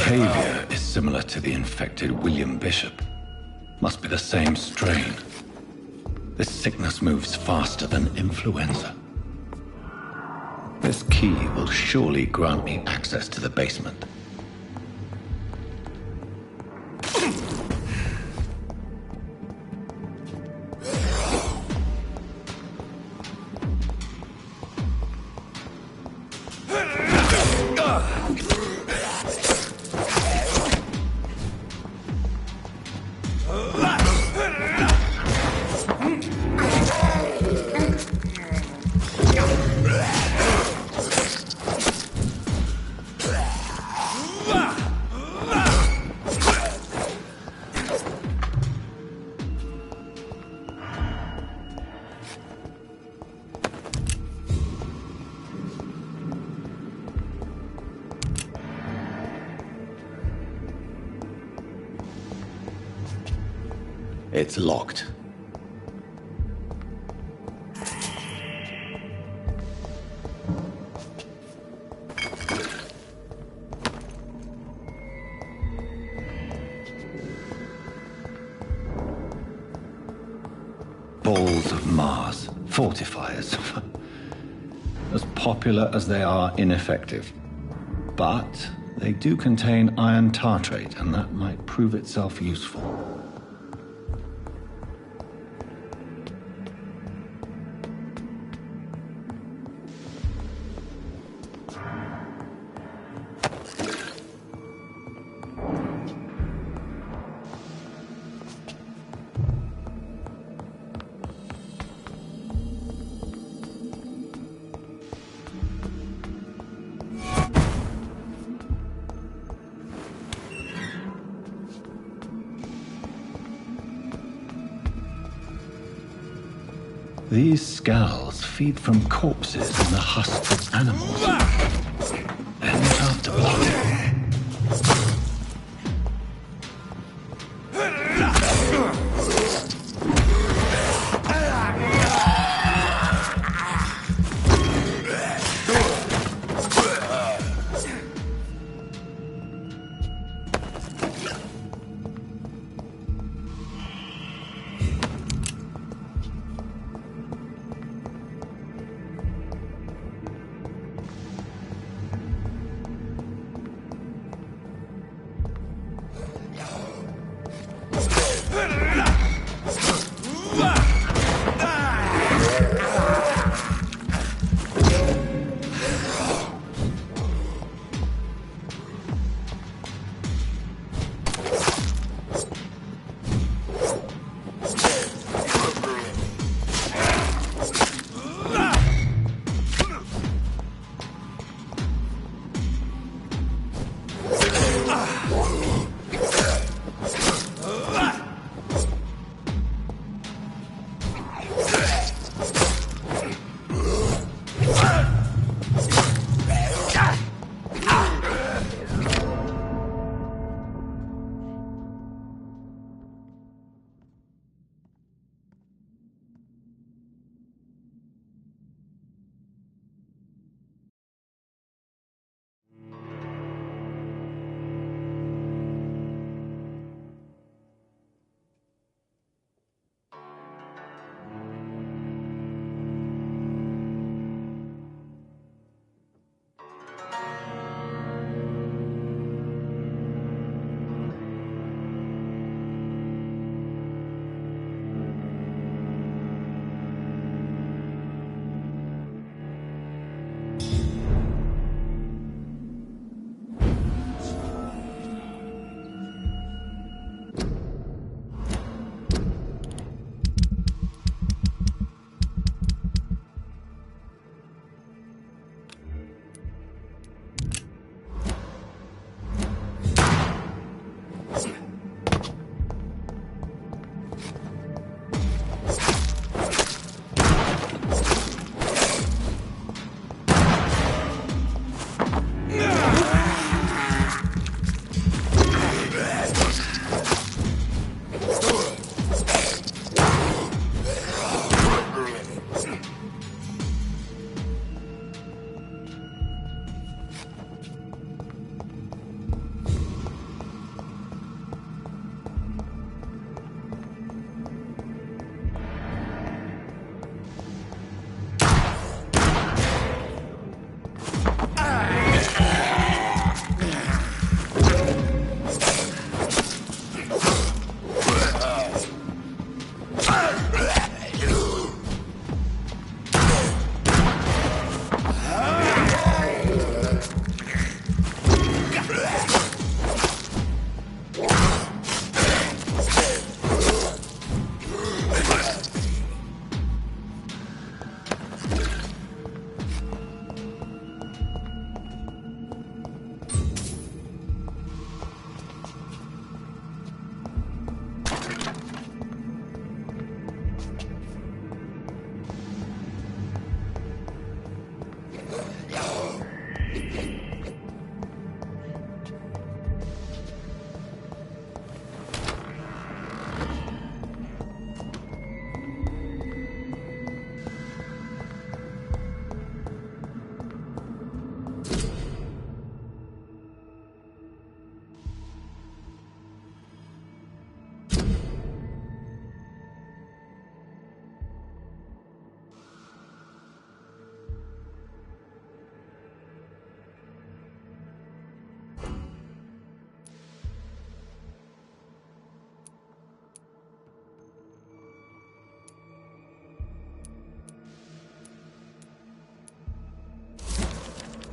Behavior is similar to the infected William Bishop. Must be the same strain. This sickness moves faster than influenza. This key will surely grant me access to the basement. It's locked. Balls of Mars. Fortifiers. As popular as they are ineffective. But they do contain iron tartrate, and that might prove itself useful. These scowls feed from corpses in the husks of animals. They're not after blood.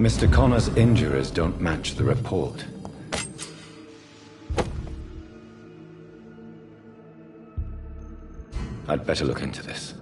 Mr. Connor's injuries don't match the report. I'd better look into this.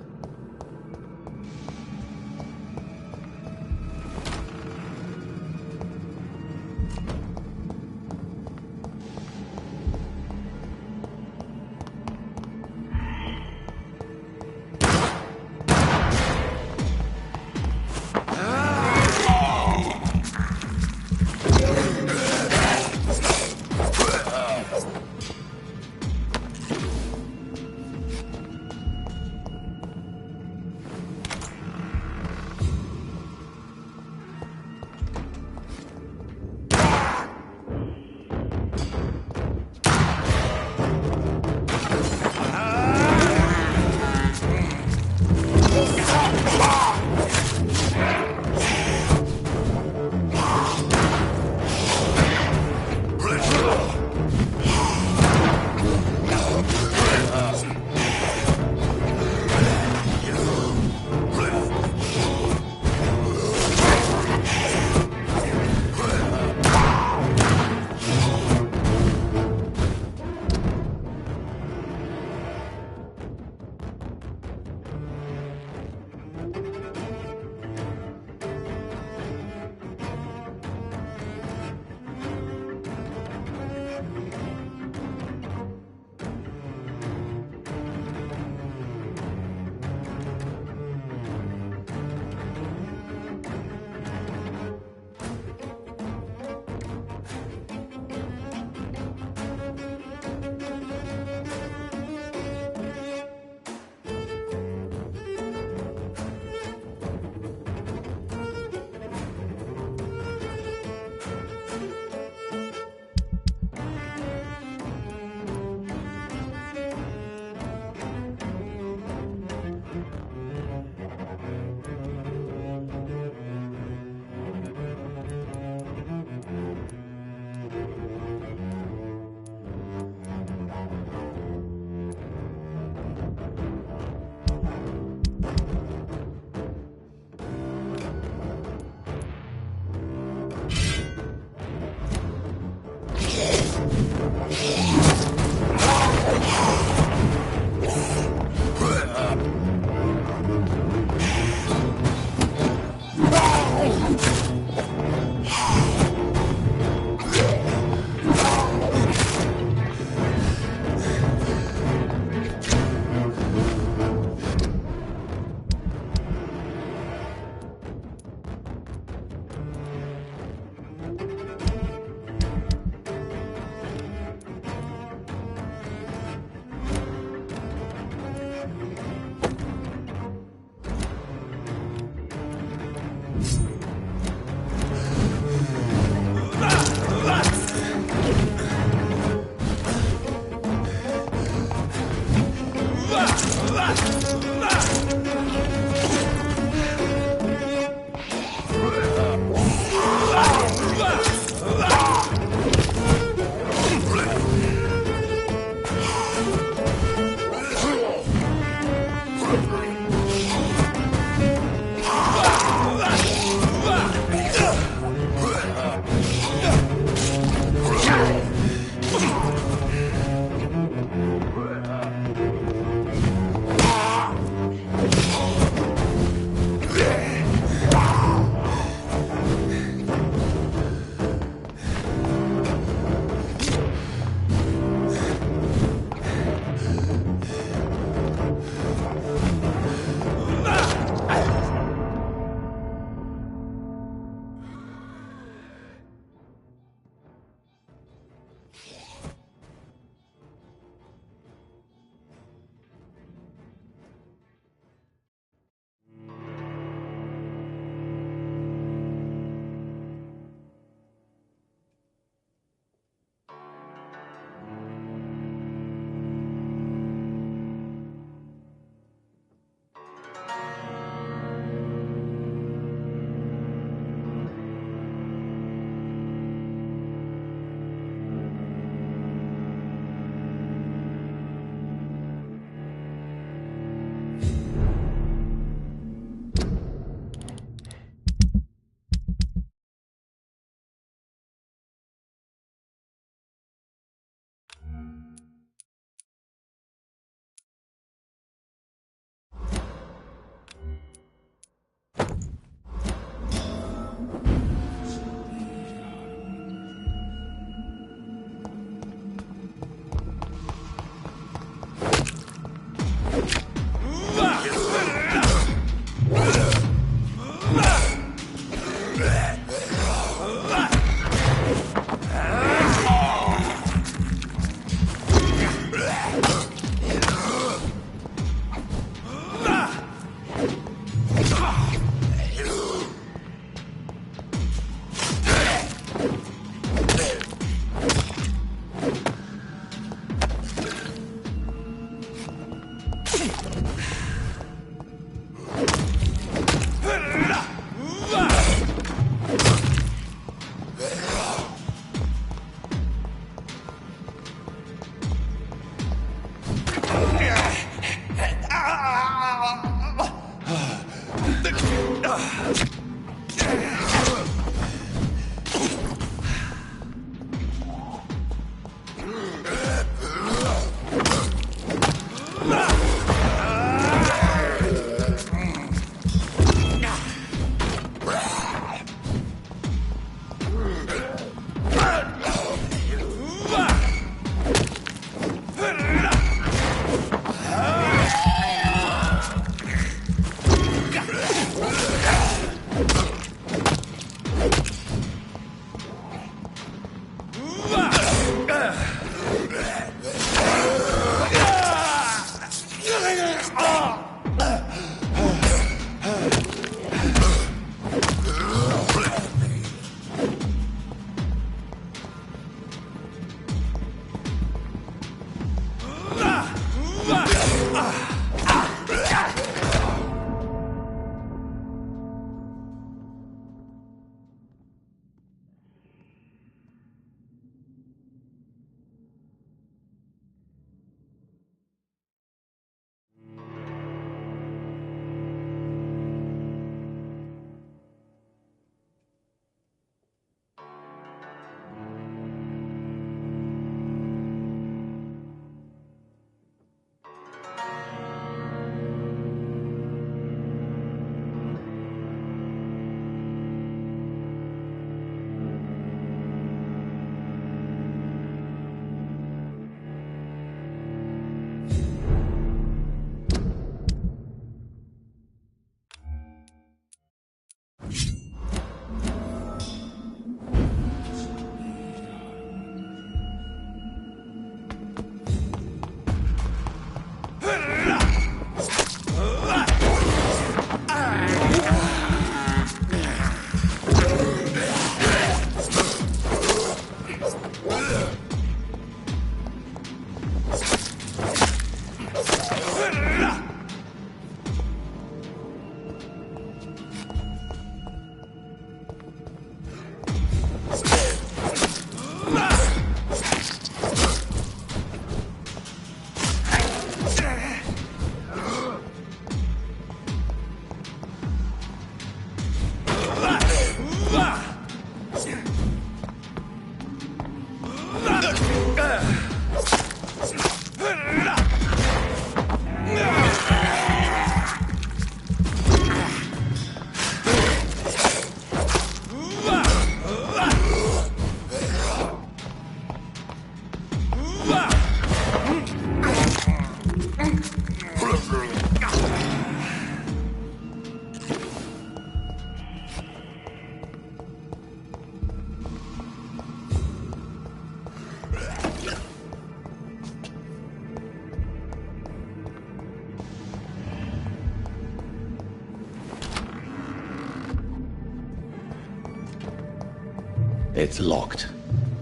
It's locked.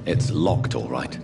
It's locked, all right.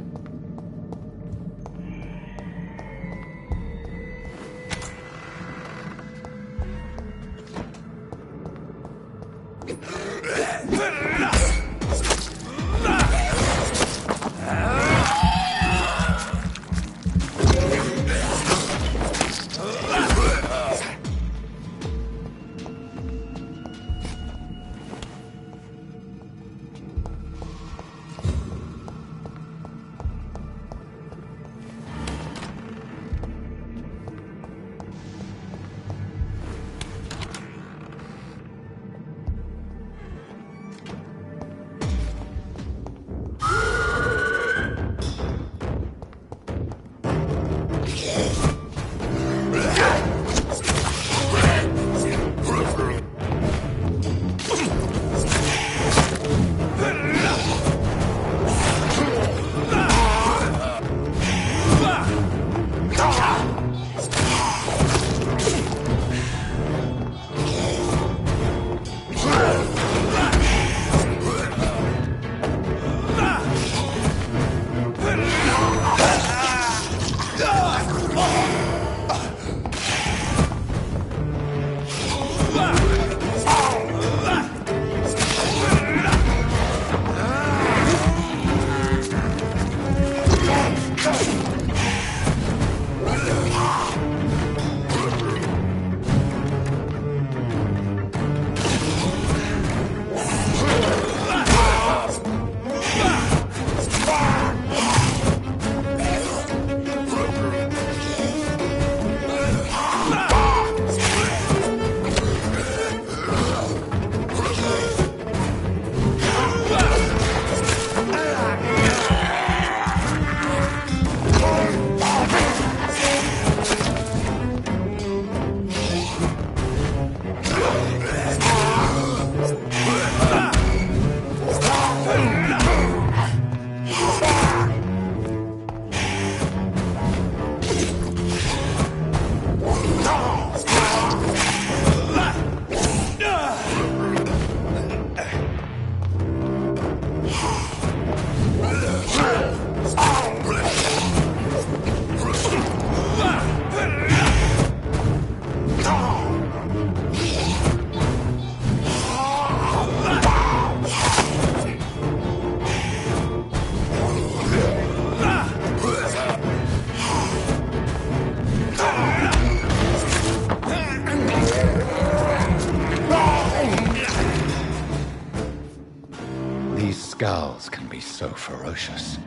Skulls can be so ferocious.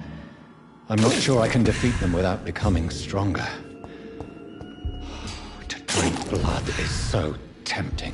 I'm not sure I can defeat them without becoming stronger. To drink blood is so tempting.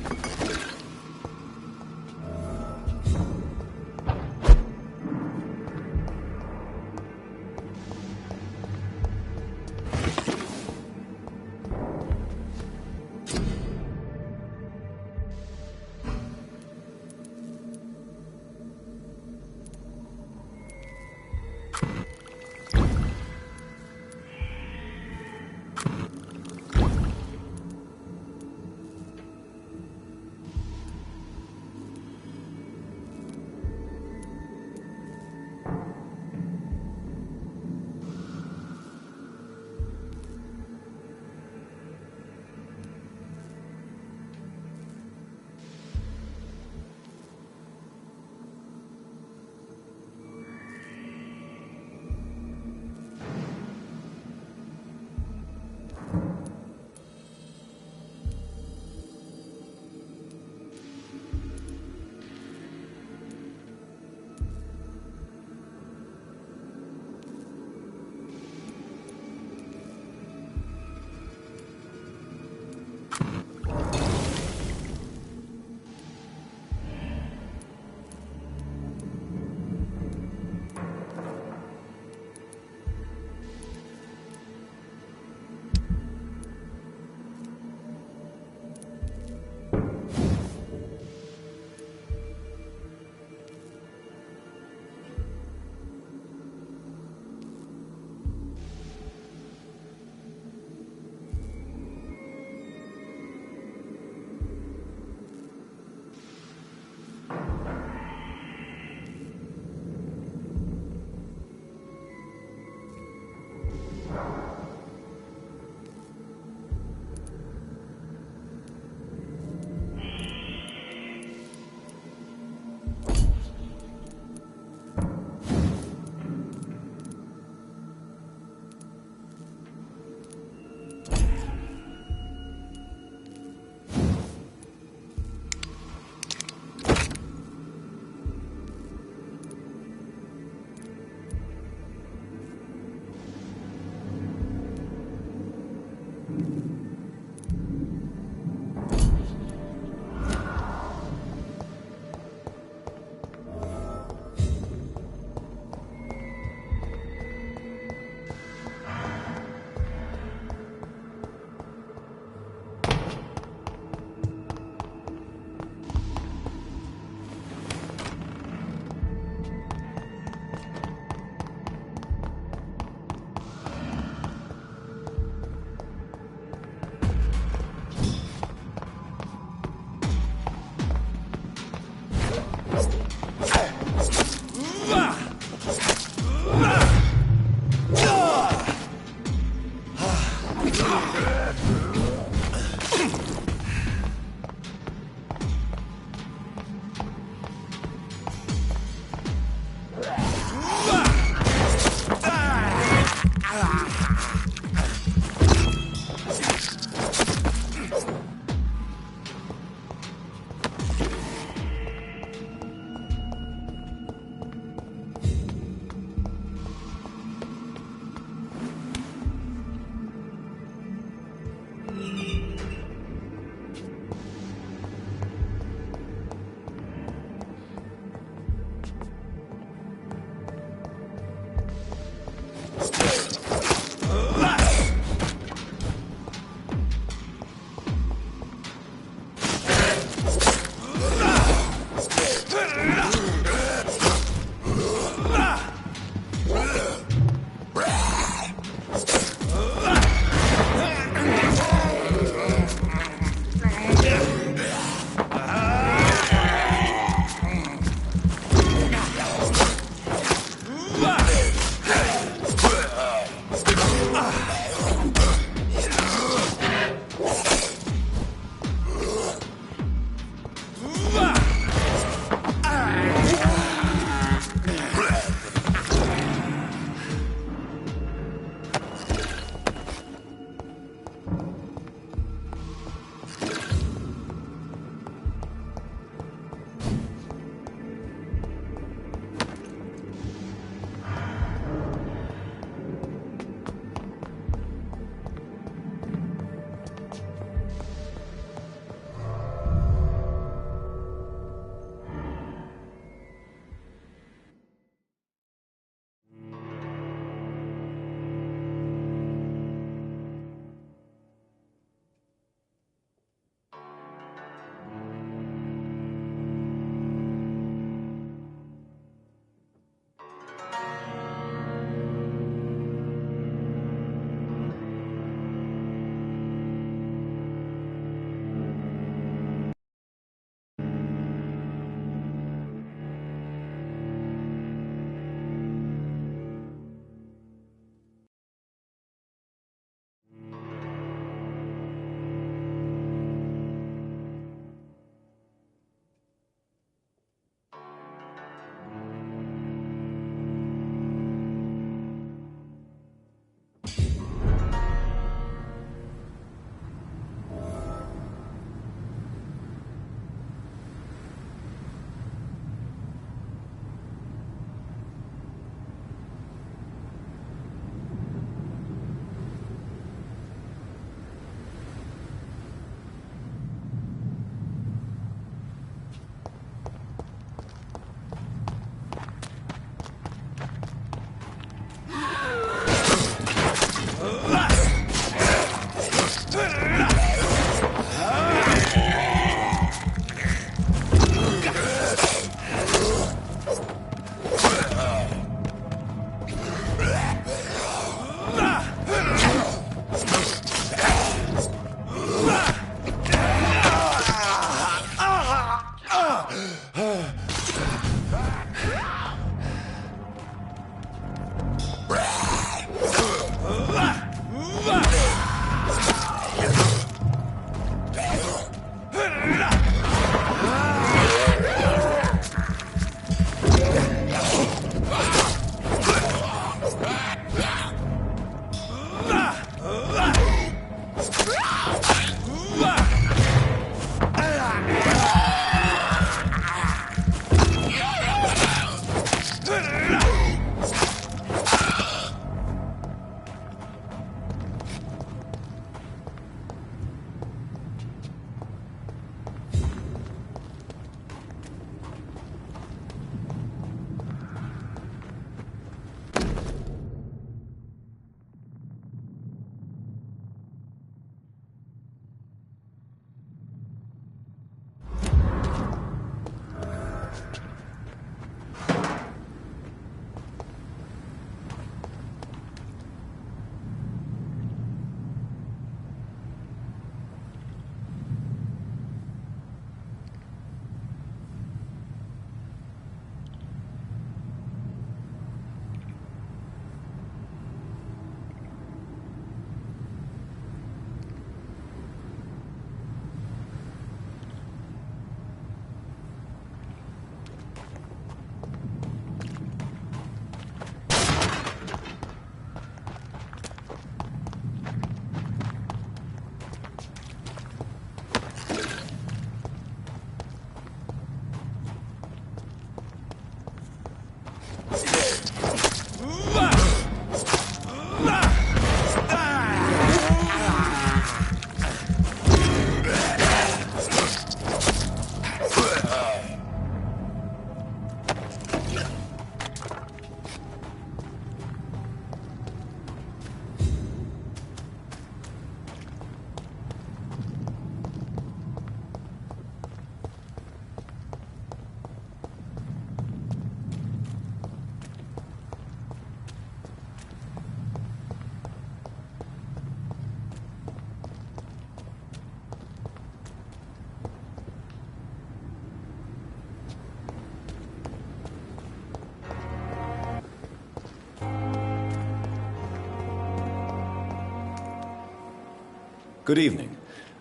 Good evening.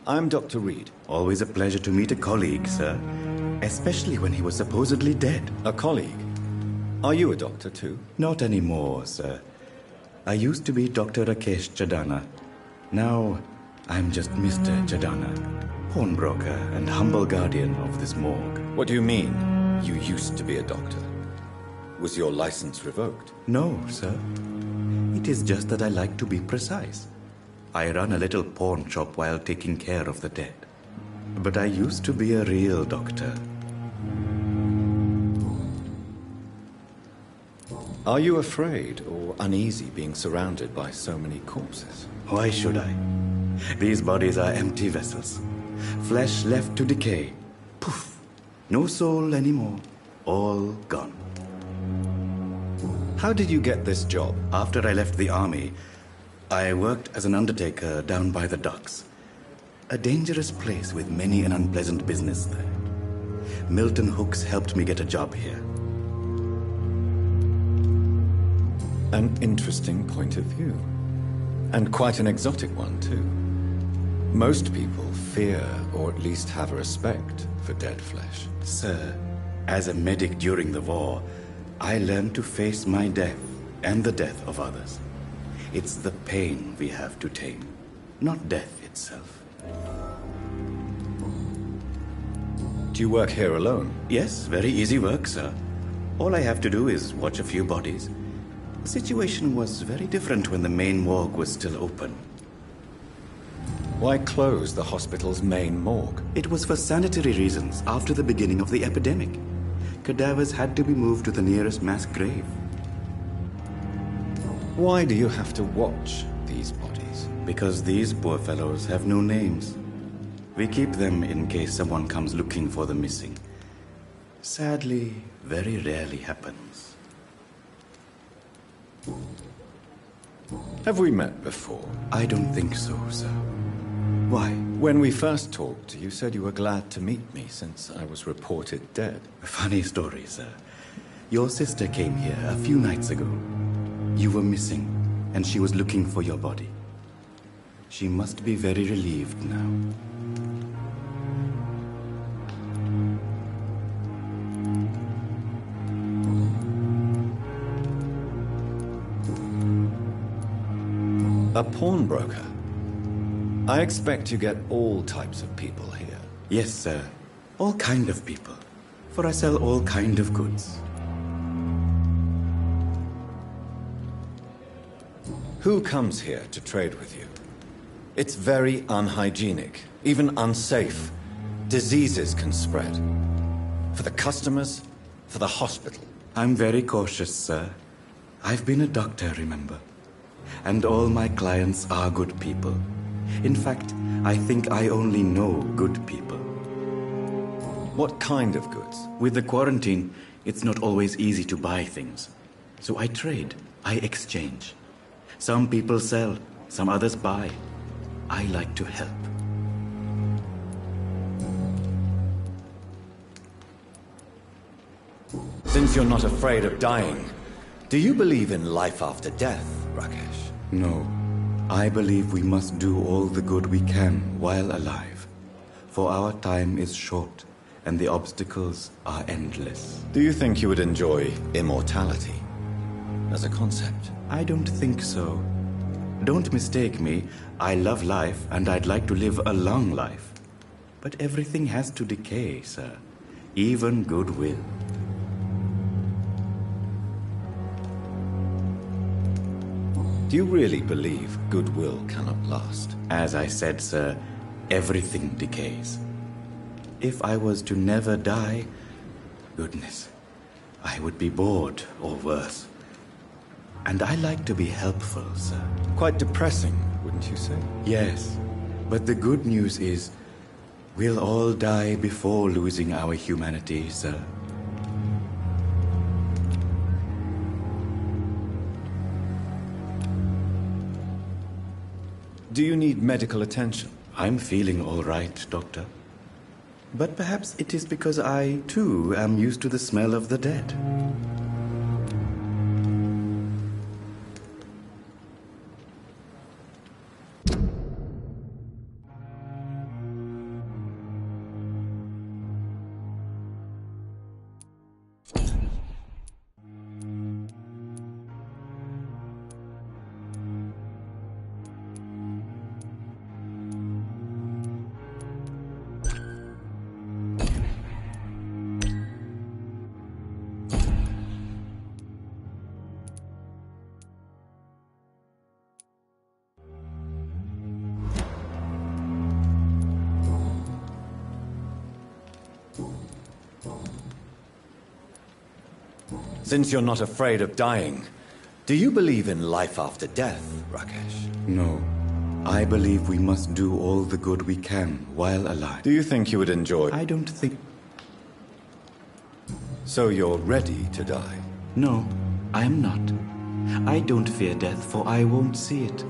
I'm Dr. Reed. Always a pleasure to meet a colleague, sir. Especially when he was supposedly dead. A colleague? Are you a doctor too? Not anymore, sir. I used to be Dr. Rakesh Chadana. Now, I'm just Mr. Chadana, pawnbroker and humble guardian of this morgue. What do you mean, you used to be a doctor? Was your license revoked? No, sir. It is just that I like to be precise. I run a little pawn shop while taking care of the dead. But I used to be a real doctor. Are you afraid or uneasy being surrounded by so many corpses? Why should I? These bodies are empty vessels. Flesh left to decay. Poof! No soul anymore. All gone. How did you get this job? After I left the army, I worked as an undertaker down by the docks. A dangerous place with many an unpleasant business there. Milton Hooks helped me get a job here. An interesting point of view. And quite an exotic one, too. Most people fear, or at least have a respect, for dead flesh. Sir, as a medic during the war, I learned to face my death and the death of others. It's the pain we have to tame, not death itself. Do you work here alone? Yes, very easy work, sir. All I have to do is watch a few bodies. The situation was very different when the main morgue was still open. Why close the hospital's main morgue? It was for sanitary reasons after the beginning of the epidemic. Cadavers had to be moved to the nearest mass grave. Why do you have to watch these bodies? Because these poor fellows have no names. We keep them in case someone comes looking for the missing. Sadly, very rarely happens. Have we met before? I don't think so, sir. Why? When we first talked, you said you were glad to meet me since I was reported dead. A funny story, sir. Your sister came here a few nights ago. You were missing, and she was looking for your body. She must be very relieved now. A pawnbroker? I expect you get all types of people here. Yes, sir. All kind of people. For I sell all kind of goods. Who comes here to trade with you? It's very unhygienic, even unsafe. Diseases can spread. For the customers, for the hospital. I'm very cautious, sir. I've been a doctor, remember? And all my clients are good people. In fact, I think I only know good people. What kind of goods? With the quarantine, it's not always easy to buy things. So I trade, I exchange. Some people sell, some others buy. I like to help. Since you're not afraid of dying, do you believe in life after death, Rakesh? No. I believe we must do all the good we can while alive. For our time is short, and the obstacles are endless. Do you think you would enjoy immortality as a concept? I don't think so. Don't mistake me. I love life, and I'd like to live a long life. But everything has to decay, sir. Even goodwill. Do you really believe goodwill cannot last? As I said, sir, everything decays. If I was to never die, goodness, I would be bored or worse. And I like to be helpful, sir. Quite depressing, wouldn't you say? Yes, but the good news is, we'll all die before losing our humanity, sir. Do you need medical attention? I'm feeling all right, Doctor. But perhaps it is because I, too, am used to the smell of the dead. Since you're not afraid of dying, do you believe in life after death, Rakesh? No. I believe we must do all the good we can while alive. Do you think you would enjoy... I don't think... So you're ready to die? No, I am not. I don't fear death, for I won't see it.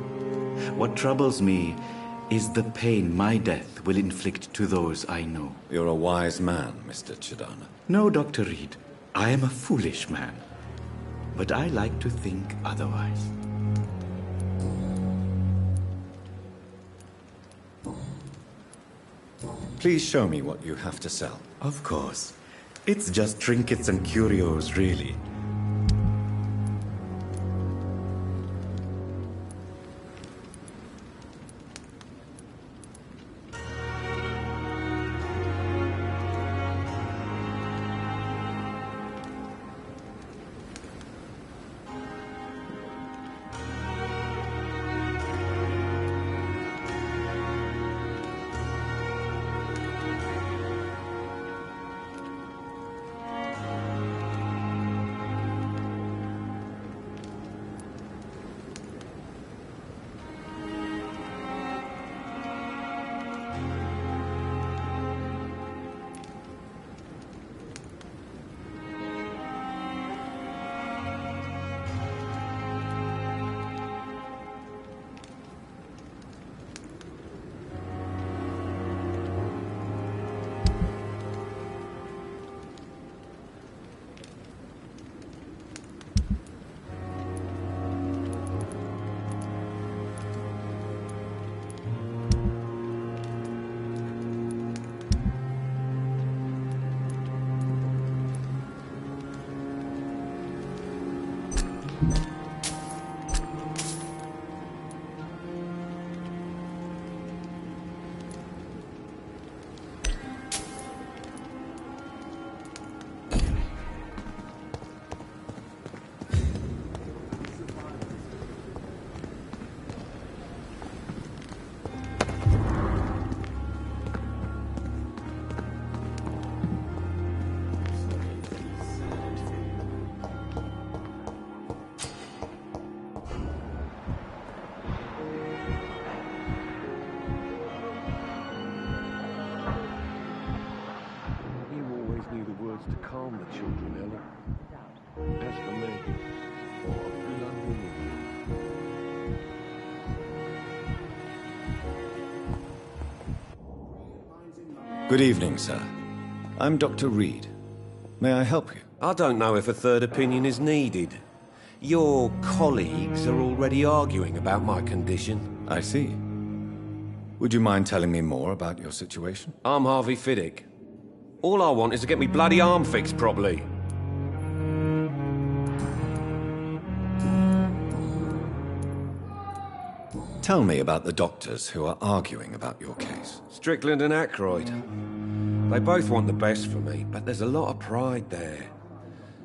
What troubles me is the pain my death will inflict to those I know. You're a wise man, Mr. Chidana. No, Dr. Reed. I am a foolish man. But I like to think otherwise. Please show me what you have to sell. Of course. It's just trinkets and curios, really. To calm the children, Ellie. As for me, oh, Good evening, sir. I'm Dr. Reed. May I help you? I don't know if a third opinion is needed. Your colleagues are already arguing about my condition. I see. Would you mind telling me more about your situation? I'm Harvey Fiddick. All I want is to get me bloody arm fixed properly. Tell me about the doctors who are arguing about your case. Strickland and Aykroyd. They both want the best for me, but there's a lot of pride there.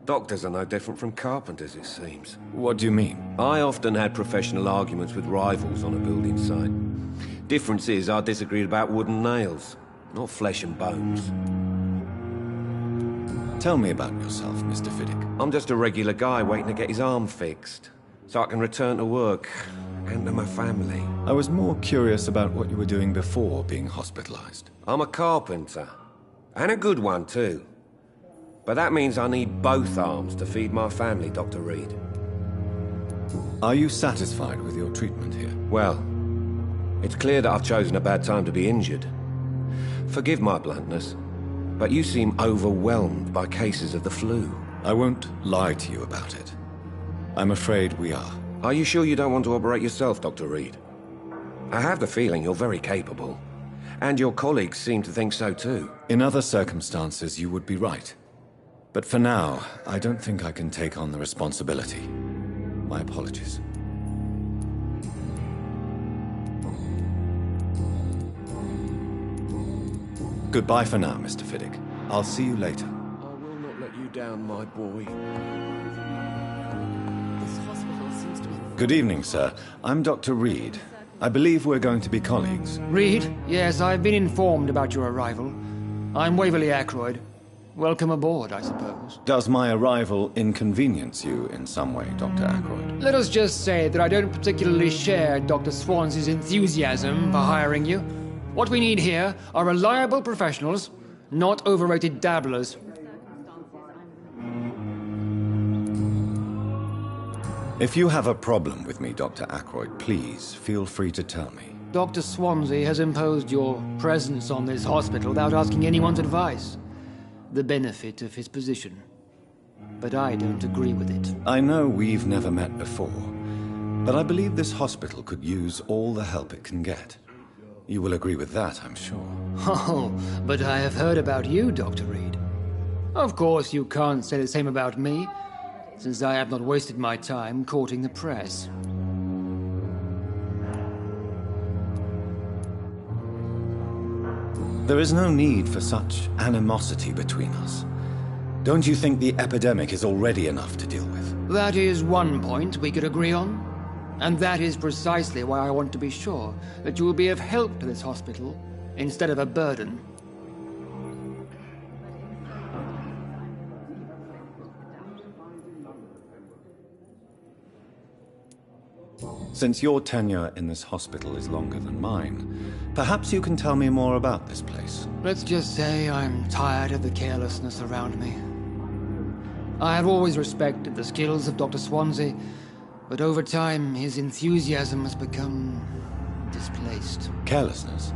Doctors are no different from carpenters, it seems. What do you mean? I often had professional arguments with rivals on a building site. Difference is I disagreed about wooden nails, not flesh and bones. Tell me about yourself, Mr. Fiddick. I'm just a regular guy waiting to get his arm fixed, so I can return to work and to my family. I was more curious about what you were doing before being hospitalized. I'm a carpenter, and a good one too. But that means I need both arms to feed my family, Dr. Reed. Are you satisfied with your treatment here? Well, it's clear that I've chosen a bad time to be injured. Forgive my bluntness, but you seem overwhelmed by cases of the flu. I won't lie to you about it. I'm afraid we are. Are you sure you don't want to operate yourself, Dr. Reed? I have the feeling you're very capable. And your colleagues seem to think so too. In other circumstances, you would be right. But for now, I don't think I can take on the responsibility. My apologies. Goodbye for now, Mr. Fiddick. I'll see you later. I will not let you down, my boy. This hospital seems to be... Good evening, sir. I'm Dr. Reed. I believe we're going to be colleagues. Reed? Yes, I've been informed about your arrival. I'm Waverly Aykroyd. welcome aboard, I suppose. Does my arrival inconvenience you in some way, Dr. Ackroyd? Let us just say that I don't particularly share Dr. Swansea's enthusiasm for hiring you. What we need here are reliable professionals, not overrated dabblers. If you have a problem with me, Dr. Ackroyd, please feel free to tell me. Dr. Swansea has imposed your presence on this hospital without asking anyone's advice. The benefit of his position. But I don't agree with it. I know we've never met before, but I believe this hospital could use all the help it can get. You will agree with that, I'm sure. Oh, but I have heard about you, Dr. Reed. Of course, you can't say the same about me, since I have not wasted my time courting the press. There is no need for such animosity between us. Don't you think the epidemic is already enough to deal with? That is one point we could agree on. And that is precisely why I want to be sure that you will be of help to this hospital, instead of a burden. Since your tenure in this hospital is longer than mine, perhaps you can tell me more about this place. Let's just say I'm tired of the carelessness around me. I have always respected the skills of Dr. Swansea, but over time his enthusiasm has become displaced. Carelessness?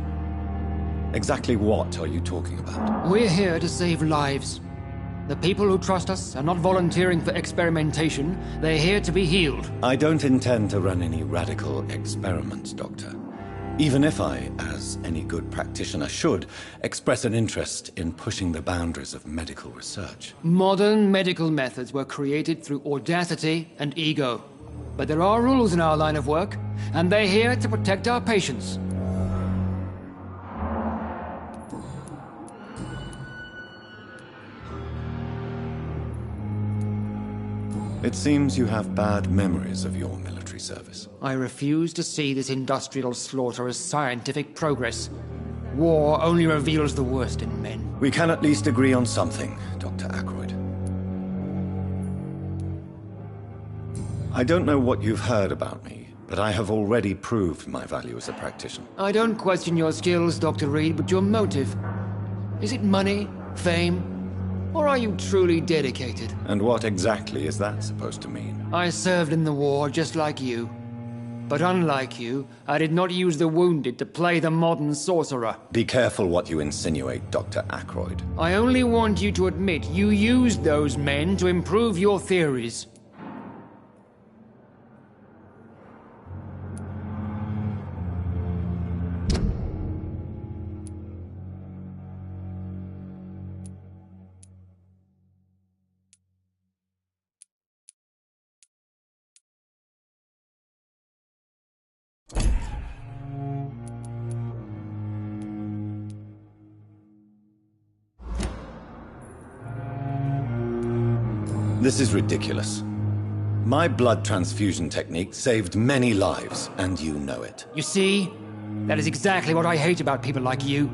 Exactly what are you talking about? We're here to save lives. The people who trust us are not volunteering for experimentation. They're here to be healed. I don't intend to run any radical experiments, Doctor. Even if I, as any good practitioner should, express an interest in pushing the boundaries of medical research. Modern medical methods were created through audacity and ego. But there are rules in our line of work, and they're here to protect our patients. It seems you have bad memories of your military service. I refuse to see this industrial slaughter as scientific progress. War only reveals the worst in men. We can at least agree on something, Dr. Ackroyd. I don't know what you've heard about me, but I have already proved my value as a practitioner. I don't question your skills, Dr. Reed, but your motive. Is it money, fame, or are you truly dedicated? And what exactly is that supposed to mean? I served in the war just like you. But unlike you, I did not use the wounded to play the modern sorcerer. Be careful what you insinuate, Dr. Ackroyd. I only want you to admit you used those men to improve your theories. This is ridiculous. My blood transfusion technique saved many lives, and you know it. You see? That is exactly what I hate about people like you.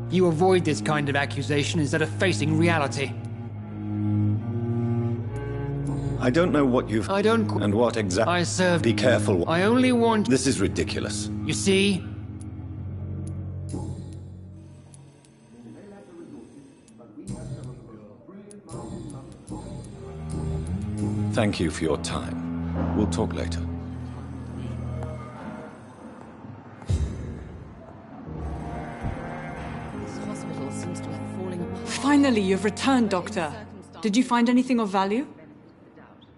You avoid this kind of accusation instead of facing reality. I don't know what you've... I don't... And what exactly... I served... Be careful. I only want... This is ridiculous. You see? Thank you for your time. We'll talk later. This hospital seems to be falling apart. Finally, you've returned, Doctor. Did you find anything of value?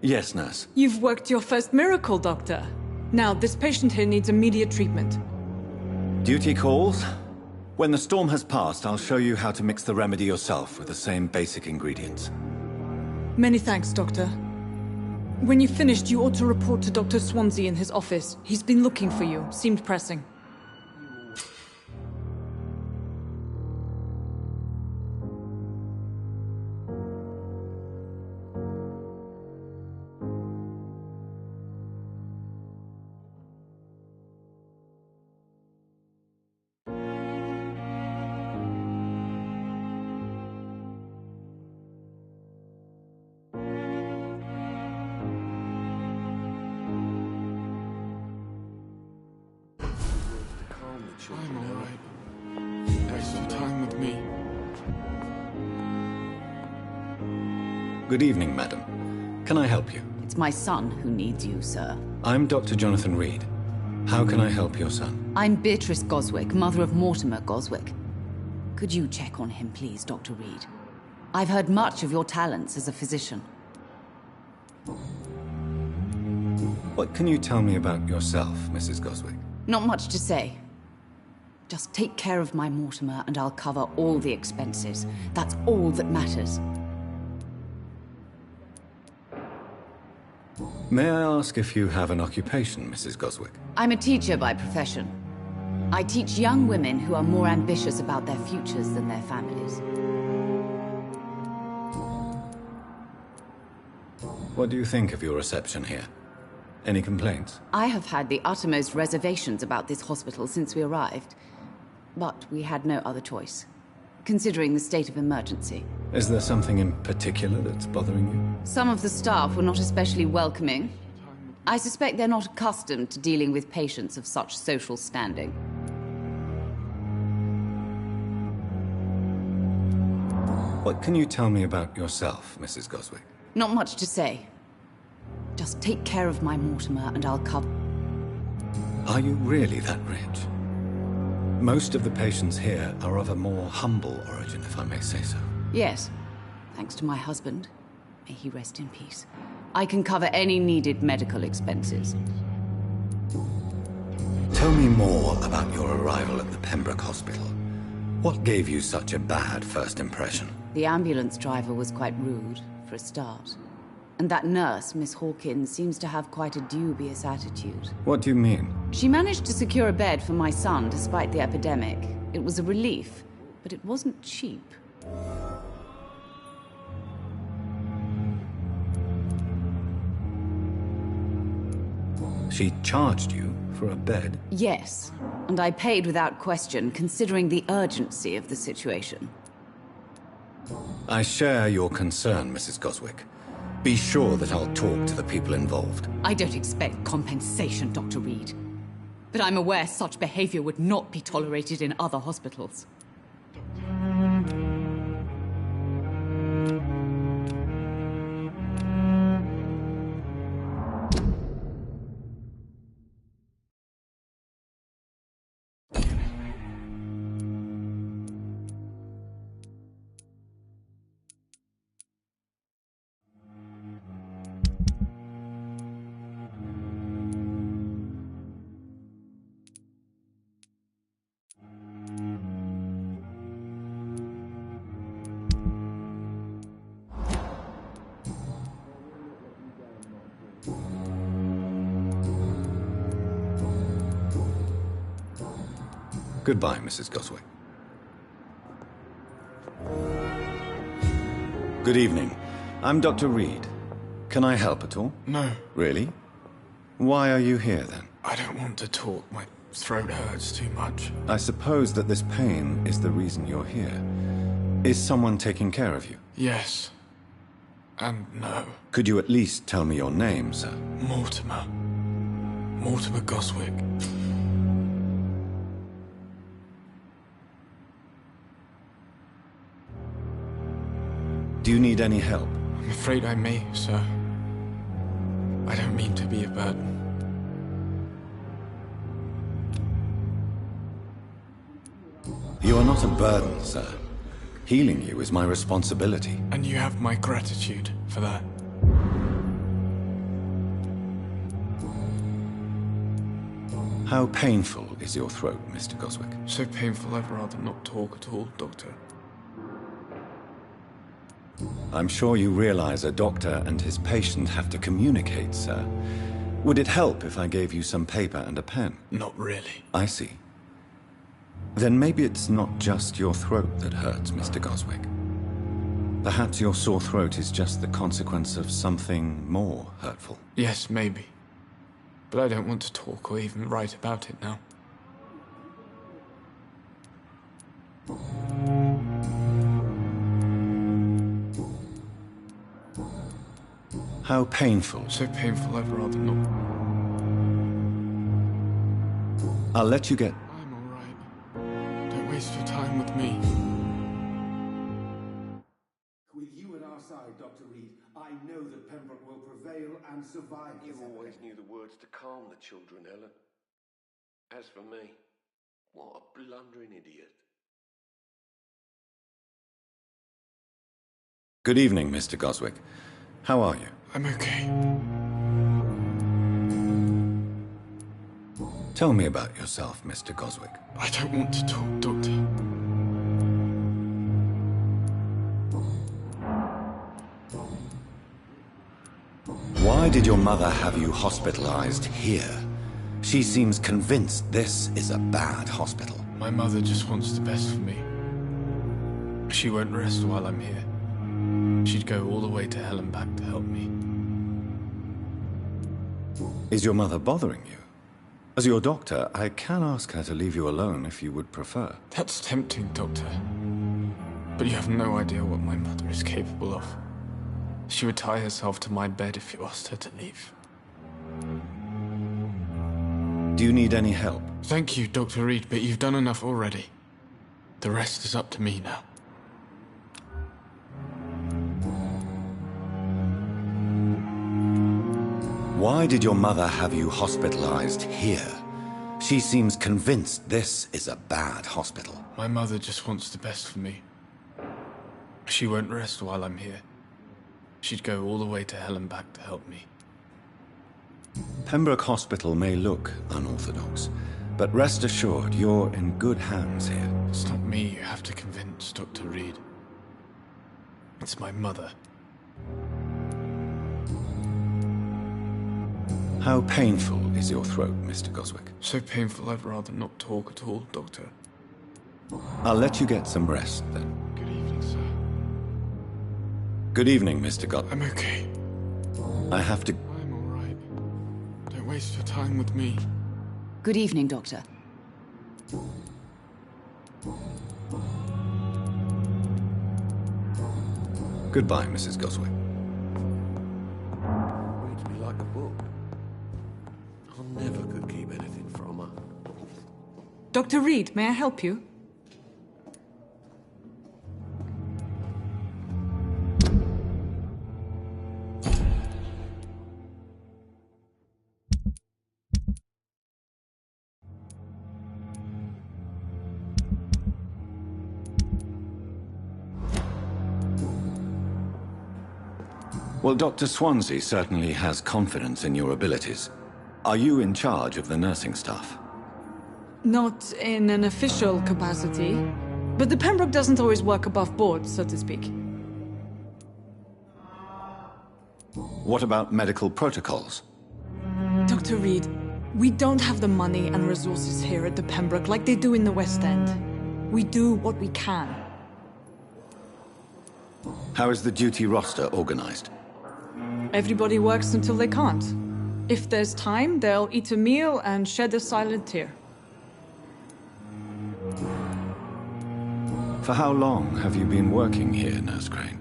Yes, nurse. You've worked your first miracle, Doctor. Now, this patient here needs immediate treatment. Duty calls? When the storm has passed, I'll show you how to mix the remedy yourself with the same basic ingredients. Many thanks, Doctor. When you've finished, you ought to report to Dr. Swansea in his office. He's been looking for you. Seemed pressing. I'm alright. Waste your time with me. Good evening, madam. Can I help you? It's my son who needs you, sir. I'm Dr. Jonathan Reed. How can I help your son? I'm Beatrice Goswick, mother of Mortimer Goswick. Could you check on him, please, Dr. Reed? I've heard much of your talents as a physician. What can you tell me about yourself, Mrs. Goswick? Not much to say. Just take care of my Mortimer and I'll cover all the expenses. That's all that matters. May I ask if you have an occupation, Mrs. Goswick? I'm a teacher by profession. I teach young women who are more ambitious about their futures than their families. What do you think of your reception here? Any complaints? I have had the uttermost reservations about this hospital since we arrived. But we had no other choice, considering the state of emergency. Is there something in particular that's bothering you? Some of the staff were not especially welcoming. I suspect they're not accustomed to dealing with patients of such social standing. What can you tell me about yourself, Mrs. Goswick? Not much to say. Just take care of my Mortimer and I'll cover... Are you really that rich? Most of the patients here are of a more humble origin, if I may say so. Yes, thanks to my husband. May he rest in peace. I can cover any needed medical expenses. Tell me more about your arrival at the Pembroke Hospital. What gave you such a bad first impression? The ambulance driver was quite rude, for a start. And that nurse, Miss Hawkins, seems to have quite a dubious attitude. What do you mean? She managed to secure a bed for my son despite the epidemic. It was a relief, but it wasn't cheap. She charged you for a bed? Yes, and I paid without question, considering the urgency of the situation. I share your concern, Mrs. Goswick. Be sure that I'll talk to the people involved. I don't expect compensation, Dr. Reed. But I'm aware such behavior would not be tolerated in other hospitals. Goodbye, Mrs. Goswick. Good evening. I'm Dr. Reed. Can I help at all? No, Really? Why are you here, then? I don't want to talk. My throat hurts too much. I suppose that this pain is the reason you're here. Is someone taking care of you? Yes. And no. Could you at least tell me your name, sir? Mortimer. Mortimer Goswick. Do you need any help? I'm afraid I may, sir. I don't mean to be a burden. You are not a burden, sir. Healing you is my responsibility. And you have my gratitude for that. How painful is your throat, Mr. Goswick? So painful I'd rather not talk at all, Doctor. I'm sure you realize a doctor and his patient have to communicate, sir. Would it help if I gave you some paper and a pen? Not really. I see. Then maybe it's not just your throat that hurts, Mr. Goswick. Perhaps your sore throat is just the consequence of something more hurtful. Yes, maybe. But I don't want to talk or even write about it now. How painful. So painful I'd rather not. I'll let you get... I'm with me. With you at our side, Dr. Reed, I know that Pembroke will prevail and survive. You always knew the words to calm the children, Ellen. As for me, what a blundering idiot. Good evening, Mr. Goswick. How are you? I'm okay. Tell me about yourself, Mr. Goswick. I don't want to talk, Doctor. Why did your mother have you hospitalized here? She seems convinced this is a bad hospital. My mother just wants the best for me. She won't rest while I'm here. She'd go all the way to hell and back to help me. Is your mother bothering you? As your doctor, I can ask her to leave you alone if you would prefer. That's tempting, Doctor. But you have no idea what my mother is capable of. She would tie herself to my bed if you asked her to leave. Do you need any help? Thank you, Dr. Reed, but you've done enough already. The rest is up to me now. Why did your mother have you hospitalized here? She seems convinced this is a bad hospital. My mother just wants the best for me. She won't rest while I'm here. She'd go all the way to hell and back to help me. Pembroke Hospital may look unorthodox, but rest assured you're in good hands here. It's not me you have to convince, Dr. Reed. It's my mother. How painful is your throat, Mr. Goswick? So painful I'd rather not talk at all, Doctor. I'll let you get some rest, then. Good evening, sir. Good evening, Mr. Goswick. I'm okay. I have to... I'm all right. Don't waste your time with me. Good evening, Doctor. Goodbye, Mrs. Goswick. Reads me like a book. I never could keep anything from her. Dr. Reed, may I help you? Well, Dr. Swansea certainly has confidence in your abilities. Are you in charge of the nursing staff? Not in an official capacity, but the Pembroke doesn't always work above board, so to speak. What about medical protocols? Dr. Reed, we don't have the money and resources here at the Pembroke like they do in the West End. We do what we can. How is the duty roster organized? Everybody works until they can't. If there's time, they'll eat a meal and shed a silent tear. For how long have you been working here, Nurse Crane?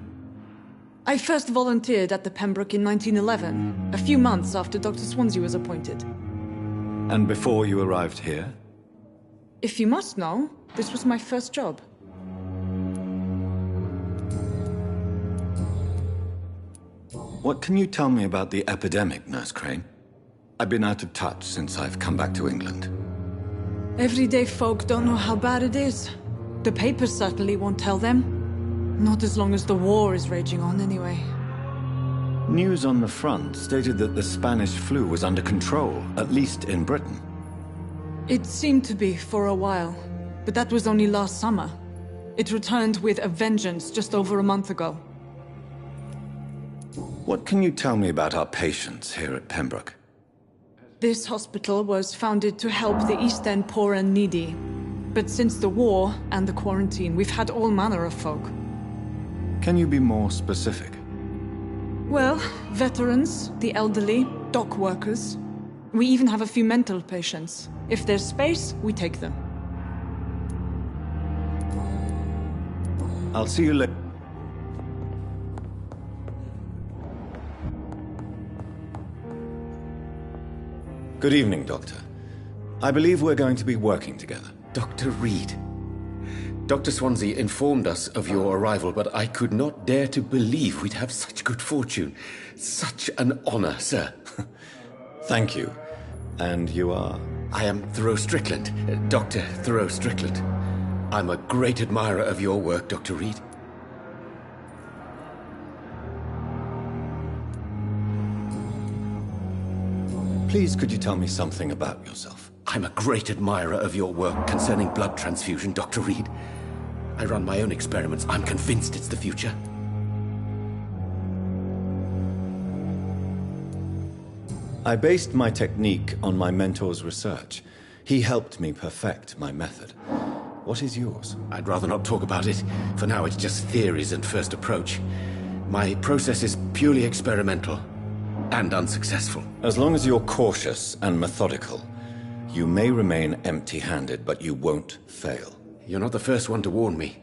I first volunteered at the Pembroke in 1911, a few months after Dr. Swansea was appointed. And before you arrived here? If you must know, this was my first job. What can you tell me about the epidemic, Nurse Crane? I've been out of touch since I've come back to England. Everyday folk don't know how bad it is. The papers certainly won't tell them. Not as long as the war is raging on, anyway. News on the front stated that the Spanish flu was under control, at least in Britain. It seemed to be for a while, but that was only last summer. It returned with a vengeance just over a month ago. What can you tell me about our patients here at Pembroke? This hospital was founded to help the East End poor and needy. But since the war and the quarantine, we've had all manner of folk. Can you be more specific? Well, veterans, the elderly, dock workers. We even have a few mental patients. If there's space, we take them. I'll see you later. Good evening, Doctor. I believe we're going to be working together. Dr. Reed, Dr. Swansea informed us of your arrival, but I could not dare to believe we'd have such good fortune. Such an honor, sir. Thank you. And you are? I am Thoreau Strickland, Dr. Thoreau Strickland. I'm a great admirer of your work, Dr. Reed. Please, could you tell me something about yourself? I'm a great admirer of your work concerning blood transfusion, Dr. Reed. I run my own experiments. I'm convinced it's the future. I based my technique on my mentor's research. He helped me perfect my method. What is yours? I'd rather not talk about it. For now, it's just theories and first approach. My process is purely experimental and unsuccessful. As long as you're cautious and methodical, you may remain empty-handed, but you won't fail. You're not the first one to warn me,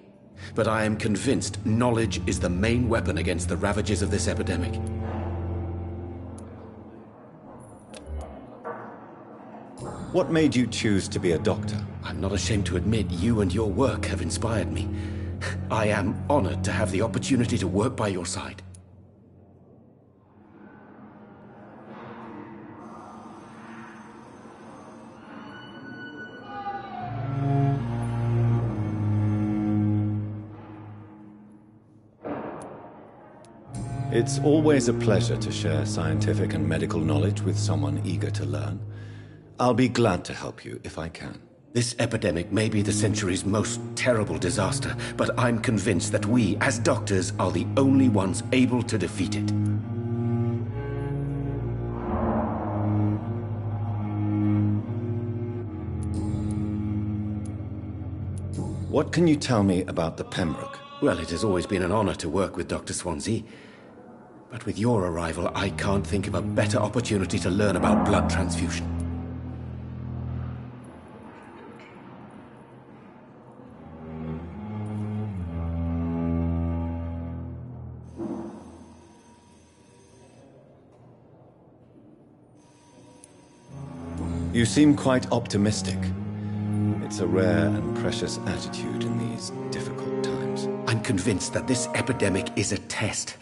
but I am convinced knowledge is the main weapon against the ravages of this epidemic. What made you choose to be a doctor? I'm not ashamed to admit you and your work have inspired me. I am honored to have the opportunity to work by your side. It's always a pleasure to share scientific and medical knowledge with someone eager to learn. I'll be glad to help you if I can. This epidemic may be the century's most terrible disaster, but I'm convinced that we, as doctors, are the only ones able to defeat it. What can you tell me about the Pembroke? Well, it has always been an honor to work with Dr. Swansea. But with your arrival, I can't think of a better opportunity to learn about blood transfusion. You seem quite optimistic. It's a rare and precious attitude in these difficult times. I'm convinced that this epidemic is a test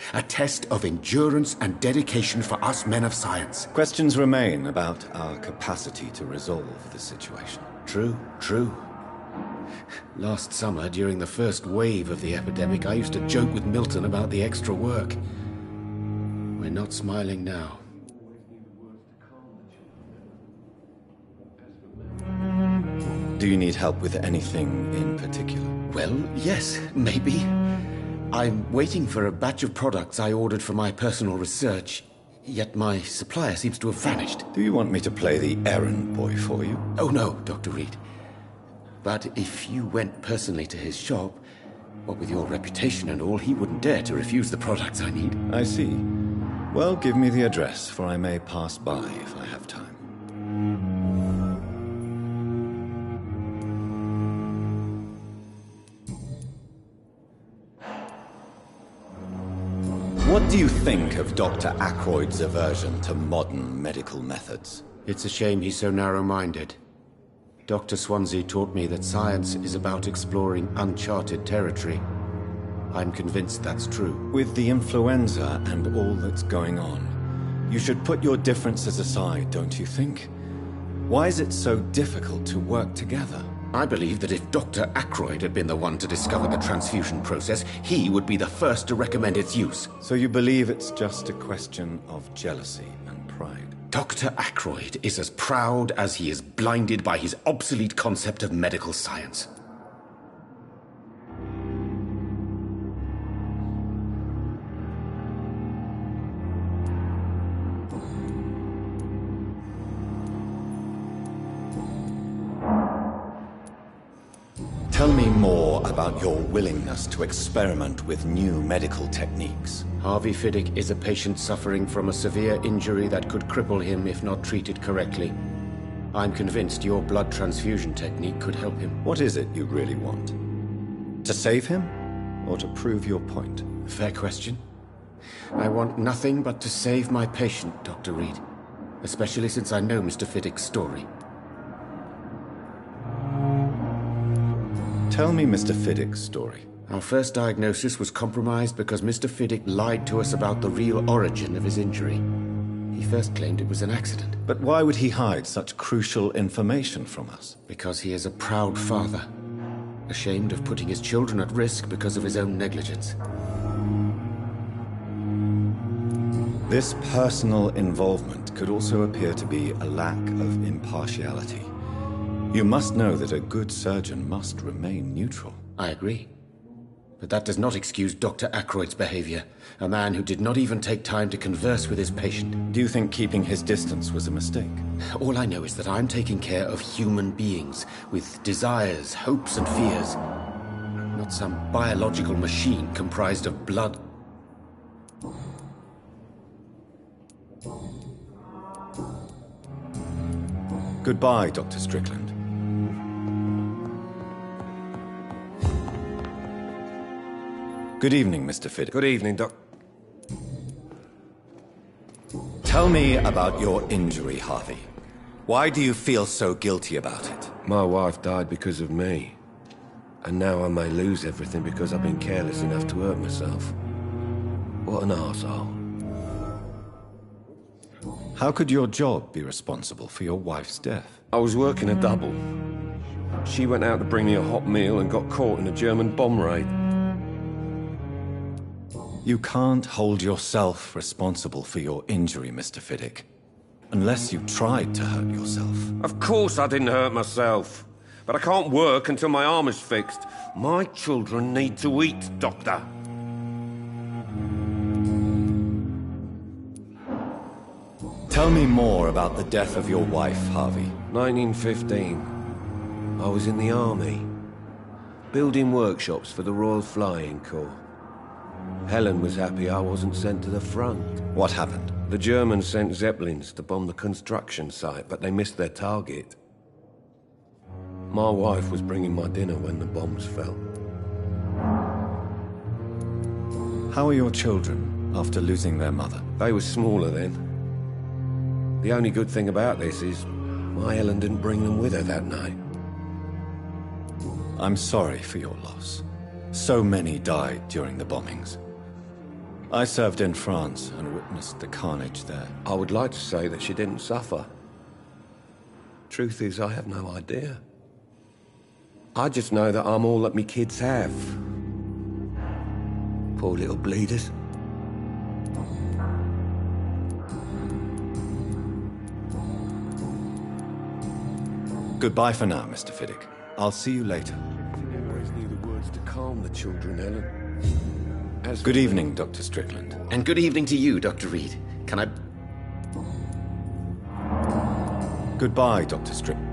of endurance and dedication for us men of science. Questions remain about our capacity to resolve the situation. True. Last summer, during the first wave of the epidemic, I used to joke with Milton about the extra work. We're not smiling now. Do you need help with anything in particular? Well, yes, maybe. I'm waiting for a batch of products I ordered for my personal research, yet my supplier seems to have vanished. Do you want me to play the errand boy for you? Oh no, Dr. Reed. But if you went personally to his shop, what with your reputation and all, he wouldn't dare to refuse the products I need. I see. Well, give me the address, for I may pass by if I have time. What do you think of Dr. Ackroyd's aversion to modern medical methods? It's a shame he's so narrow-minded. Dr. Swansea taught me that science is about exploring uncharted territory. I'm convinced that's true. With the influenza and all that's going on, you should put your differences aside, don't you think? Why is it so difficult to work together? I believe that if Dr. Ackroyd had been the one to discover the transfusion process, he would be the first to recommend its use. So you believe it's just a question of jealousy and pride? Dr. Ackroyd is as proud as he is blinded by his obsolete concept of medical science. Tell me more about your willingness to experiment with new medical techniques. Harvey Fiddick is a patient suffering from a severe injury that could cripple him if not treated correctly. I'm convinced your blood transfusion technique could help him. What is it you really want? To save him, or to prove your point? Fair question. I want nothing but to save my patient, Dr. Reed. Especially since I know Mr. Fiddick's story. Tell me Mr. Fiddick's story. Our first diagnosis was compromised because Mr. Fiddick lied to us about the real origin of his injury. He first claimed it was an accident. But why would he hide such crucial information from us? Because he is a proud father, ashamed of putting his children at risk because of his own negligence. This personal involvement could also appear to be a lack of impartiality. You must know that a good surgeon must remain neutral. I agree. But that does not excuse Dr. Ackroyd's behavior, a man who did not even take time to converse with his patient. Do you think keeping his distance was a mistake? All I know is that I'm taking care of human beings with desires, hopes, and fears. Not some biological machine comprised of blood. Goodbye, Dr. Strickland. Good evening, Mr. Fiddick. Good evening, Doc. Tell me about your injury, Harvey. Why do you feel so guilty about it? My wife died because of me. And now I may lose everything because I've been careless enough to hurt myself. What an arsehole. How could your job be responsible for your wife's death? I was working a double. She went out to bring me a hot meal and got caught in a German bomb raid. You can't hold yourself responsible for your injury, Mr. Fiddick. Unless you tried to hurt yourself. Of course I didn't hurt myself. But I can't work until my arm is fixed. My children need to eat, Doctor. Tell me more about the death of your wife, Harvey. 1915. I was in the army. Building workshops for the Royal Flying Corps. Helen was happy I wasn't sent to the front. What happened? The Germans sent Zeppelins to bomb the construction site, but they missed their target. My wife was bringing my dinner when the bombs fell. How are your children after losing their mother? They were smaller then. The only good thing about this is my Helen didn't bring them with her that night. I'm sorry for your loss. So many died during the bombings. I served in France and witnessed the carnage there. I would like to say that she didn't suffer. Truth is, I have no idea. I just know that I'm all that me kids have. Poor little bleeders. Goodbye for now, Mr. Fiddick. I'll see you later. You always knew the words to calm the children, Helen. Good evening, Dr. Strickland. And good evening to you, Dr. Reed. Can I... Goodbye, Dr. Strickland.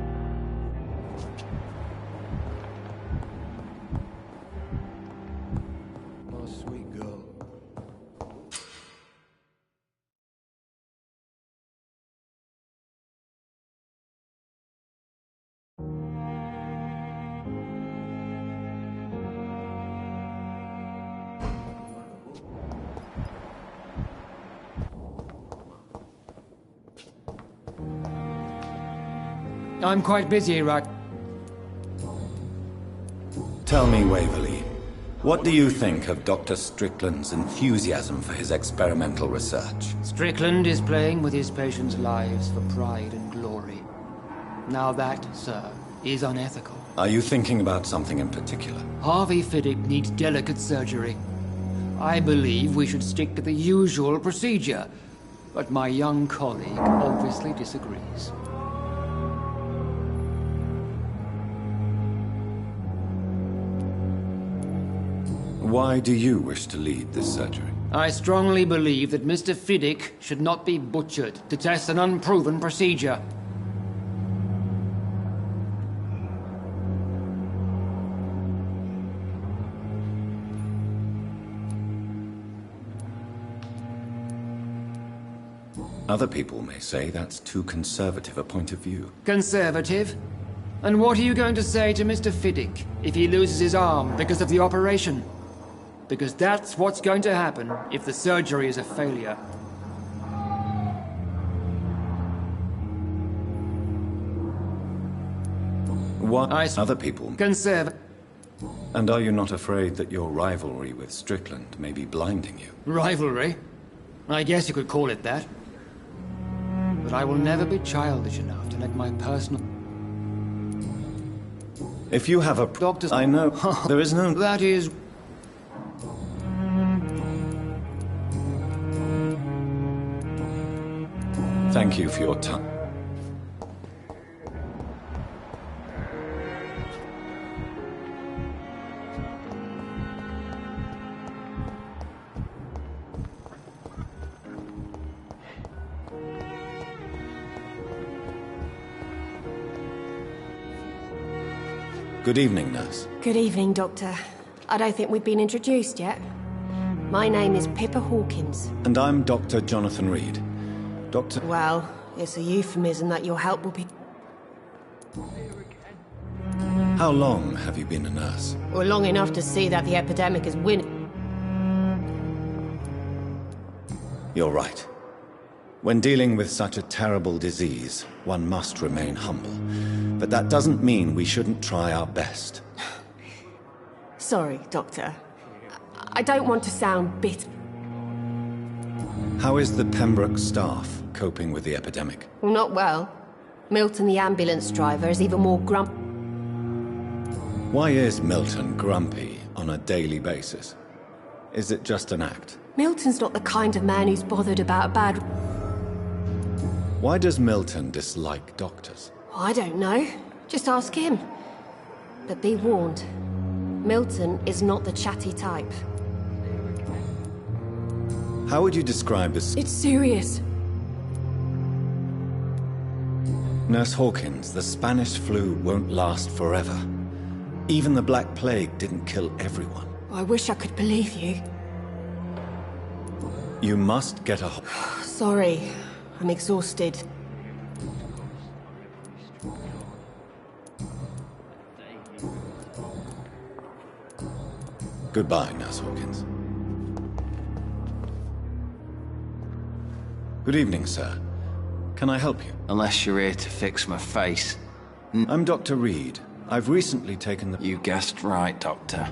My sweet girl. I'm quite busy right... Tell me, Waverly, what do you think of Dr. Strickland's enthusiasm for his experimental research? Strickland is playing with his patients' lives for pride and glory. Now that, sir, is unethical. Are you thinking about something in particular? Harvey Fiddick needs delicate surgery. I believe we should stick to the usual procedure, but my young colleague obviously disagrees. Why do you wish to lead this surgery? I strongly believe that Mr. Fiddick should not be butchered to test an unproven procedure. Other people may say that's too conservative a point of view. Conservative? And what are you going to say to Mr. Fiddick if he loses his arm because of the operation? Because that's what's going to happen if the surgery is a failure. What other people... And are you not afraid that your rivalry with Strickland may be blinding you? Rivalry? I guess you could call it that. But I will never be childish enough to let my personal... If you have a... Doctor's... I know. There is no... That is... Thank you for your time. Good evening, nurse. Good evening, Doctor. I don't think we've been introduced yet. My name is Pippa Hawkins. And I'm Dr. Jonathan Reed. Doctor... Well, it's a euphemism that your help will be... How long have you been a nurse? Well, long enough to see that the epidemic is winning. You're right. When dealing with such a terrible disease, one must remain humble. But that doesn't mean we shouldn't try our best. Sorry, Doctor. I don't want to sound bitter. How is the Pembroke staff coping with the epidemic? Well, not well. Milton, the ambulance driver, is even more grumpy. Why is Milton grumpy on a daily basis? Is it just an act? Milton's not the kind of man who's bothered about a bad... Why does Milton dislike doctors? I don't know. Just ask him. But be warned. Milton is not the chatty type. How would you describe this? It's serious. Nurse Hawkins, the Spanish flu won't last forever. Even the Black Plague didn't kill everyone. I wish I could believe you. You must get a... Sorry. I'm exhausted. Goodbye, Nurse Hawkins. Good evening, sir. Can I help you? Unless you're here to fix my face. I'm Dr. Reed. I've recently taken the... You guessed right, Doctor.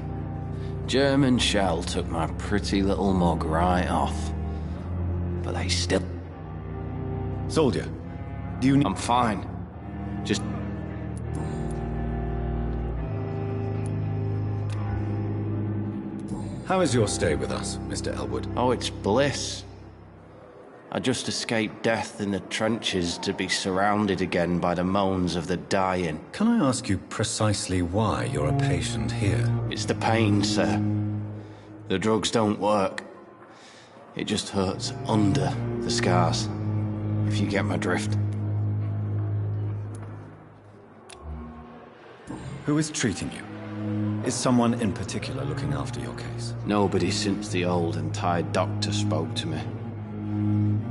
German shell took my pretty little mug right off. But they still... Soldier, do you... I'm fine. Just... How is your stay with us, Mr. Elwood? Oh, it's bliss. I just escaped death in the trenches to be surrounded again by the moans of the dying. Can I ask you precisely why you're a patient here? It's the pain, sir. The drugs don't work. It just hurts under the scars, if you get my drift. Who is treating you? Is someone in particular looking after your case? Nobody since the old and tired doctor spoke to me.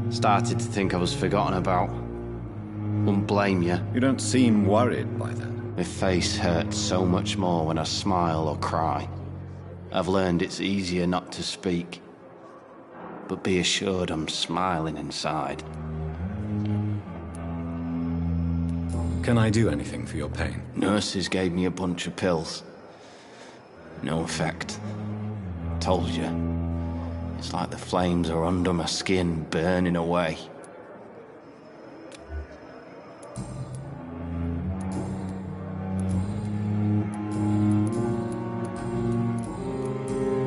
Started to think I was forgotten about. Wouldn't blame you. You don't seem worried by that. My face hurts so much more when I smile or cry. I've learned it's easier not to speak. But be assured I'm smiling inside. Can I do anything for your pain? Nurses gave me a bunch of pills. No effect. Told you. It's like the flames are under my skin, burning away.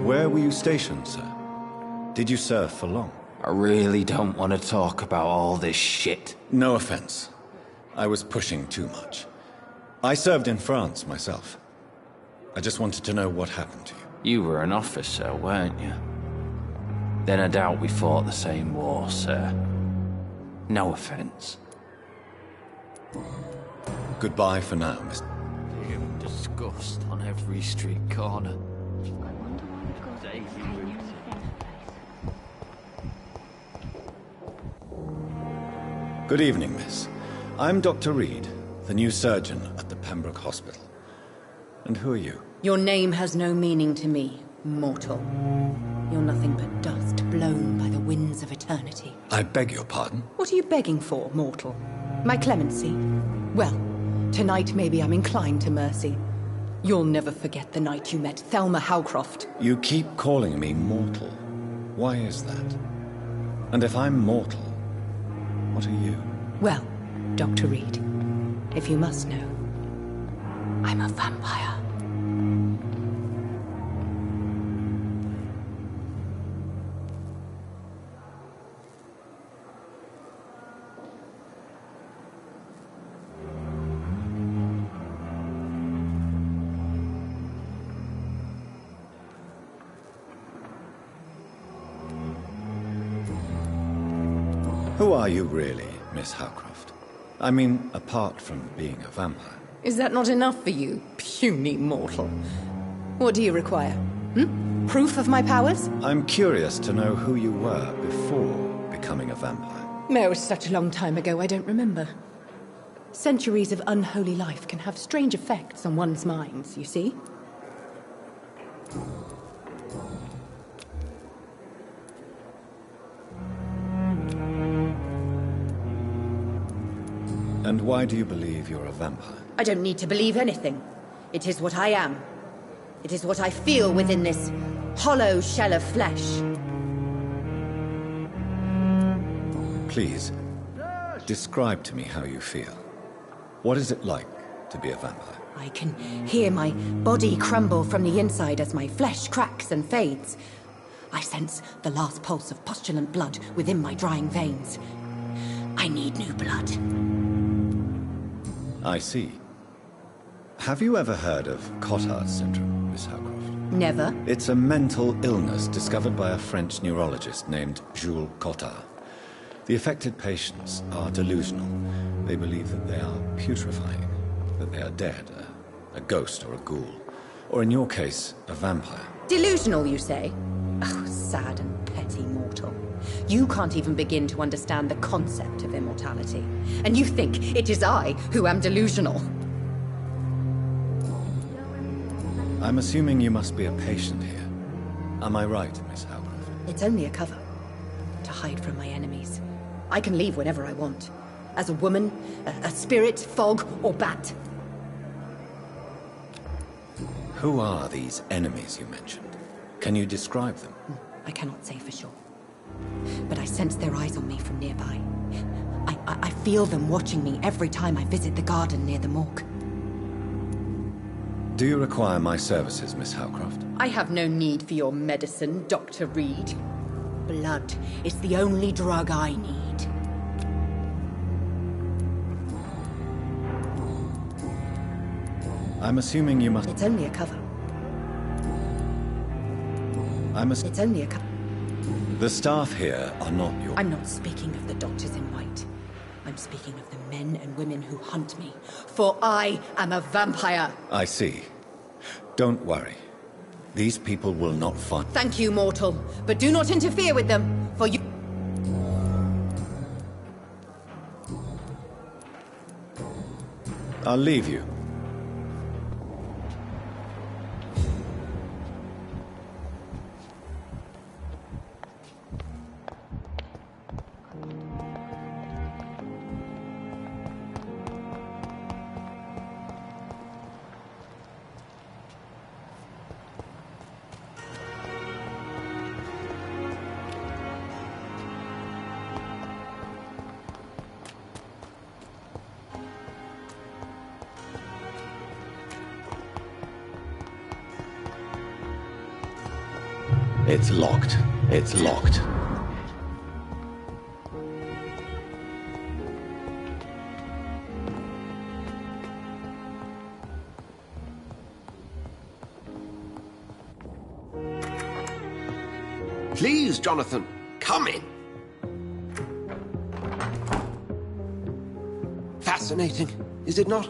Where were you stationed, sir? Did you serve for long? I really don't want to talk about all this shit. No offense. I was pushing too much. I served in France myself. I just wanted to know what happened to you. You were an officer, weren't you? Then I doubt we fought the same war, sir. No offense. Goodbye for now, Mr. Damn disgust on every street corner. Good evening, miss. I'm Dr. Reed, the new surgeon at the Pembroke Hospital. And who are you? Your name has no meaning to me, mortal. You're nothing but dust blown by the winds of eternity. I beg your pardon? What are you begging for, mortal? My clemency? Well, tonight maybe I'm inclined to mercy. You'll never forget the night you met Thelma Howcroft. You keep calling me mortal. Why is that? And if I'm mortal, what are you? Well, Dr. Reed, if you must know, I'm a vampire. Who are you really, Miss Howcroft? I mean, apart from being a vampire. Is that not enough for you, puny mortal? What do you require? Proof of my powers? I'm curious to know who you were before becoming a vampire. It was such a long time ago, I don't remember. Centuries of unholy life can have strange effects on one's minds, you see? And why do you believe you're a vampire? I don't need to believe anything. It is what I am. It is what I feel within this hollow shell of flesh. Please, describe to me how you feel. What is it like to be a vampire? I can hear my body crumble from the inside as my flesh cracks and fades. I sense the last pulse of postulant blood within my drying veins. I need new blood. I see. Have you ever heard of Cotard's syndrome, Miss Howcroft? Never. It's a mental illness discovered by a French neurologist named Jules Cotard. The affected patients are delusional. They believe that they are putrefying, that they are dead, a ghost or a ghoul. Or in your case, a vampire. Delusional, you say? Oh, sad and petty mortal. You can't even begin to understand the concept of immortality. And you think it is I who am delusional. I'm assuming you must be a patient here. Am I right, Miss Howcroft? It's only a cover. To hide from my enemies. I can leave whenever I want. As a woman, a spirit, fog, or bat. Who are these enemies you mentioned? Can you describe them? I cannot say for sure. But I sense their eyes on me from nearby. I feel them watching me every time I visit the garden near the morgue. Do you require my services, Miss Howcroft? I have no need for your medicine, Dr. Reed. Blood is the only drug I need. I'm assuming you must... It's only a cover. It's only a cover. The staff here are not your... I'm not speaking of the doctors in white. I'm speaking of the men and women who hunt me. For I am a vampire. I see. Don't worry. These people will not find... Thank you, mortal. But do not interfere with them, for you... I'll leave you. It's locked. It's locked. Please, Jonathan, come in. Fascinating, is it not?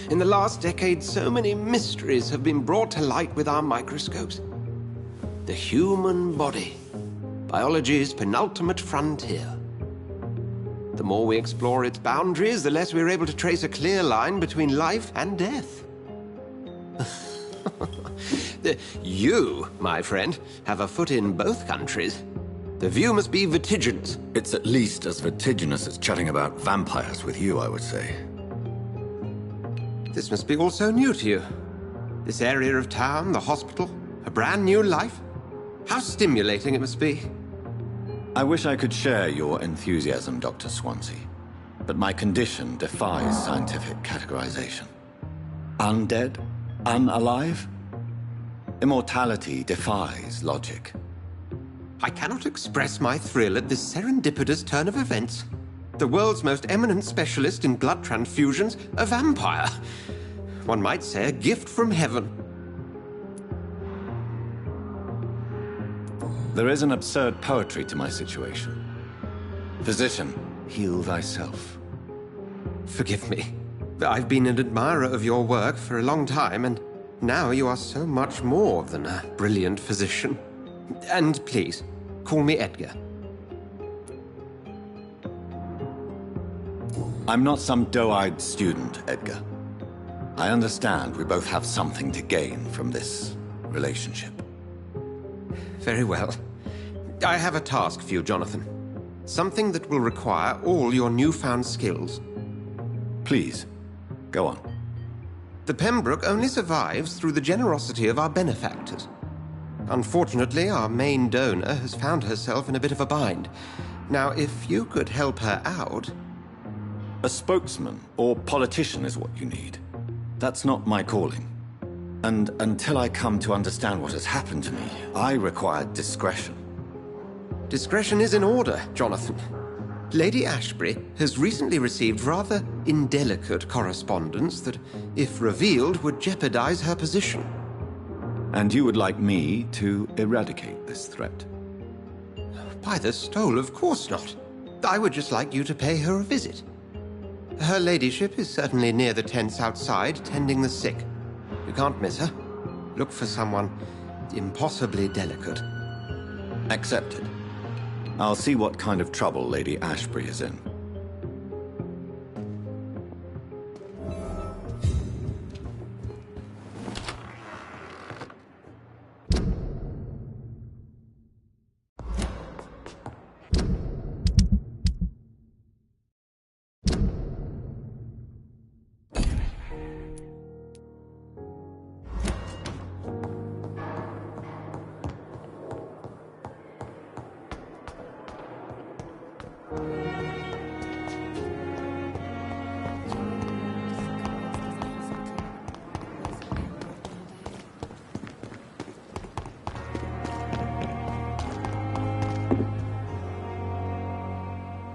In the last decade, so many mysteries have been brought to light with our microscopes. The human body, biology's penultimate frontier. The more we explore its boundaries, the less we're able to trace a clear line between life and death. You, my friend, have a foot in both countries. The view must be vertiginous. It's at least as vertiginous as chatting about vampires with you, I would say. This must be all so new to you. This area of town, the hospital, a brand new life. How stimulating it must be. I wish I could share your enthusiasm, Dr. Swansea, but my condition defies scientific categorization. Undead? Unalive? Immortality defies logic. I cannot express my thrill at this serendipitous turn of events. The world's most eminent specialist in blood transfusions, a vampire. One might say a gift from heaven. There is an absurd poetry to my situation. Physician, heal thyself. Forgive me. I've been an admirer of your work for a long time, and now you are so much more than a brilliant physician. And please, call me Edgar. I'm not some doe-eyed student, Edgar. I understand we both have something to gain from this relationship. Very well. I have a task for you, Jonathan. Something that will require all your newfound skills. Please, go on. The Pembroke only survives through the generosity of our benefactors. Unfortunately, our main donor has found herself in a bit of a bind. Now, if you could help her out... A spokesman or politician is what you need. That's not my calling. And until I come to understand what has happened to me, I require discretion. Discretion is in order, Jonathan. Lady Ashbury has recently received rather indelicate correspondence that, if revealed, would jeopardize her position. And you would like me to eradicate this threat? By the stole, of course not. I would just like you to pay her a visit. Her ladyship is certainly near the tents outside, tending the sick. You can't miss her. Look for someone impossibly delicate. Accepted. I'll see what kind of trouble Lady Ashbury is in.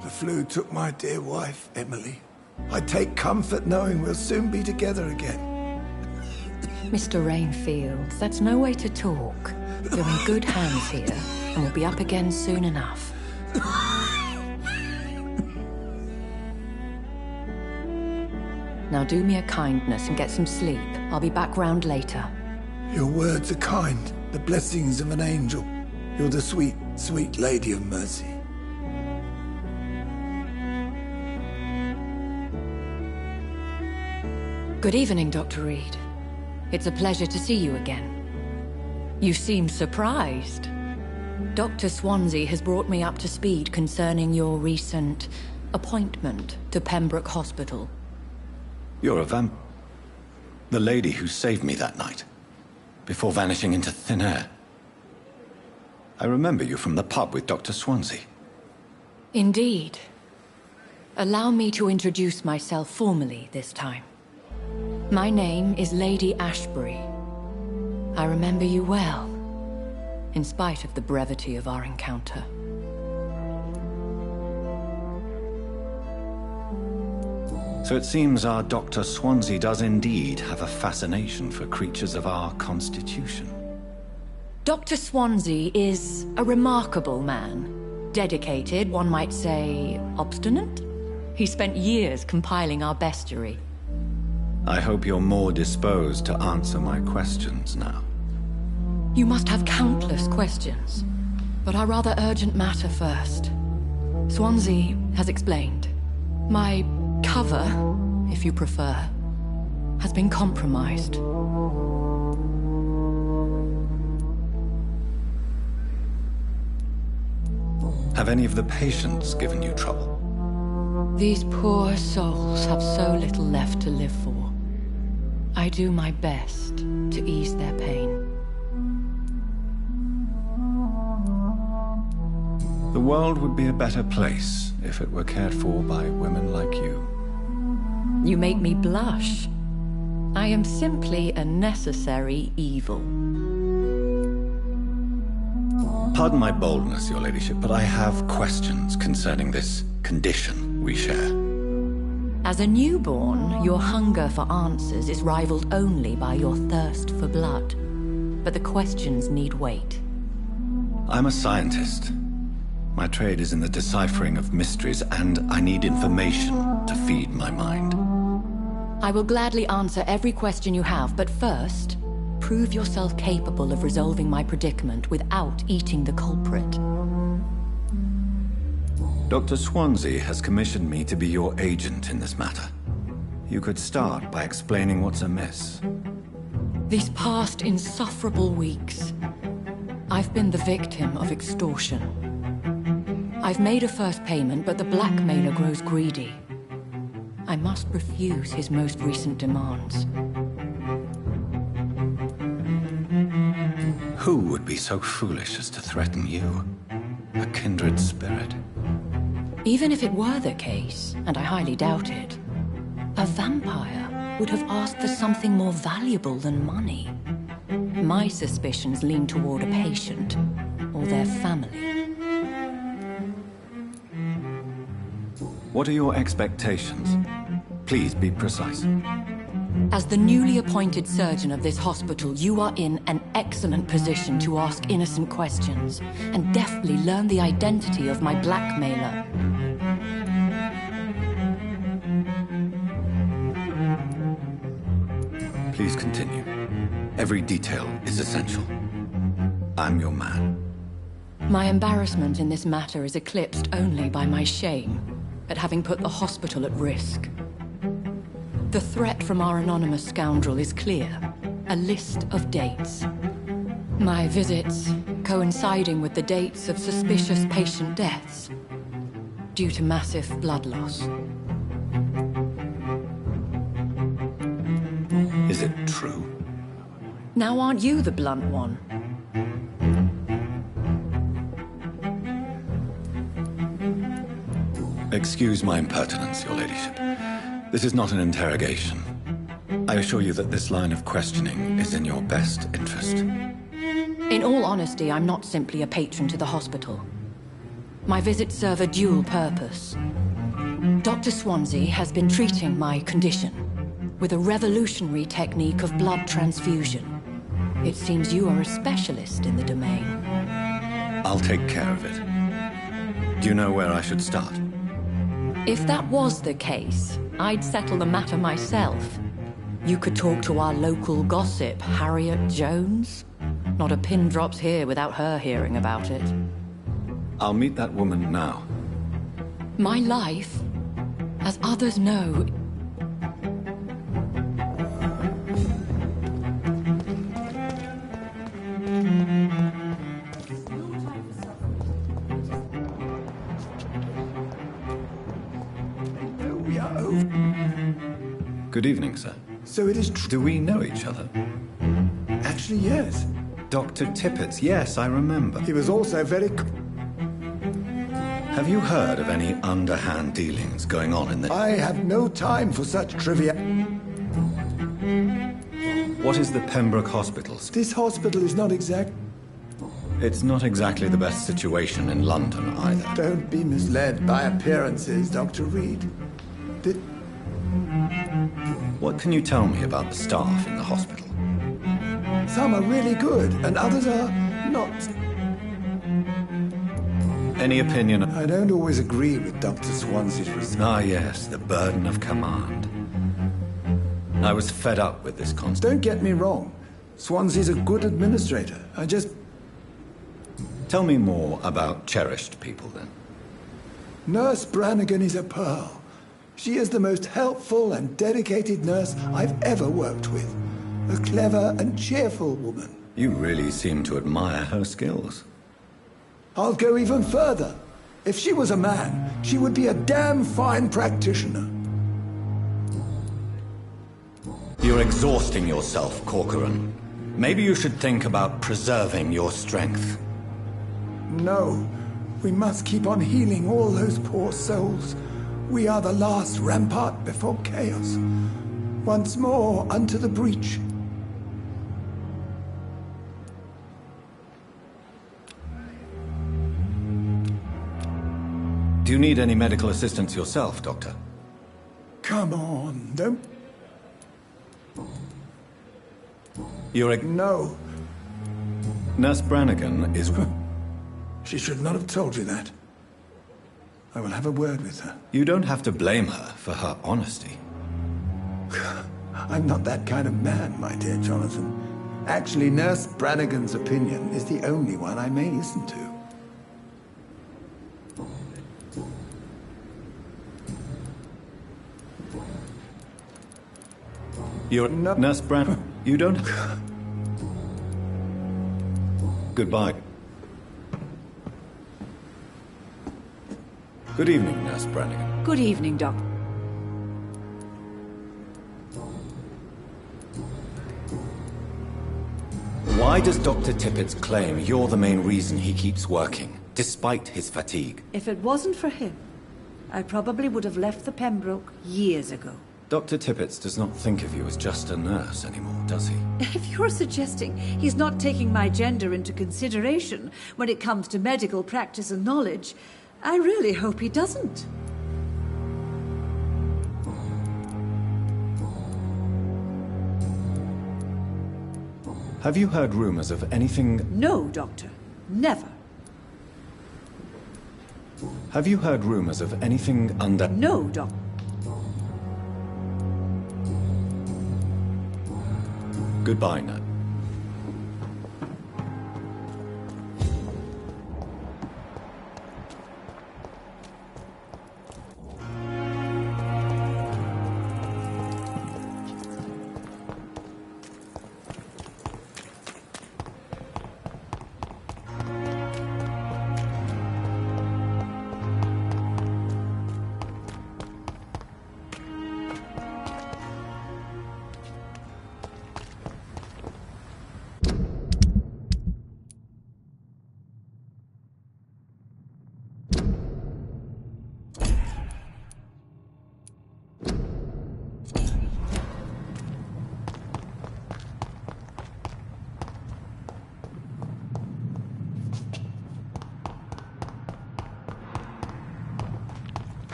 The flu took my dear wife, Emily. I take comfort knowing we'll soon be together again. Mr. Rainfield, that's no way to talk. You're in good hands here, and we'll be up again soon enough. Now do me a kindness and get some sleep. I'll be back round later. Your words are kind, the blessings of an angel. You're the sweet, sweet Lady of Mercy. Good evening, Dr. Reed. It's a pleasure to see you again. You seem surprised. Dr. Swansea has brought me up to speed concerning your recent appointment to Pembroke Hospital. You're a the lady who saved me that night, before vanishing into thin air. I remember you from the pub with Dr. Swansea. Indeed. Allow me to introduce myself formally this time. My name is Lady Ashbury. I remember you well, in spite of the brevity of our encounter. So it seems our Dr. Swansea does indeed have a fascination for creatures of our constitution. Dr. Swansea is a remarkable man. Dedicated, one might say, obstinate? He spent years compiling our bestiary. I hope you're more disposed to answer my questions now. You must have countless questions, but our rather urgent matter first. Swansea has explained. My cover, if you prefer, has been compromised. Have any of the patients given you trouble? These poor souls have so little left to live for. I do my best to ease their pain. The world would be a better place if it were cared for by women like you. You make me blush. I am simply a necessary evil. Pardon my boldness, your ladyship, but I have questions concerning this condition we share. As a newborn, your hunger for answers is rivaled only by your thirst for blood. But the questions need wait. I'm a scientist. My trade is in the deciphering of mysteries, and I need information to feed my mind. I will gladly answer every question you have, but first, prove yourself capable of resolving my predicament without eating the culprit. Dr. Swansea has commissioned me to be your agent in this matter. You could start by explaining what's amiss. These past insufferable weeks, I've been the victim of extortion. I've made a first payment, but the blackmailer grows greedy. I must refuse his most recent demands. Who would be so foolish as to threaten you? A kindred spirit. Even if it were the case, and I highly doubt it, a vampire would have asked for something more valuable than money. My suspicions lean toward a patient or their family. What are your expectations? Please be precise. As the newly appointed surgeon of this hospital, you are in an excellent position to ask innocent questions and deftly learn the identity of my blackmailer. Please continue. Every detail is essential. I'm your man. My embarrassment in this matter is eclipsed only by my shame at having put the hospital at risk. The threat from our anonymous scoundrel is clear. A list of dates. My visits coinciding with the dates of suspicious patient deaths due to massive blood loss. Is it true? Now aren't you the blunt one? Excuse my impertinence, your ladyship. This is not an interrogation. I assure you that this line of questioning is in your best interest. In all honesty, I'm not simply a patron to the hospital. My visits serve a dual purpose. Dr. Swansea has been treating my condition with a revolutionary technique of blood transfusion. It seems you are a specialist in the domain. I'll take care of it. Do you know where I should start? If that was the case, I'd settle the matter myself. You could talk to our local gossip, Harriet Jones. Not a pin drops here without her hearing about it. I'll meet that woman now. My life, as others know... Good evening, sir. So it is true. Do we know each other? Actually, yes. Dr. Tippett, yes, I remember. He was also very... Have you heard of any underhand dealings going on in the... I have no time for such trivia. What is the Pembroke Hospital? This hospital is not exact... It's not exactly the best situation in London, either. Don't be misled by appearances, Dr. Reed. What can you tell me about the staff in the hospital? Some are really good, and others are not. Any opinion? I don't always agree with Dr. Swansea's response. Ah, yes, the burden of command. I was fed up with this concept. Don't get me wrong. Swansea's a good administrator. I just... Tell me more about cherished people, then. Nurse Brannigan is a pearl. She is the most helpful and dedicated nurse I've ever worked with. A clever and cheerful woman. You really seem to admire her skills. I'll go even further. If she was a man, she would be a damn fine practitioner. You're exhausting yourself, Corcoran. Maybe you should think about preserving your strength. No. We must keep on healing all those poor souls. We are the last rampart before chaos. Once more, unto the breach. Do you need any medical assistance yourself, Doctor? Come on, don't... No. Nurse Brannigan is... She should not have told you that. I will have a word with her. You don't have to blame her for her honesty. I'm not that kind of man, my dear Jonathan. Actually, Nurse Brannigan's opinion is the only one I may listen to. You're Nurse Brannigan. You don't... Goodbye. Good evening, Nurse Brannigan. Good evening, Doctor. Why does Dr. Tippett's claim you're the main reason he keeps working, despite his fatigue? If it wasn't for him, I probably would have left the Pembroke years ago. Dr. Tippett does not think of you as just a nurse anymore, does he? If you're suggesting he's not taking my gender into consideration when it comes to medical practice and knowledge, I really hope he doesn't. Have you heard rumors of anything... No, Doctor. Never. Have you heard rumors of anything under... No, Doctor. Goodbye, Nat.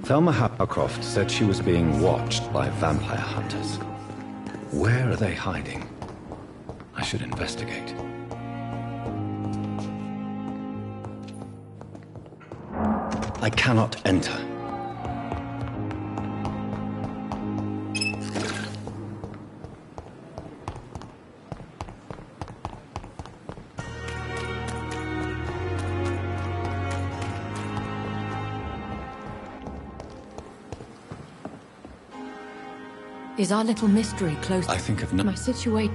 Thelma Howcroft said she was being watched by vampire hunters. Where are they hiding? I should investigate. I cannot enter. Is our little mystery close? I think of no... My situation...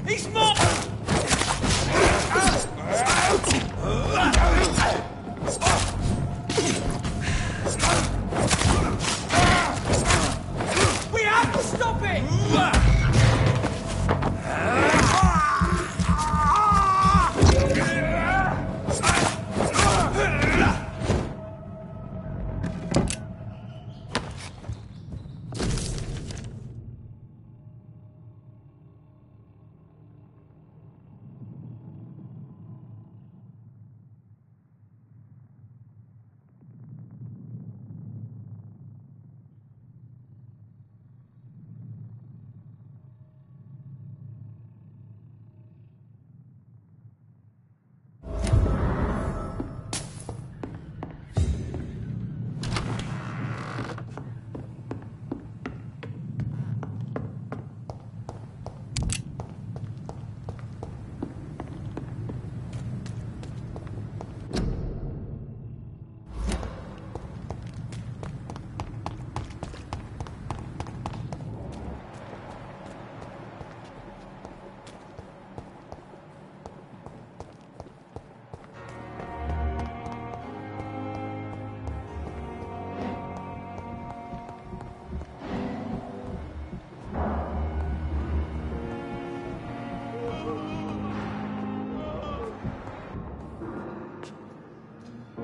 He's not! We have to stop it!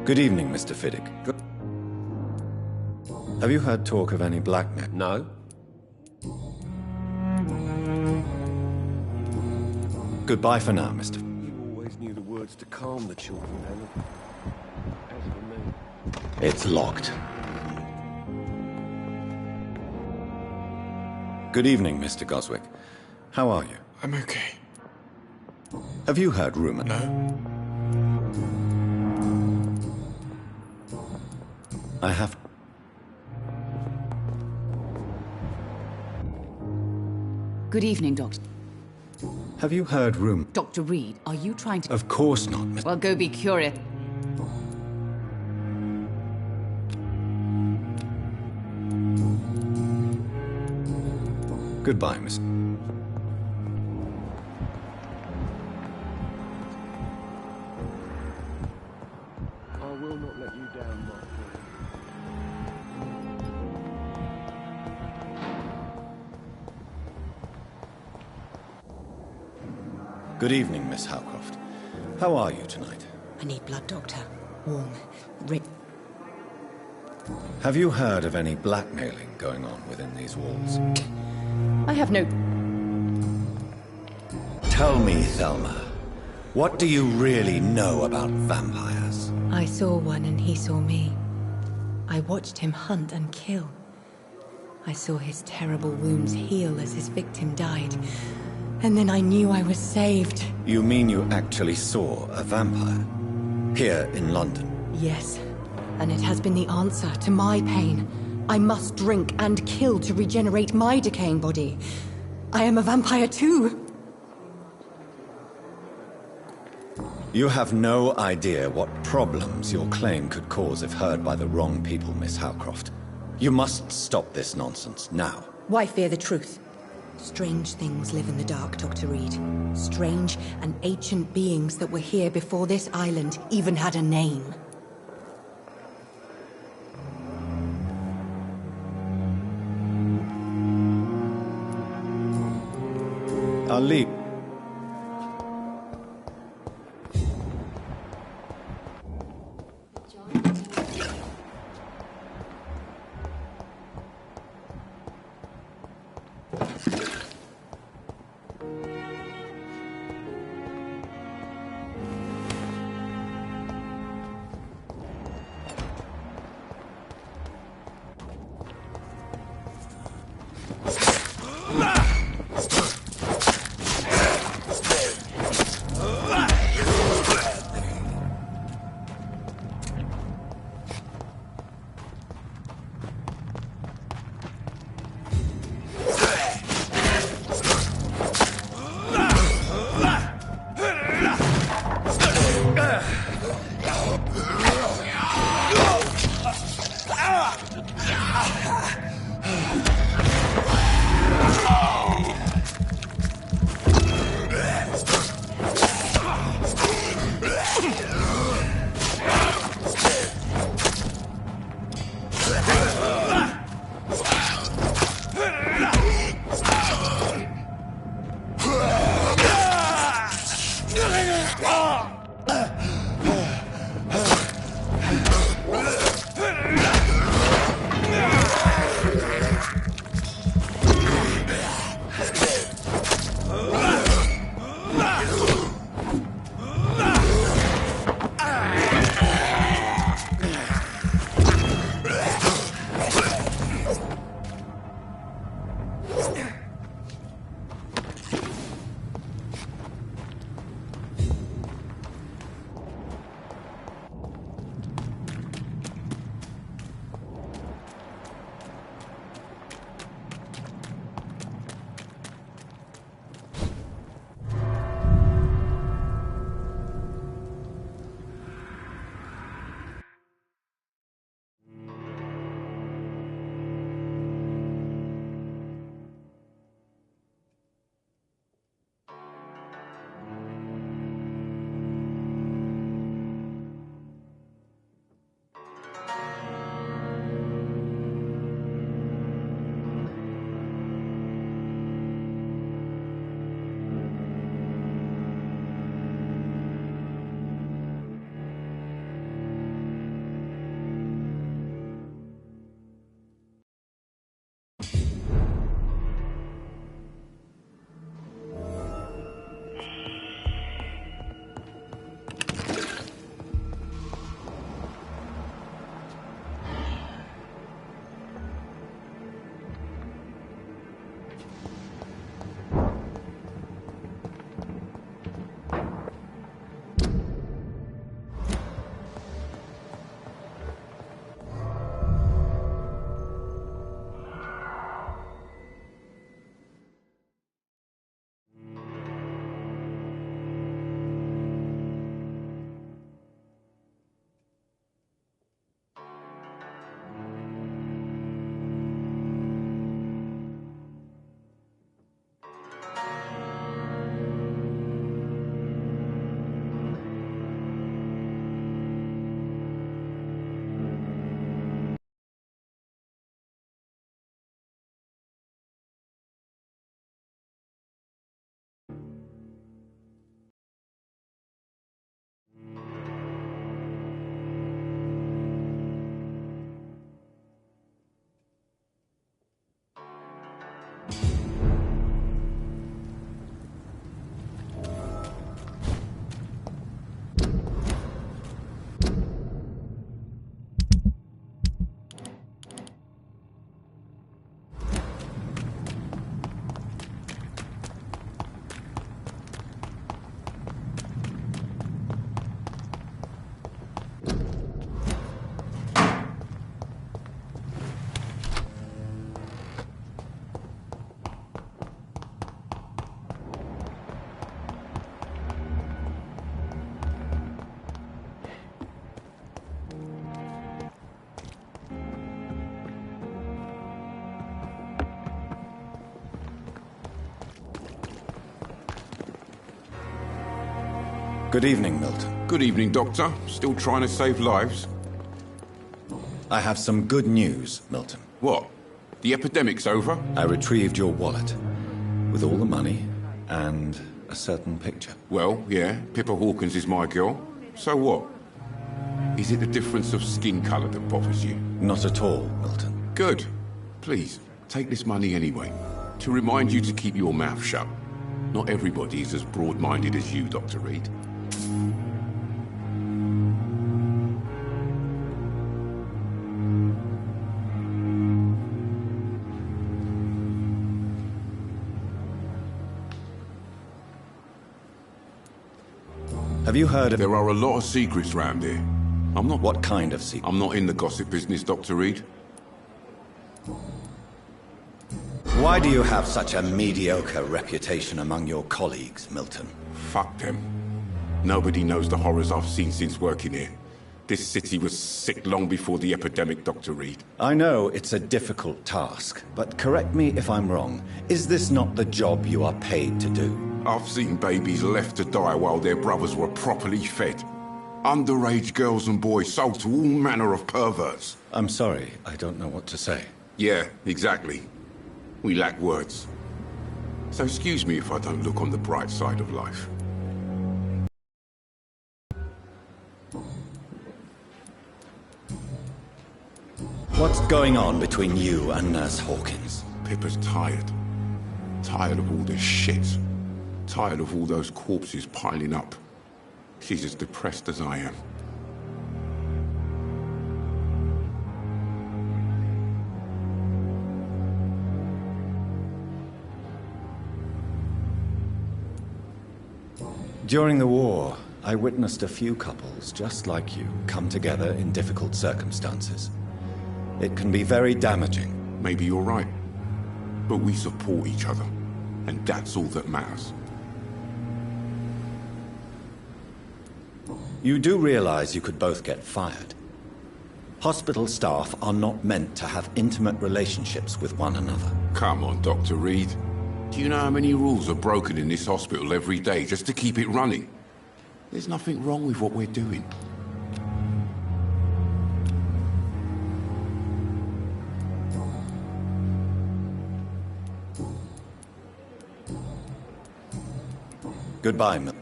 Good evening, Mr. Fiddick. Have you heard talk of any blackmail? No. Goodbye for now, Mr. You always knew the words to calm the children, Helen. As for me... It's locked. Good evening, Mr. Goswick. How are you? I'm okay. Have you heard rumor? No. I have... Good evening, Doctor. Have you heard rumor? Dr. Reed, are you trying to... Of course not, Miss... Well, go be curious. Goodbye, Miss... I will not let you down, my friend. Good evening, Miss Howcroft. How are you tonight? I need blood, Doctor. Warm. Rip. Have you heard of any blackmailing going on within these walls? I have no... Tell me, Thelma, what do you really know about vampires? I saw one and he saw me. I watched him hunt and kill. I saw his terrible wounds heal as his victim died. And then I knew I was saved. You mean you actually saw a vampire? Here in London? Yes, And it has been the answer to my pain. I must drink and kill to regenerate my decaying body. I am a vampire too. You have no idea what problems your claim could cause if heard by the wrong people, Miss Howcroft. You must stop this nonsense, now. Why fear the truth? Strange things live in the dark, Dr. Reed. Strange and ancient beings that were here before this island even had a name. I'll leave. Good evening, Milton. Good evening, Doctor. Still trying to save lives? I have some good news, Milton. What? The epidemic's over? I retrieved your wallet, with all the money and a certain picture. Well, yeah, Pippa Hawkins is my girl. So what? Is it the difference of skin colour that bothers you? Not at all, Milton. Good. Please, take this money anyway. To remind you to keep your mouth shut. Not everybody is as broad-minded as you, Dr. Reed. Have you heard of... There are a lot of secrets round here. I'm not... What kind of secret? I'm not in the gossip business, Dr. Reed. Why do you have such a mediocre reputation among your colleagues, Milton? Fuck them. Nobody knows the horrors I've seen since working here. This city was sick long before the epidemic, Dr. Reed. I know it's a difficult task, but correct me if I'm wrong. Is this not the job you are paid to do? I've seen babies left to die while their brothers were properly fed. Underage girls and boys sold to all manner of perverts. I'm sorry, I don't know what to say. Yeah, exactly. We lack words. So excuse me if I don't look on the bright side of life. What's going on between you and Nurse Hawkins? Pippa's tired. Tired of all this shit. Tired of all those corpses piling up. She's as depressed as I am. During the war, I witnessed a few couples just like you come together in difficult circumstances. It can be very damaging. Maybe you're right. But we support each other, and that's all that matters. You do realize you could both get fired. Hospital staff are not meant to have intimate relationships with one another. Come on, Dr. Reed. Do you know how many rules are broken in this hospital every day just to keep it running? There's nothing wrong with what we're doing. Goodbye, Mil.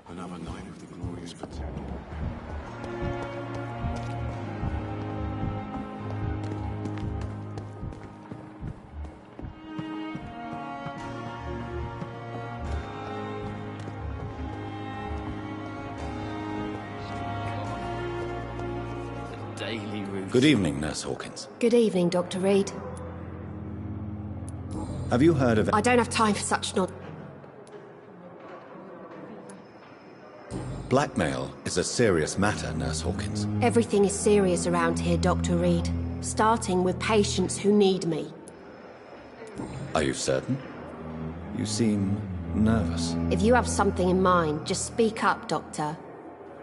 Another night of the glorious potato. Daily routine. Good evening, Nurse Hawkins. Good evening, Dr. Reed. Have you heard of... I don't have time for such Blackmail is a serious matter, Nurse Hawkins. Everything is serious around here, Dr. Reed. Starting with patients who need me. Are you certain? You seem nervous. If you have something in mind, just speak up, Doctor.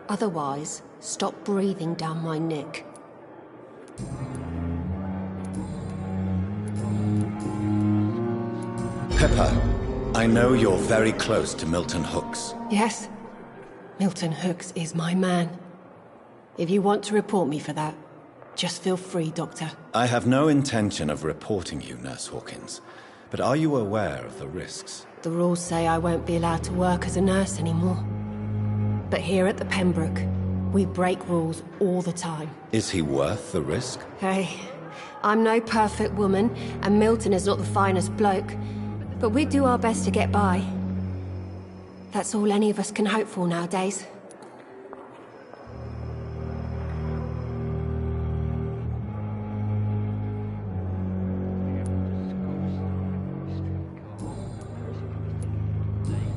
Otherwise, stop breathing down my neck. Pippa, I know you're very close to Milton Hooks. Yes, Milton Hooks is my man. If you want to report me for that, just feel free, Doctor. I have no intention of reporting you, Nurse Hawkins. But are you aware of the risks? The rules say I won't be allowed to work as a nurse anymore. But here at the Pembroke, we break rules all the time. Is he worth the risk? Hey, I'm no perfect woman, and Milton is not the finest bloke. But we do our best to get by. That's all any of us can hope for nowadays.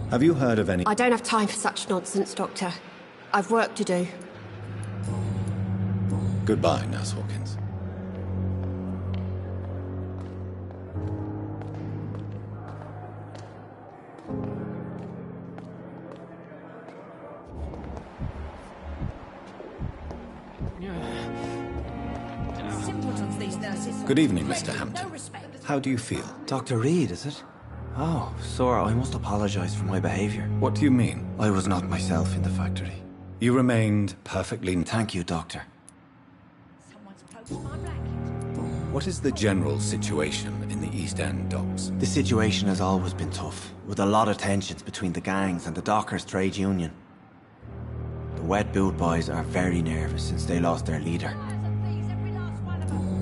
Have you heard of any... I don't have time for such nonsense, Doctor. I've work to do. Goodbye, Nurse Hawkins. Good evening, Mr. Hampton. How do you feel? Dr. Reed, is it? Oh, sir, I must apologize for my behavior. What do you mean? I was not myself in the factory. You remained perfectly... Thank you, Doctor. What is the general situation in the East End docks? The situation has always been tough, with a lot of tensions between the gangs and the Dockers' trade union. The Wet Boot boys are very nervous since they lost their leader.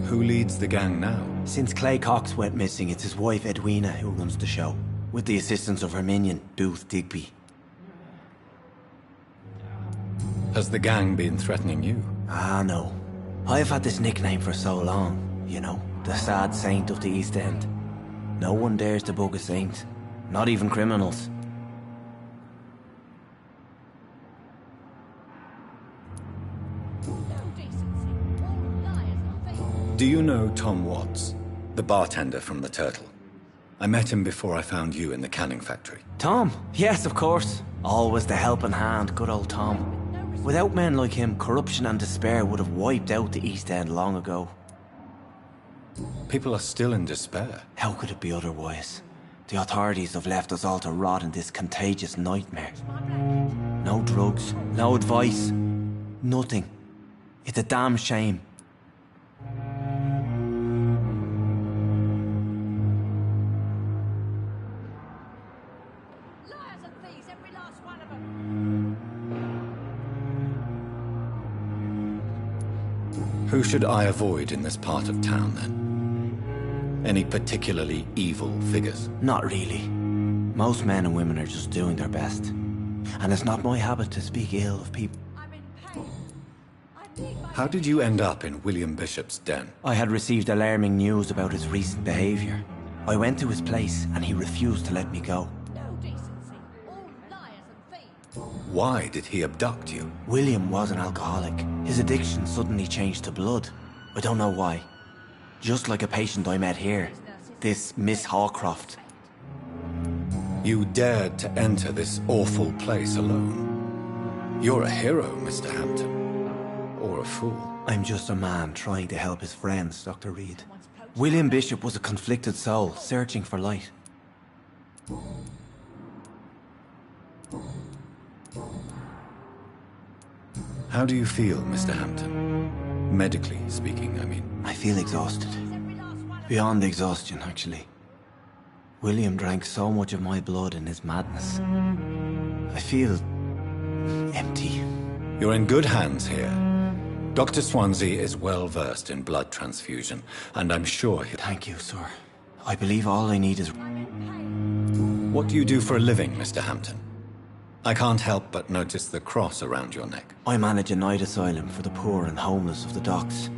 Who leads the gang now? Since Clay Cox went missing, it's his wife Edwina who runs the show, with the assistance of her minion, Booth Digby. Has the gang been threatening you? Ah, no. I've had this nickname for so long, you know, the sad saint of the East End. No one dares to bug a saint, not even criminals. Do you know Tom Watts, the bartender from the Turtle? I met him before I found you in the canning factory. Tom? Yes, of course. Always the helping hand, good old Tom. Without men like him, corruption and despair would have wiped out the East End long ago. People are still in despair. How could it be otherwise? The authorities have left us all to rot in this contagious nightmare. No drugs, no advice, nothing. It's a damn shame. Who should I avoid in this part of town, then? Any particularly evil figures? Not really. Most men and women are just doing their best. And it's not my habit to speak ill of people. How did you end up in William Bishop's den? I had received alarming news about his recent behavior. I went to his place, and he refused to let me go. Why did he abduct you? William was an alcoholic. His addiction suddenly changed to blood. I don't know why. Just like a patient I met here. This Miss Hawcroft. You dared to enter this awful place alone. You're a hero, Mr. Hampton. Or a fool. I'm just a man trying to help his friends, Dr. Reed. William Bishop was a conflicted soul, searching for light. How do you feel, Mr. Hampton? Medically speaking, I mean. I feel exhausted. Beyond exhaustion, actually. William drank so much of my blood in his madness. I feel... empty. You're in good hands here. Dr. Swansea is well versed in blood transfusion, and I'm sure he'll... Thank you, sir. I believe all I need is... What do you do for a living, Mr. Hampton? I can't help but notice the cross around your neck. I manage a night asylum for the poor and homeless of the docks.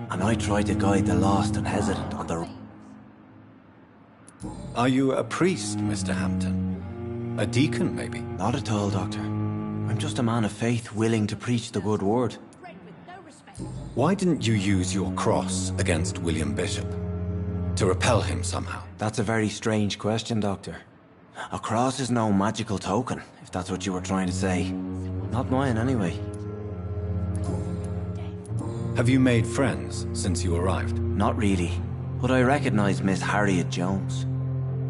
And I try to guide the lost and hesitant on the... Are you a priest, Mr. Hampton? A deacon, maybe? Not at all, Doctor. I'm just a man of faith willing to preach the good word. Why didn't you use your cross against William Bishop? To repel him somehow? That's a very strange question, Doctor. A cross is no magical token, if that's what you were trying to say. Not mine, anyway. Have you made friends since you arrived? Not really, but I recognize Miss Harriet Jones.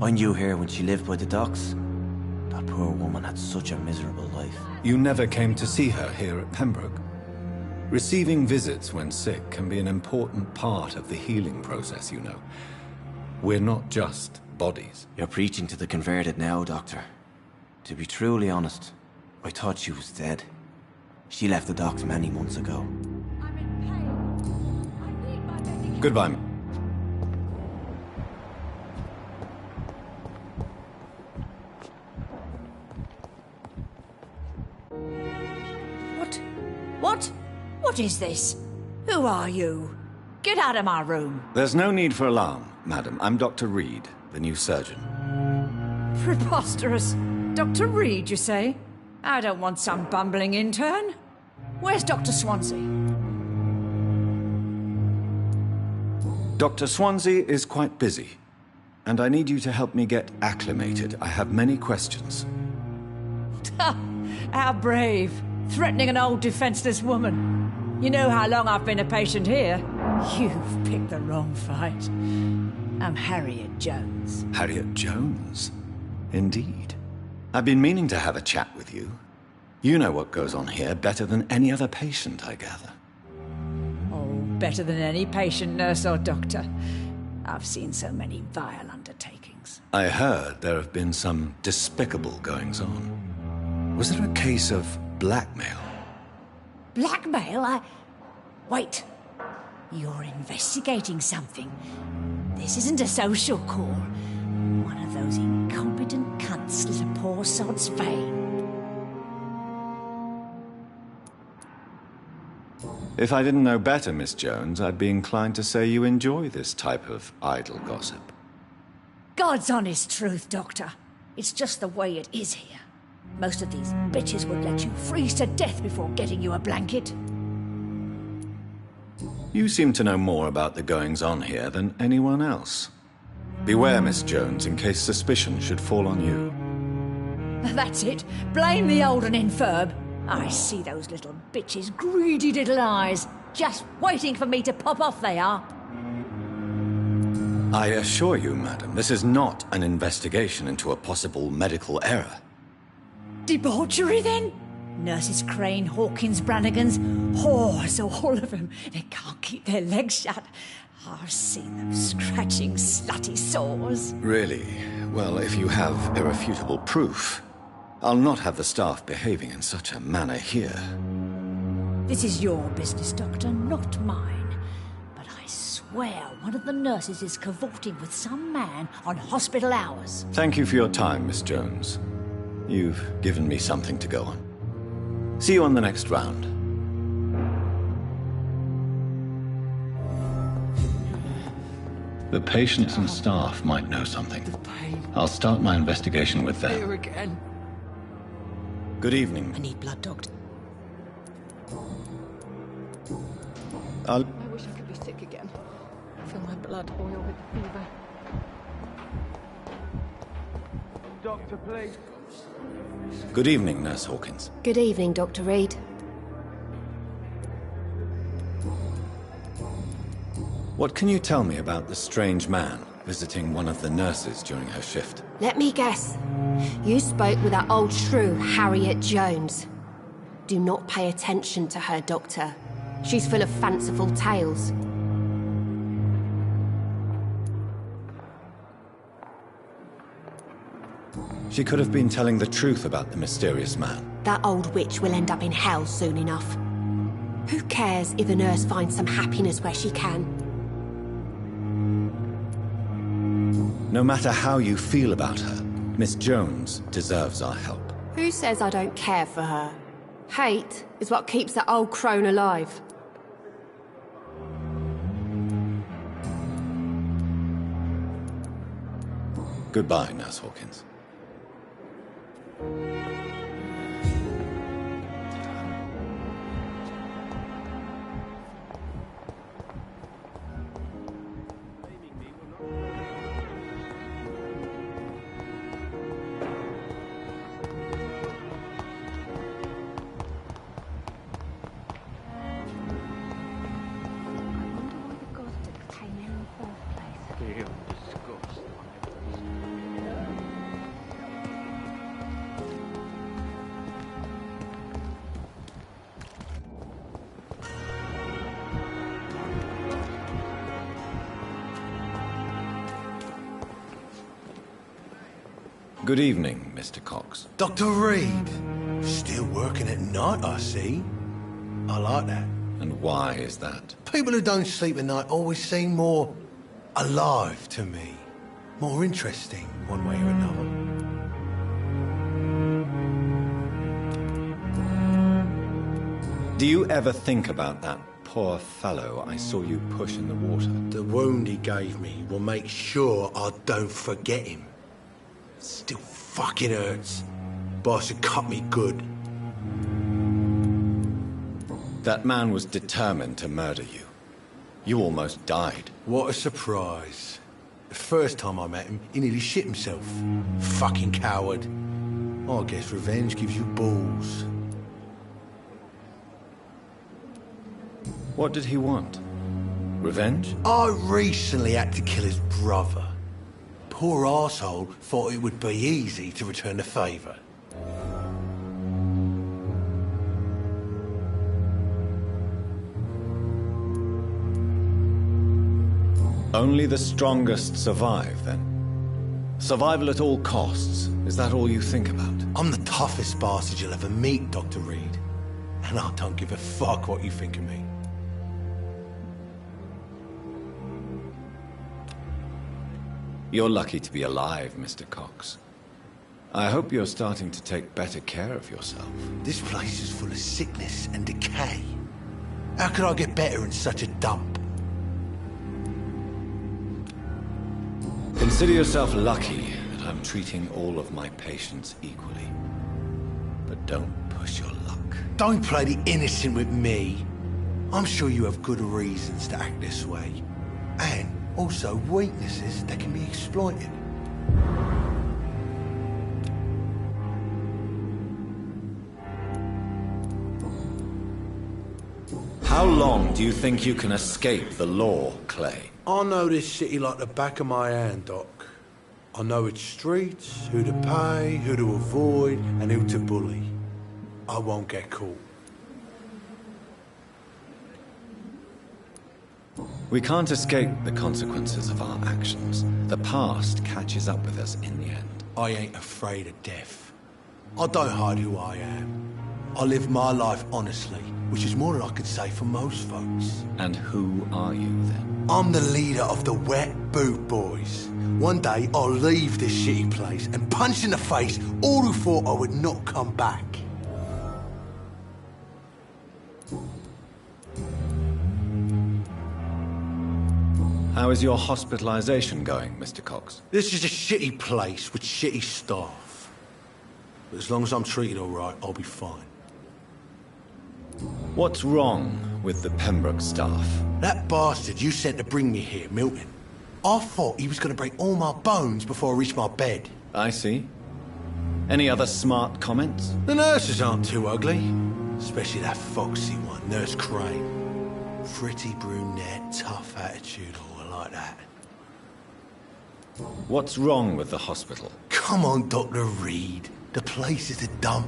I knew her when she lived by the docks. That poor woman had such a miserable life. You never came to see her here at Pembroke? Receiving visits when sick can be an important part of the healing process, you know. We're not just bodies. You're preaching to the converted now, Doctor. To be truly honest, I thought she was dead. She left the docks many months ago. Goodbye. What is this? Who are you? Get out of my room. There's no need for alarm, madam. I'm Dr. Reed, the new surgeon. Preposterous. Dr. Reed, you say? I don't want some bumbling intern. Where's Dr. Swansea? Dr. Swansea is quite busy, and I need you to help me get acclimated. I have many questions. How brave. Threatening an old defenseless woman. You know how long I've been a patient here. You've picked the wrong fight. I'm Harriet Jones. Harriet Jones? Indeed. I've been meaning to have a chat with you. You know what goes on here better than any other patient, I gather. Oh, better than any patient, nurse or doctor. I've seen so many vile undertakings. I heard there have been some despicable goings-on. Was there a case of blackmail? Blackmail? Wait. You're investigating something. This isn't a social call. One of those incompetent cunts slit a poor sod's vein. If I didn't know better, Miss Jones, I'd be inclined to say you enjoy this type of idle gossip. God's honest truth, Doctor. It's just the way it is here. Most of these bitches would let you freeze to death before getting you a blanket. You seem to know more about the goings-on here than anyone else. Beware, Miss Jones, in case suspicion should fall on you. That's it. Blame the old and infirm. I see those little bitches' greedy little eyes. Just waiting for me to pop off, they are. I assure you, madam, this is not an investigation into a possible medical error. Debauchery, then? Nurses Crane, Hawkins, Brannigans, whores, all of them. They can't keep their legs shut. I've seen them scratching slutty sores. Really? Well, if you have irrefutable proof, I'll not have the staff behaving in such a manner here. This is your business, Doctor, not mine. But I swear one of the nurses is cavorting with some man on hospital hours. Thank you for your time, Miss Jones. You've given me something to go on. See you on the next round. The patients and staff might know something. I'll start my investigation with them. Here again. Good evening. I need blood, Doctor. I wish I could be sick again. Feel my blood boil with the fever. Doctor, please. Good evening, Nurse Hawkins. Good evening, Dr. Reed. What can you tell me about the strange man visiting one of the nurses during her shift? Let me guess. You spoke with that old shrew, Harriet Jones. Do not pay attention to her, Doctor. She's full of fanciful tales. She could have been telling the truth about the mysterious man. That old witch will end up in hell soon enough. Who cares if a nurse finds some happiness where she can? No matter how you feel about her, Miss Jones deserves our help. Who says I don't care for her? Hate is what keeps that old crone alive. Goodbye, Nurse Hawkins. Good evening, Mr. Cox. Dr. Reed. Still working at night, I see. I like that. And why is that? People who don't sleep at night always seem more alive to me. More interesting, one way or another. Do you ever think about that poor fellow I saw you push in the water? The wound he gave me will make sure I don't forget him. Still fucking hurts. Boss had cut me good. That man was determined to murder you. You almost died. What a surprise. The first time I met him, he nearly shit himself. Fucking coward. I guess revenge gives you balls. What did he want? Revenge? I recently had to kill his brother. Poor arsehole thought it would be easy to return the favour. Only the strongest survive, then? Survival at all costs. Is that all you think about? I'm the toughest bastard you'll ever meet, Dr. Reed. And I don't give a fuck what you think of me. You're lucky to be alive, Mr. Cox. I hope you're starting to take better care of yourself. This place is full of sickness and decay. How could I get better in such a dump? Consider yourself lucky that I'm treating all of my patients equally. But don't push your luck. Don't play the innocent with me. I'm sure you have good reasons to act this way. And also weaknesses that can be exploited. How long do you think you can escape the law, Clay? I know this city like the back of my hand, Doc. I know its streets, who to pay, who to avoid, and who to bully. I won't get caught. We can't escape the consequences of our actions. The past catches up with us in the end. I ain't afraid of death. I don't hide who I am. I live my life honestly, which is more than I could say for most folks. And who are you, then? I'm the leader of the Wet Boot Boys. One day, I'll leave this shitty place and punch in the face all who thought I would not come back. How is your hospitalization going, Mr. Cox? This is a shitty place with shitty staff. But as long as I'm treated all right, I'll be fine. What's wrong with the Pembroke staff? That bastard you sent to bring me here, Milton. I thought he was going to break all my bones before I reached my bed. I see. Any other smart comments? The nurses aren't too ugly. Especially that foxy one, Nurse Crane. Pretty brunette, tough attitude, all like that. What's wrong with the hospital? Come on, Dr. Reed. The place is a dump.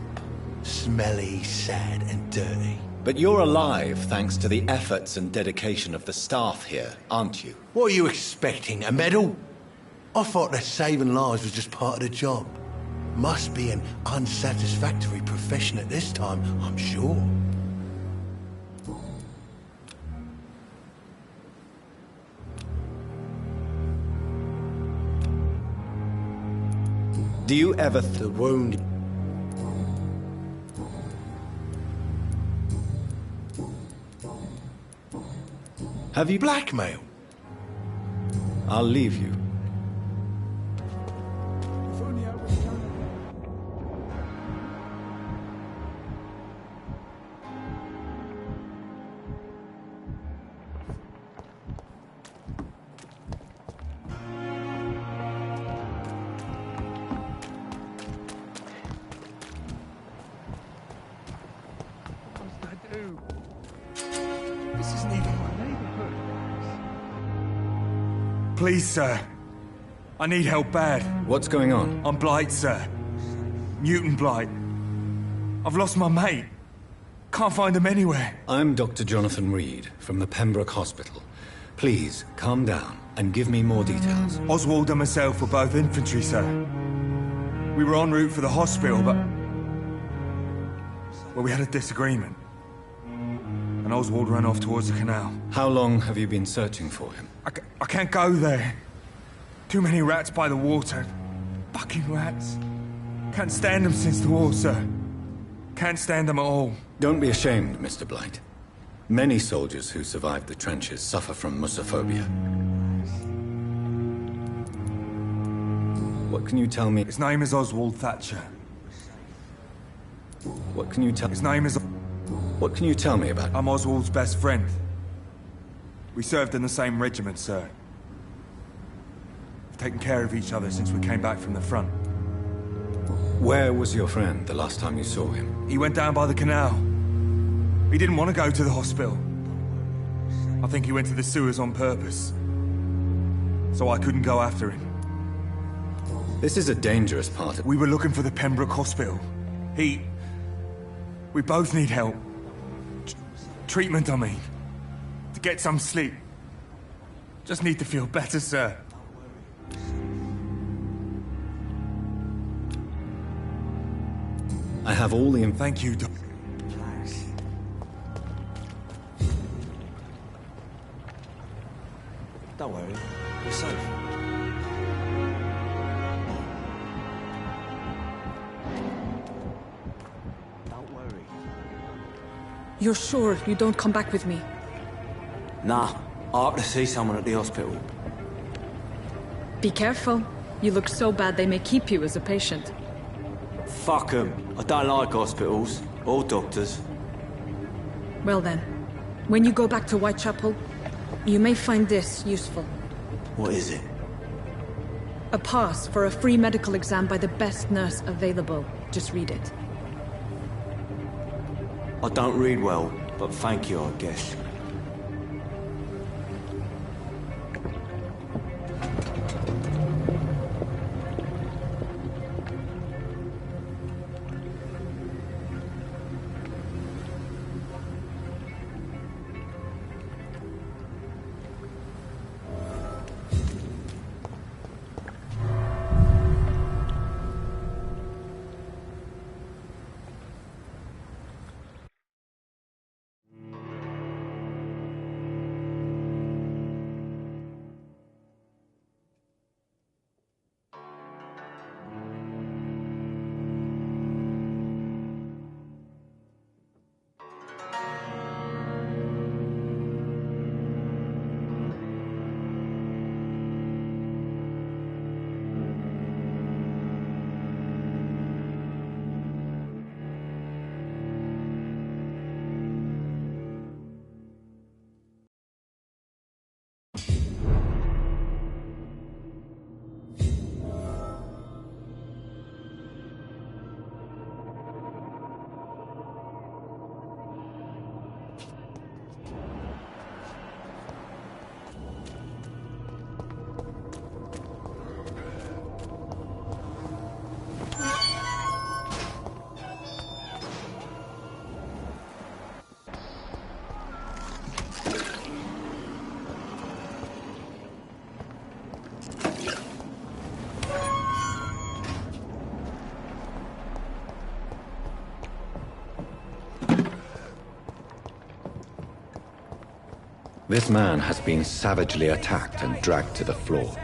Smelly, sad, and dirty. But you're alive thanks to the efforts and dedication of the staff here, aren't you? What are you expecting, a medal? I thought that saving lives was just part of the job. Must be an unsatisfactory profession at this time, I'm sure. Do you ever the wound? Have you blackmail? I'll leave you. Please, sir. I need help bad. What's going on? I'm Blight, sir. Mutant Blight. I've lost my mate. Can't find him anywhere. I'm Dr. Jonathan Reed from the Pembroke Hospital. Please, calm down and give me more details. Oswald and myself were both infantry, sir. We were en route for the hospital, but... well, we had a disagreement. And Oswald ran off towards the canal. How long have you been searching for him? I can't go there. Too many rats by the water. Fucking rats. Can't stand them since the war, sir. Can't stand them at all. Don't be ashamed, Mr. Blight. Many soldiers who survived the trenches suffer from musophobia. What can you tell me? His name is Oswald Thatcher. What can you tell... His name is... What can you tell me about... I'm Oswald's best friend. We served in the same regiment, sir. We've taken care of each other since we came back from the front. Where was your friend the last time you saw him? He went down by the canal. He didn't want to go to the hospital. I think he went to the sewers on purpose. So I couldn't go after him. This is a dangerous part of... We were looking for the Pembroke Hospital. We both need help. Treatment, I mean. To get some sleep. Just need to feel better, sir. I have all the... Thank you, Doc. Don't worry, you're safe. Don't worry. You're sure you don't come back with me? Nah, I have to see someone at the hospital. Be careful. You look so bad they may keep you as a patient. Fuck 'em. I don't like hospitals, or doctors. Well then, when you go back to Whitechapel, you may find this useful. What is it? A pass for a free medical exam by the best nurse available. Just read it. I don't read well, but thank you, I guess. This man has been savagely attacked and dragged to the floor.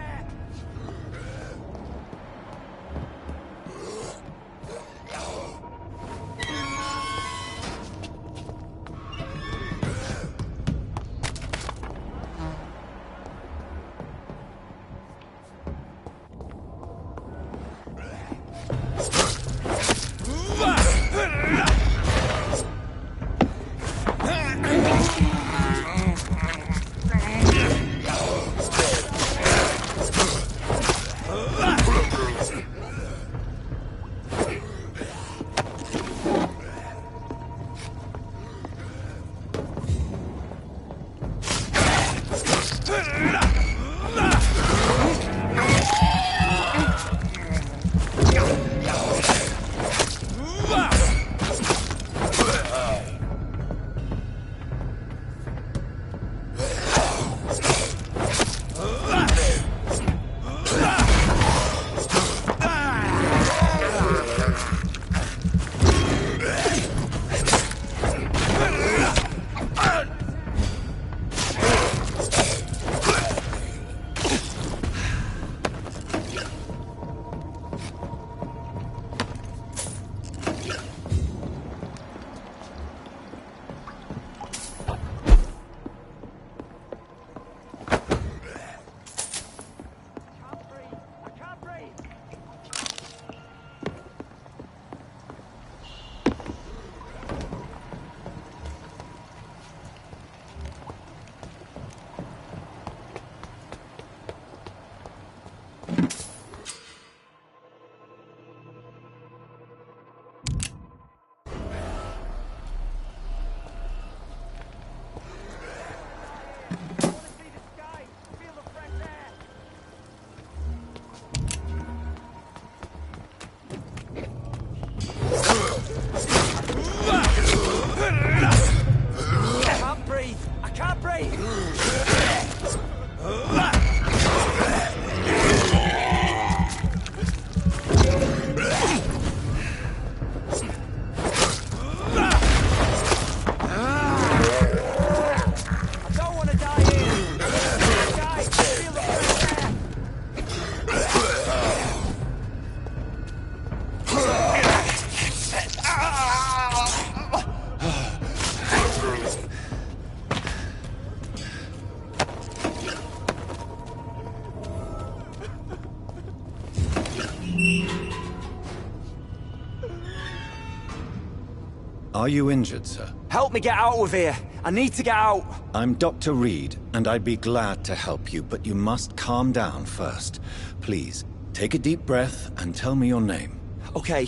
Are you injured, sir? Help me get out of here. I need to get out. I'm Dr. Reed, and I'd be glad to help you, but you must calm down first. Please, take a deep breath and tell me your name. Okay.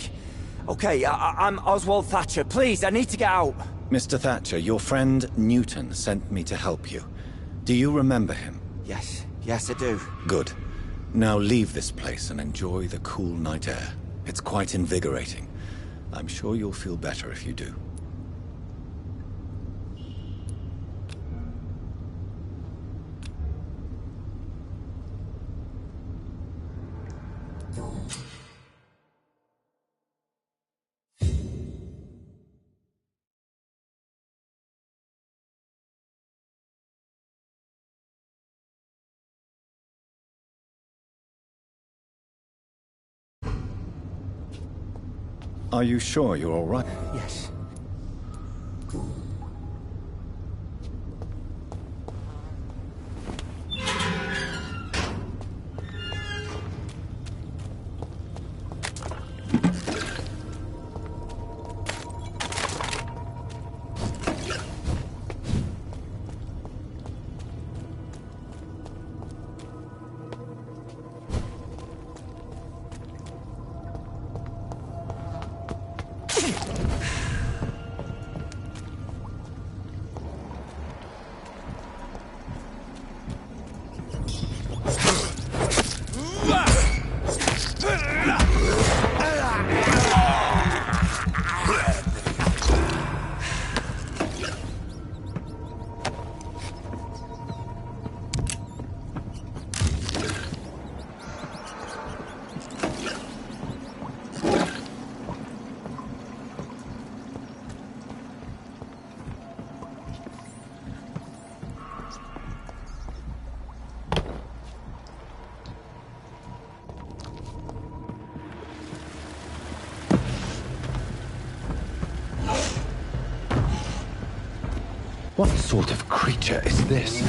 I'm Oswald Thatcher. Please, I need to get out. Mr. Thatcher, your friend Newton sent me to help you. Do you remember him? Yes, I do. Good. Now leave this place and enjoy the cool night air. It's quite invigorating. I'm sure you'll feel better if you do. Are you sure you're all right? Yes. What sort of creature is this?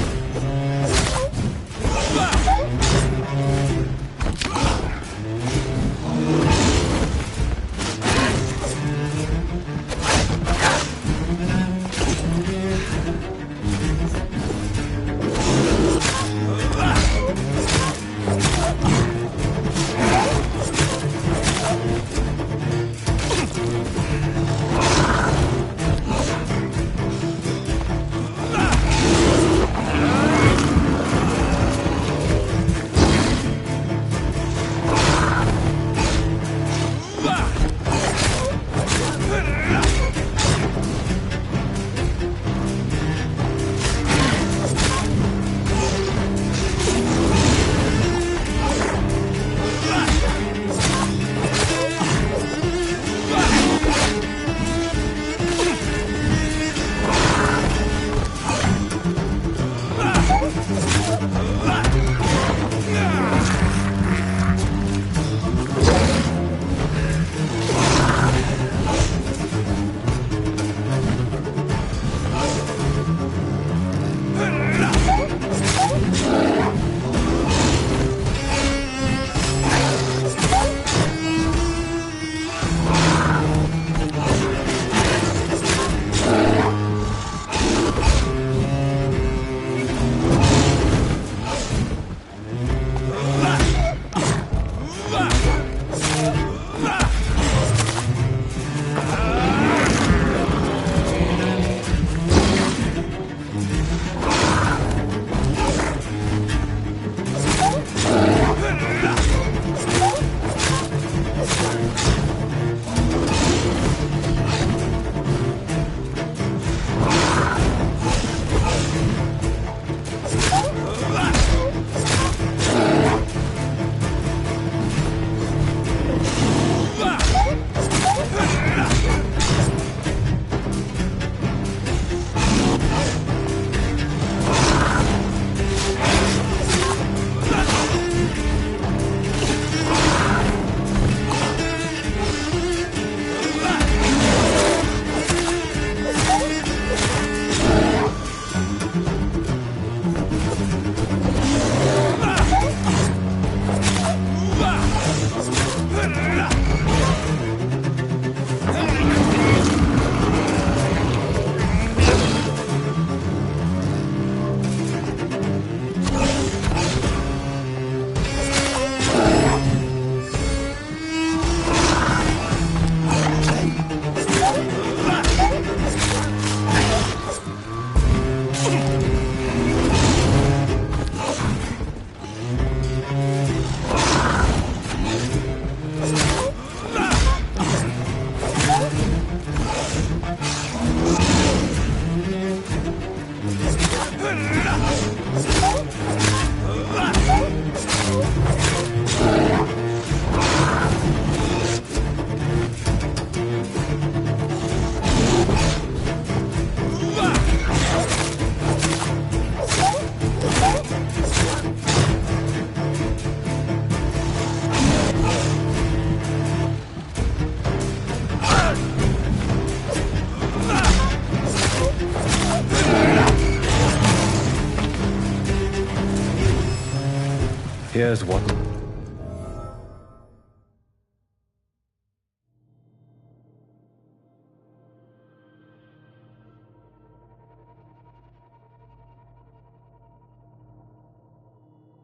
Here's what...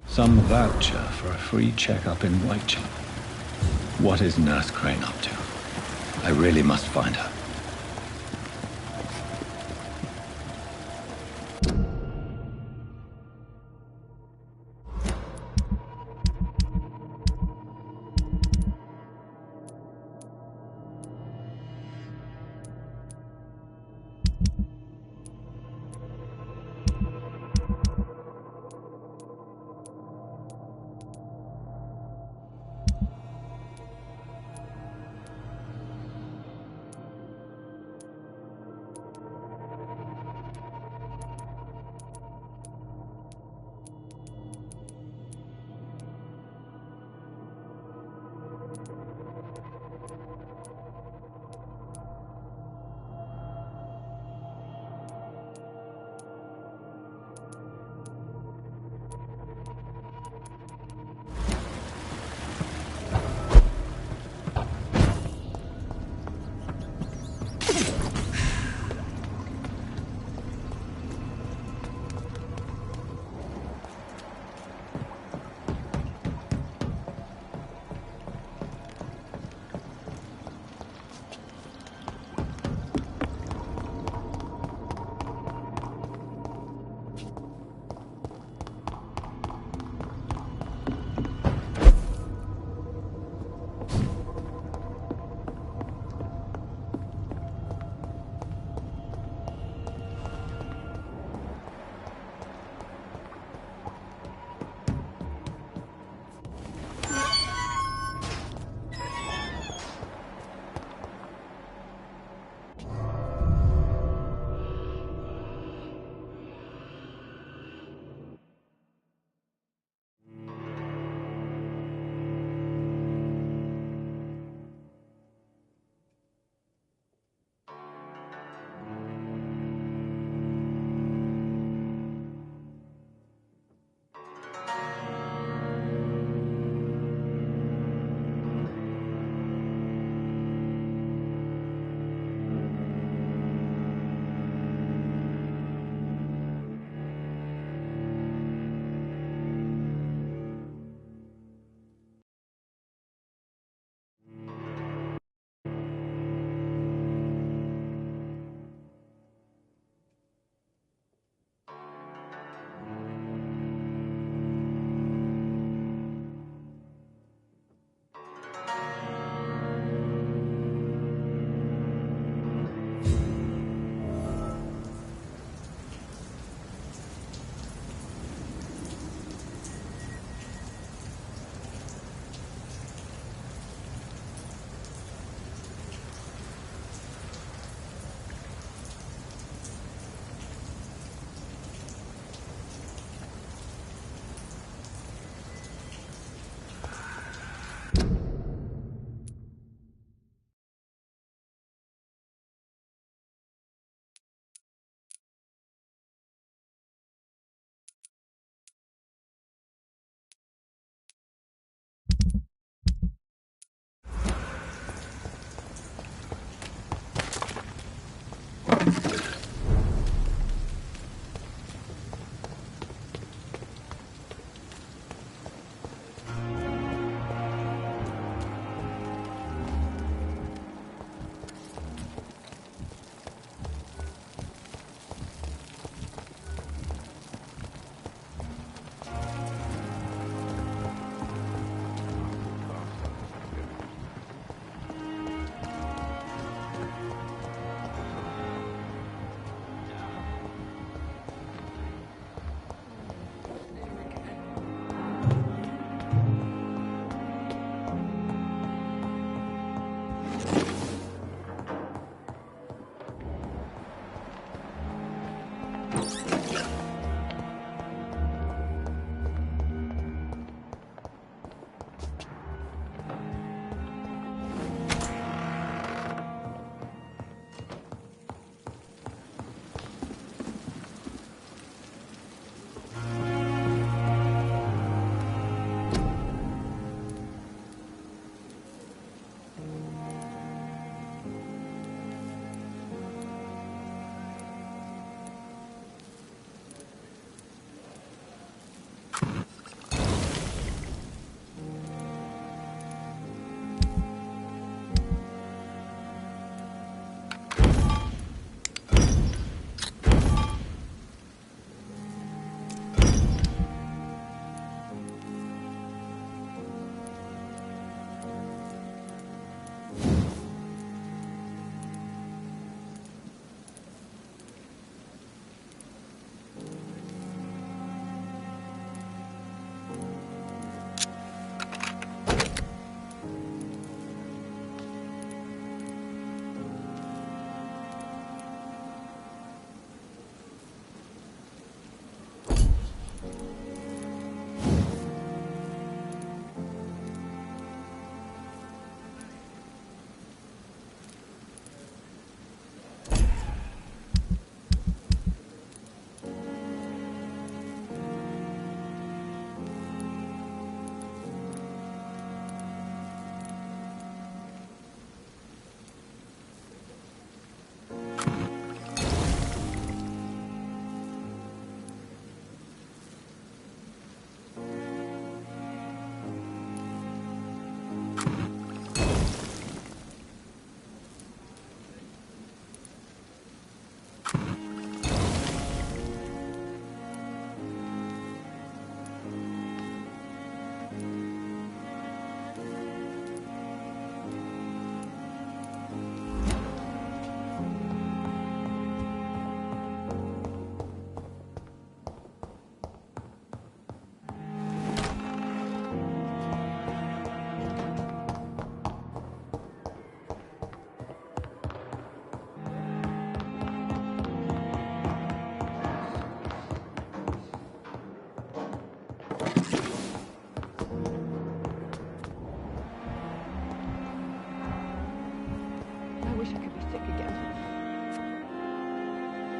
Some voucher for a free checkup in Whitechapel. What is Nurse Crane up to? I really must find her.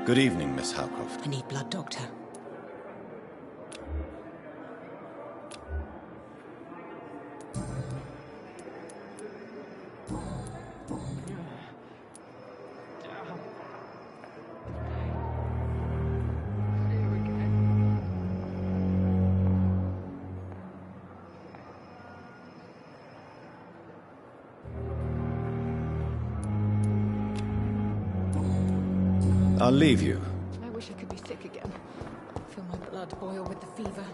Good evening, Miss Howcroft. I need blood, Doctor. I'll leave you. I wish I could be sick again. Feel my blood boil with the fever.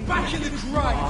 Back in the grave!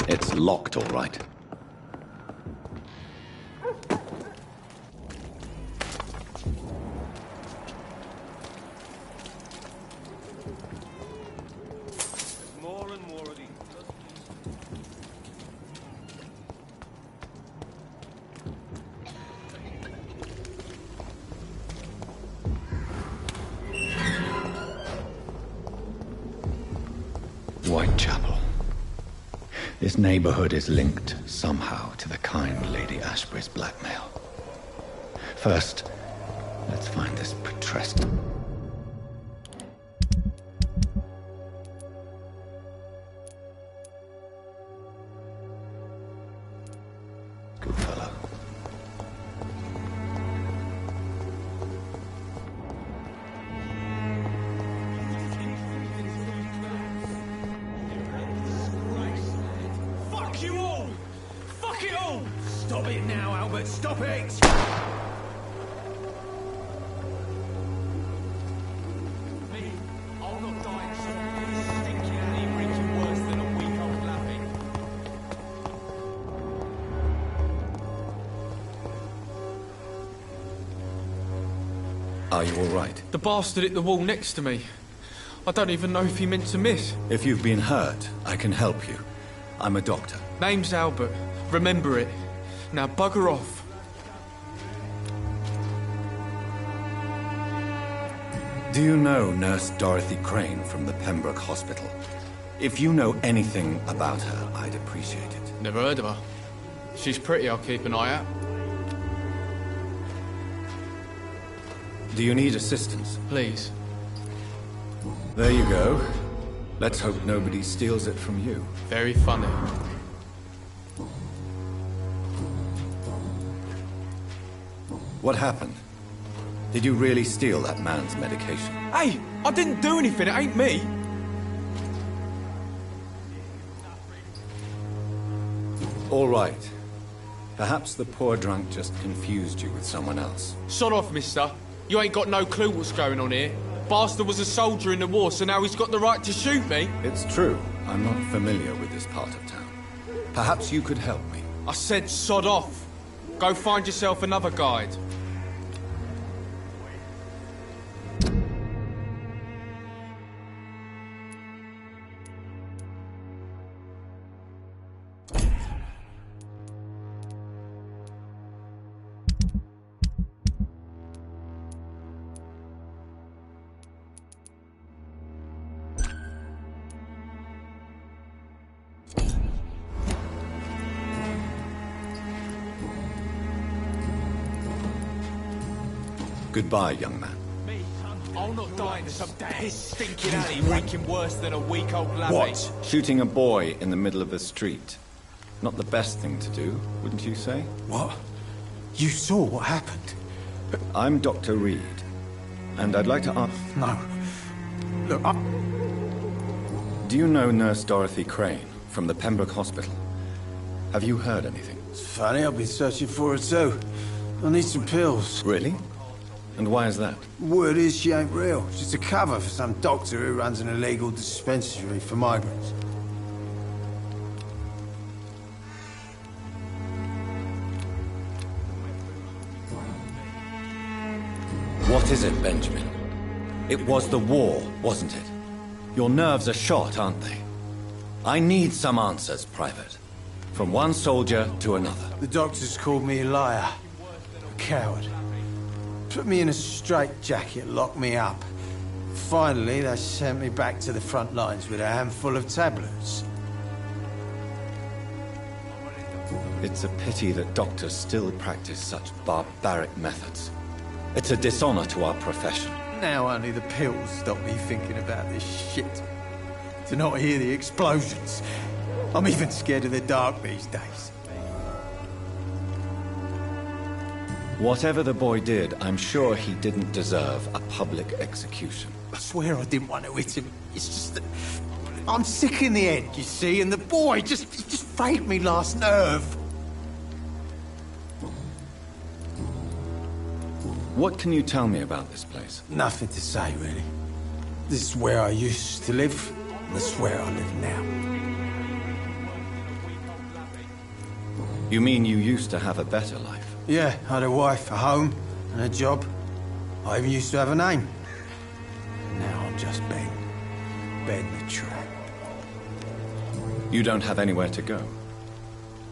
It's locked, all right. More and more of these. Whitechapel. This neighborhood is linked somehow to the kind Lady Ashbury's blackmail. First, let's find this Petrescu. Good fellow. Fuck you all! Fuck it all! Stop it now, Albert, stop it! Me, I'll not die in some stinking alley reeking worse than a week-old lappy. Are you all right? The bastard hit the wall next to me. I don't even know if he meant to miss. If you've been hurt, I can help you. I'm a doctor. Name's Albert. Remember it. Now bugger off. Do you know Nurse Dorothy Crane from the Pembroke Hospital? If you know anything about her, I'd appreciate it. Never heard of her. She's pretty, I'll keep an eye out. Do you need assistance? Please. There you go. Let's hope nobody steals it from you. Very funny. What happened? Did you really steal that man's medication? Hey, I didn't do anything, it ain't me. All right. Perhaps the poor drunk just confused you with someone else. Sod off, mister. You ain't got no clue what's going on here. Bastard was a soldier in the war, so now he's got the right to shoot me. It's true. I'm not familiar with this part of town. Perhaps you could help me. I said sod off. Go find yourself another guide. Goodbye, young man. Me, I'll not die in some piss stinking alley reeking worse than a week-old lappy. What? Shooting a boy in the middle of the street. Not the best thing to do, wouldn't you say? What? You saw what happened? I'm Dr. Reed, and I'd like to ask... No. Look, Do you know Nurse Dorothy Crane from the Pembroke Hospital? Have you heard anything? It's funny, I've been searching for her too. I need some pills. Really? And why is that? Word is she ain't real. She's a cover for some doctor who runs an illegal dispensary for migrants. What is it, Benjamin? It was the war, wasn't it? Your nerves are shot, aren't they? I need some answers, Private. From one soldier to another. The doctors called me a liar. A coward. Put me in a straitjacket, locked me up. Finally, they sent me back to the front lines with a handful of tablets. It's a pity that doctors still practice such barbaric methods. It's a dishonor to our profession. Now only the pills stop me thinking about this shit. To not hear the explosions. I'm even scared of the dark these days. Whatever the boy did, I'm sure he didn't deserve a public execution. I swear I didn't want to hit him. It's just that I'm sick in the head, you see, and the boy just frayed me last nerve. What can you tell me about this place? Nothing to say, really. This is where I used to live, and this is where I live now. You mean you used to have a better life? Yeah, I had a wife, a home, and a job. I even used to have a name. Now I'm just Ben. Ben the Trap. You don't have anywhere to go?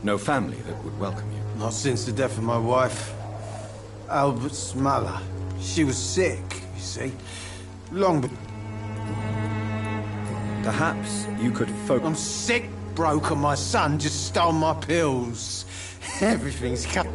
No family that would welcome you? Not since the death of my wife, Albert's mother. She was sick, you see. Long but... Perhaps you could focus... I'm sick, broke, and my son just stole my pills. Everything's cut...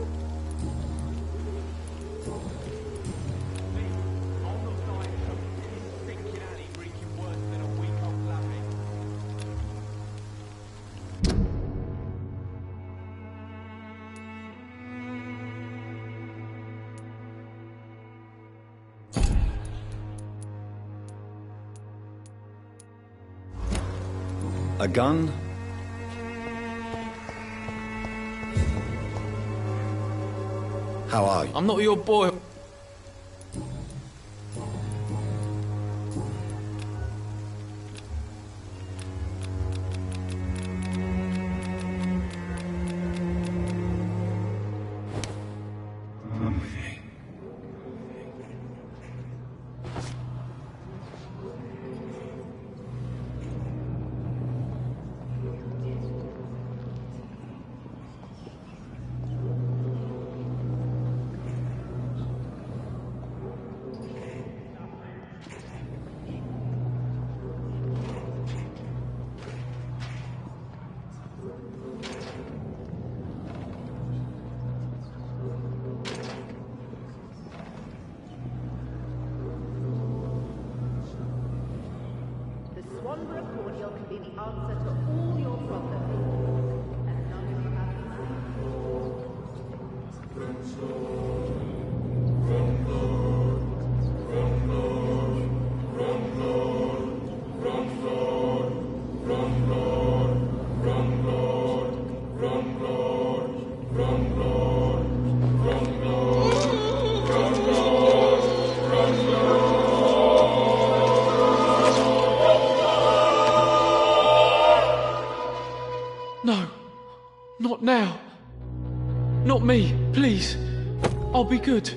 A gun? How are you? I'm not your boy. No. Not now. Not me, please. I'll be good.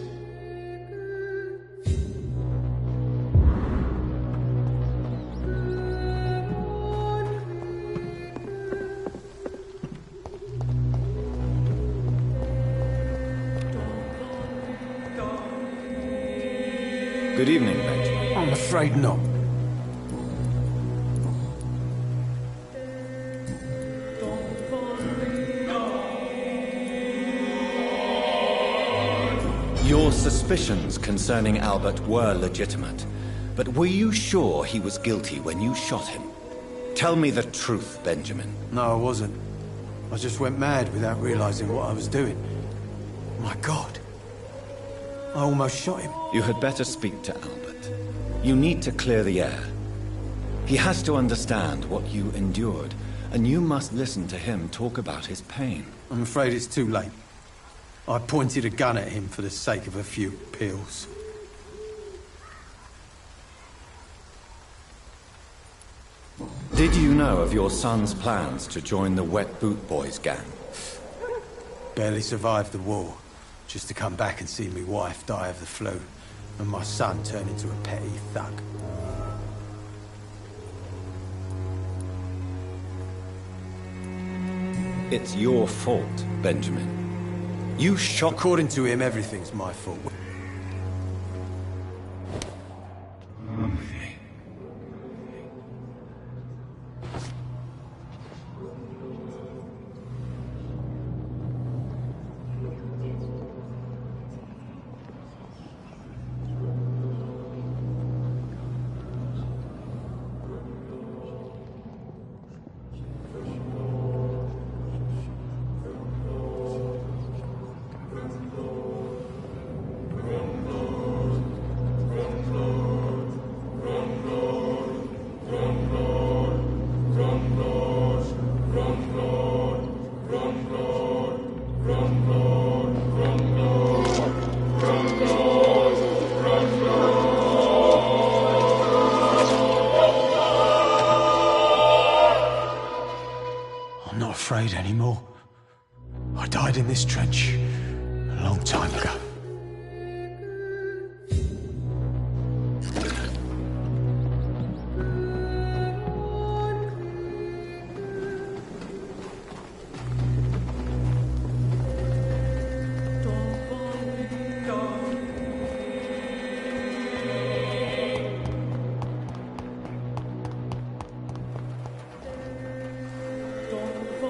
Good evening, Benjamin. I'm afraid not. Your suspicions concerning Albert were legitimate, but were you sure he was guilty when you shot him? Tell me the truth, Benjamin. No, I wasn't. I just went mad without realizing what I was doing. My God. I almost shot him. You had better speak to Albert. You need to clear the air. He has to understand what you endured, and you must listen to him talk about his pain. I'm afraid it's too late. I pointed a gun at him for the sake of a few pills. Did you know of your son's plans to join the Wet Boot Boys gang? Barely survived the war, just to come back and see me wife die of the flu, and my son turn into a petty thug. It's your fault, Benjamin. You shot... According to him, everything's my fault. I'm not afraid anymore. I died in this trench a long time ago.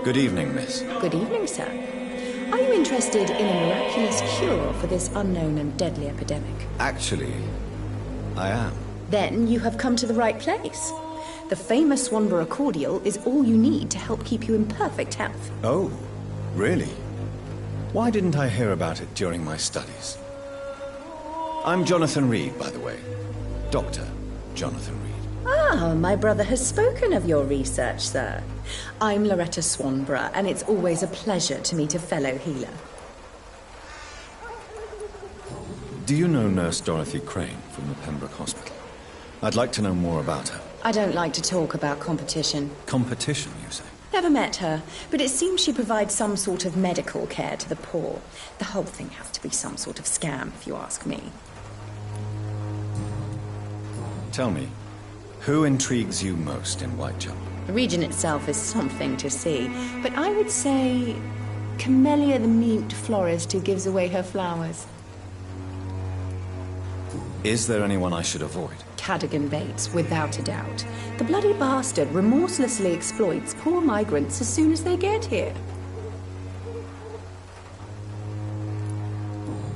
Good evening, miss. Good evening, sir. Are you interested in a miraculous cure for this unknown and deadly epidemic? Actually, I am. Then you have come to the right place. The famous Swanborough cordial is all you need to help keep you in perfect health. Oh, really? Why didn't I hear about it during my studies? I'm Jonathan Reed, by the way. Dr. Jonathan Reed. Ah, my brother has spoken of your research, sir. I'm Loretta Swanborough, and it's always a pleasure to meet a fellow healer. Do you know Nurse Dorothy Crane from the Pembroke Hospital? I'd like to know more about her. I don't like to talk about competition. Competition, you say? Never met her, but it seems she provides some sort of medical care to the poor. The whole thing has to be some sort of scam, if you ask me. Tell me, who intrigues you most in Whitechapel? The region itself is something to see, but I would say Camellia the mute florist who gives away her flowers. Is there anyone I should avoid? Cadogan Bates, without a doubt. The bloody bastard remorselessly exploits poor migrants as soon as they get here.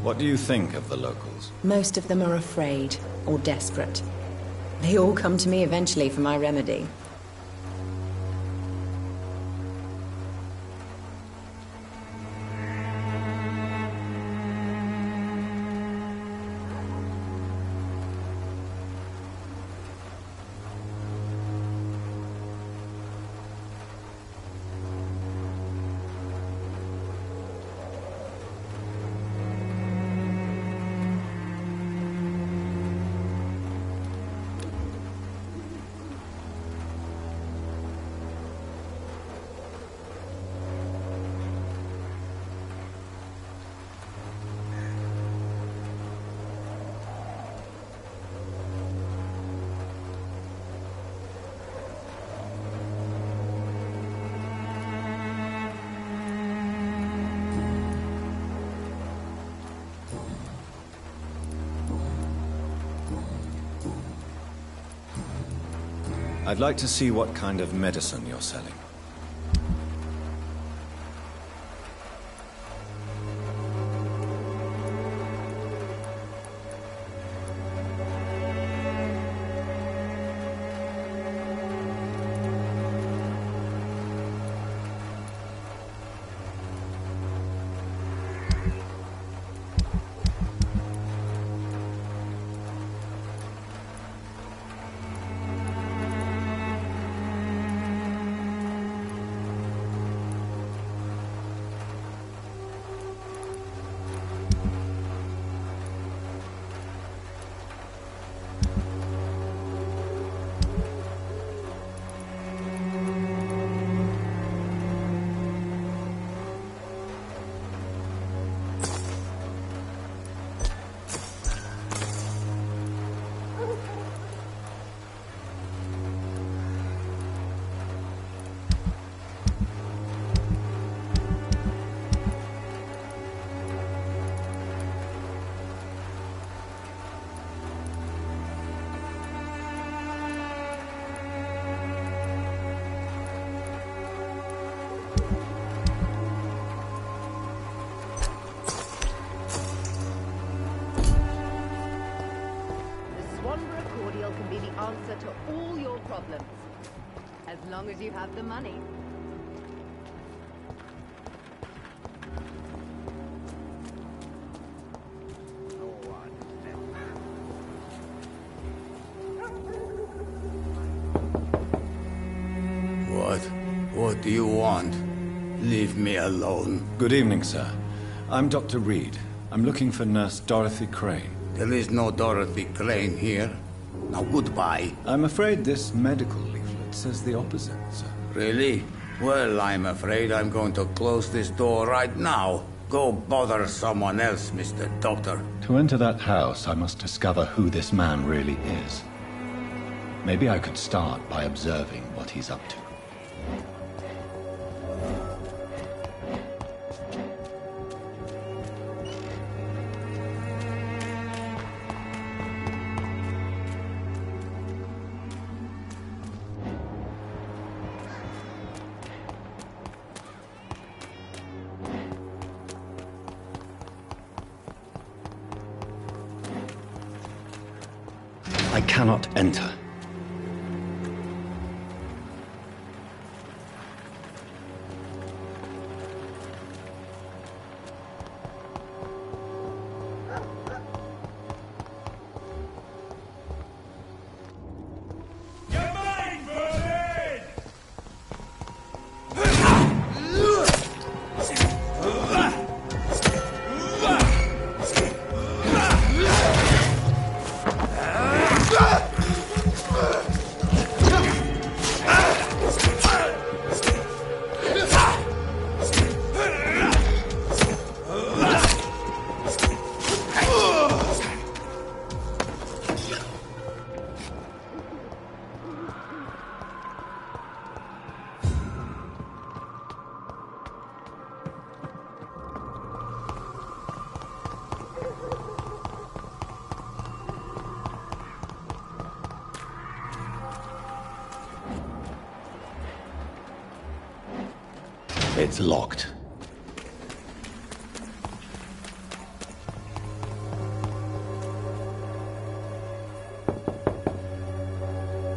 What do you think of the locals? Most of them are afraid or desperate. They all come to me eventually for my remedy. I'd like to see what kind of medicine you're selling. be the answer to all your problems. As long as you have the money. What do you want? Leave me alone. Good evening, sir. I'm Dr. Reed. I'm looking for Nurse Dorothy Crane. There is no Dorothy Crane here. Now, goodbye. I'm afraid this medical leaflet says the opposite, sir. Really? Well, I'm afraid I'm going to close this door right now. Go bother someone else, Mr. Doctor. To enter that house, I must discover who this man really is. Maybe I could start by observing what he's up to. I cannot enter. It's locked.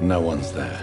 No one's there.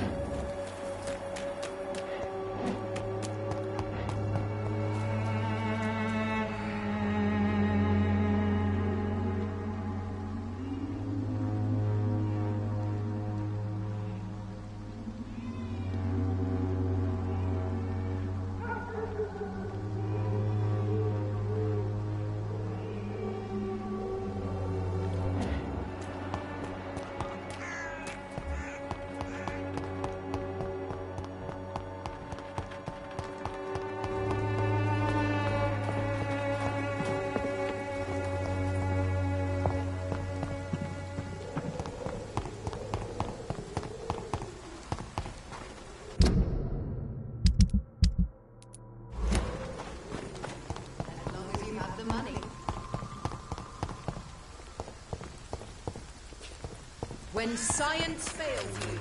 When science fails you.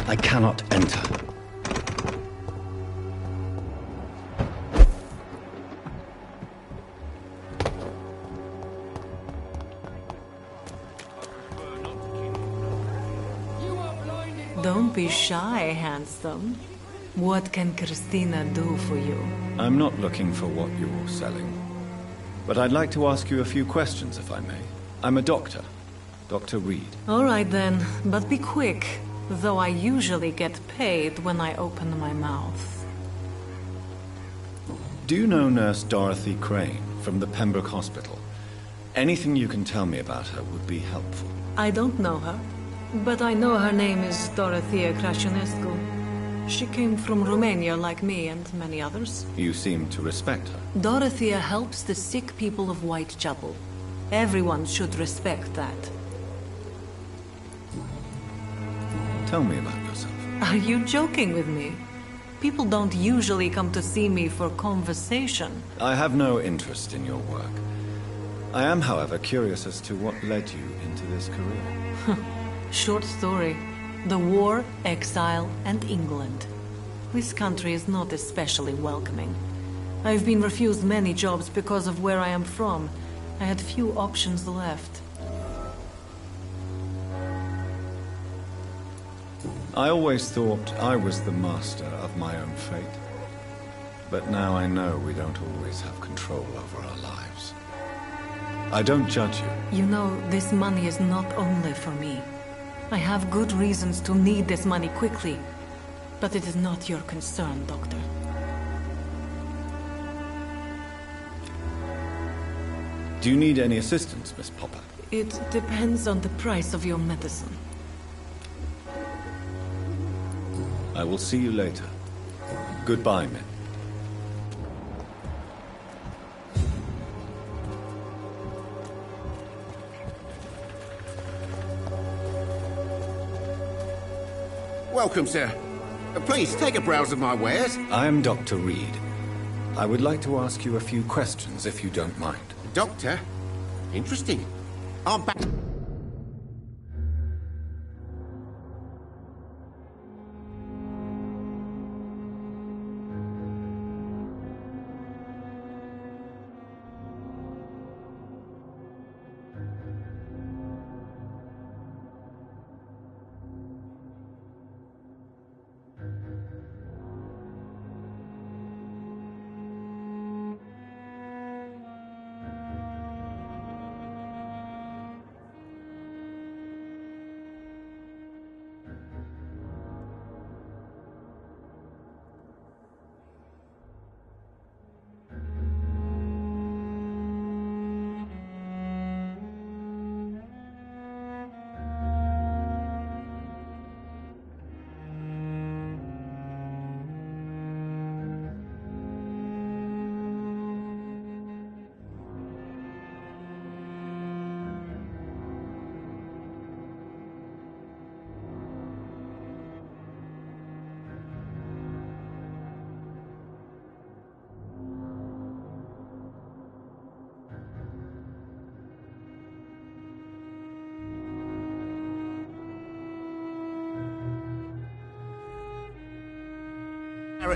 I cannot enter. Don't be shy, handsome. What can Christina do for you? I'm not looking for what you're selling. But I'd like to ask you a few questions, if I may. I'm a doctor. Dr. Reed. All right then, but be quick. Though I usually get paid when I open my mouth. Do you know Nurse Dorothy Crane from the Pembroke Hospital? Anything you can tell me about her would be helpful. I don't know her, but I know her name is Dorothea Crăciunescu. She came from Romania like me and many others. You seem to respect her. Dorothea helps the sick people of Whitechapel. Everyone should respect that. Tell me about yourself. Are you joking with me? People don't usually come to see me for conversation. I have no interest in your work. I am, however, curious as to what led you into this career. Short story. The war, exile, and England. This country is not especially welcoming. I've been refused many jobs because of where I am from. I had few options left. I always thought I was the master of my own fate. But now I know we don't always have control over our lives. I don't judge you. You know, this money is not only for me. I have good reasons to need this money quickly. But it is not your concern, Doctor. Do you need any assistance, Miss Popper? It depends on the price of your medicine. I will see you later. Goodbye, men. Welcome, sir. Please, take a browse of my wares. I am Dr. Reed. I would like to ask you a few questions, if you don't mind. Doctor? Interesting. I'm back.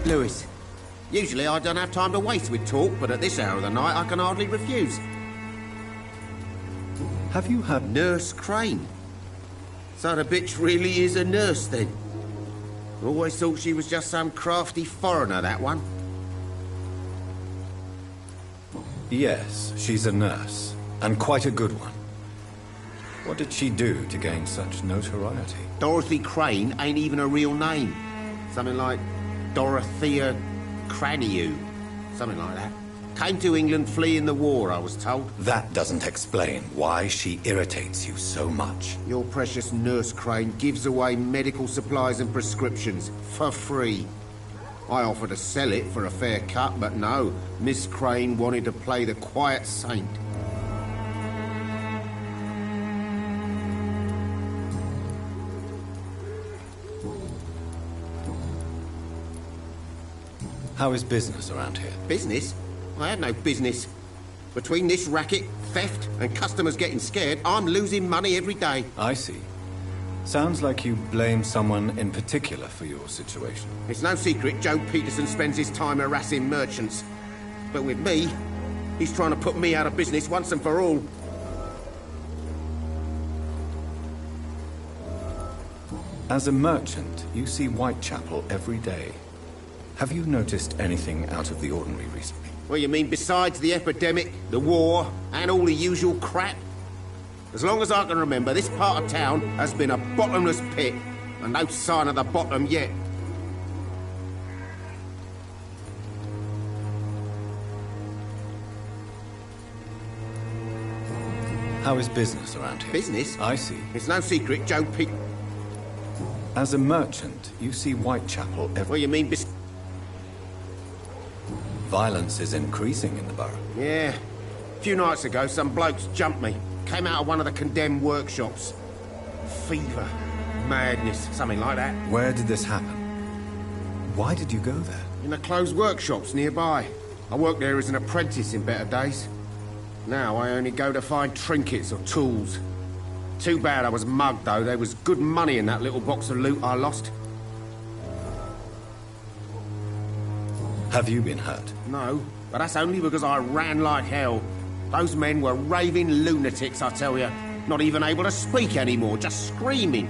Lewis. Usually I don't have time to waste with talk, but at this hour of the night I can hardly refuse. Have you had... Nurse Crane? So the bitch really is a nurse, then? Always thought she was just some crafty foreigner, that one. Yes, she's a nurse, and quite a good one. What did she do to gain such notoriety? Dorothy Crane ain't even a real name. Something like Dorothea Craniu. Something like that. Came to England fleeing the war, I was told. That doesn't explain why she irritates you so much. Your precious Nurse Crane gives away medical supplies and prescriptions for free. I offered to sell it for a fair cut, but no. Miss Crane wanted to play the quiet saint. How is business around here? Business? I had no business. Between this racket, theft, and customers getting scared, I'm losing money every day. I see. Sounds like you blame someone in particular for your situation. It's no secret Joe Peterson spends his time harassing merchants. But with me, he's trying to put me out of business once and for all. As a merchant, you see Whitechapel every day. Have you noticed anything out of the ordinary recently? Well, you mean besides the epidemic, the war, and all the usual crap? As long as I can remember, this part of town has been a bottomless pit, and no sign of the bottom yet. How is business around here? Business? I see. It's no secret Joe As a merchant, you see Whitechapel every... Well, you mean Violence is increasing in the borough. Yeah. A few nights ago, some blokes jumped me. Came out of one of the condemned workshops. Fever. madness, something like that. Where did this happen? Why did you go there? In the closed workshops nearby. I worked there as an apprentice in better days. Now I only go to find trinkets or tools. Too bad I was mugged, though. There was good money in that little box of loot I lost. Have you been hurt? No, but that's only because I ran like hell. Those men were raving lunatics, I tell you. Not even able to speak anymore, just screaming.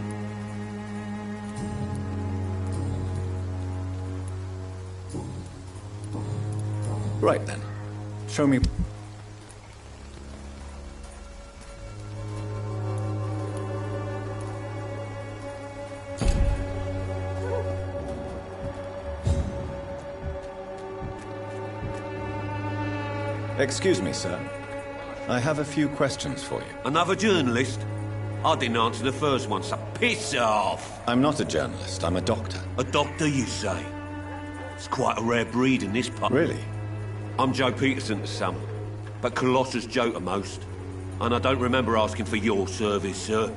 Right then. Show me... Excuse me, sir. I have a few questions for you. Another journalist? I didn't answer the first one, so piss off! I'm not a journalist, I'm a doctor. A doctor, you say? It's quite a rare breed in this part. Really? I'm Joe Peterson to some, but Colossus Joe to most. And I don't remember asking for your service, sir.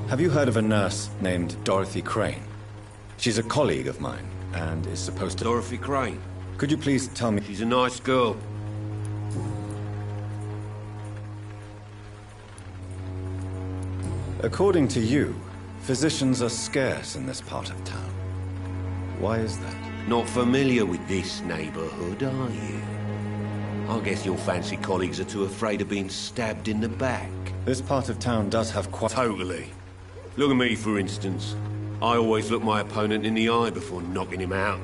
Have you heard of a nurse named Dorothy Crane? She's a colleague of mine, and is supposed to... Dorothy Crane? Could you please tell me... She's a nice girl. According to you, physicians are scarce in this part of town. Why is that? Not familiar with this neighborhood, are you? I guess your fancy colleagues are too afraid of being stabbed in the back. This part of town does have quite... Totally. Look at me, for instance. I always look my opponent in the eye before knocking him out.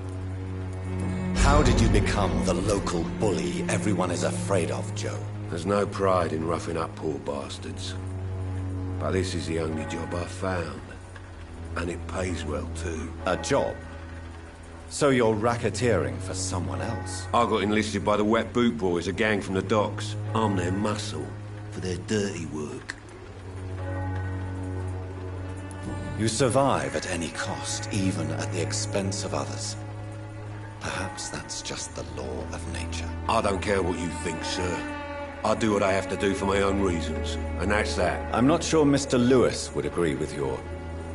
How did you become the local bully everyone is afraid of, Joe? There's no pride in roughing up poor bastards. But this is the only job I've found. And it pays well, too. A job? So you're racketeering for someone else? I got enlisted by the Wet Boot Boys, a gang from the docks. I'm their muscle for their dirty work. You survive at any cost, even at the expense of others. Perhaps that's just the law of nature. I don't care what you think, sir. I do what I have to do for my own reasons, and that's that. I'm not sure Mr. Lewis would agree with your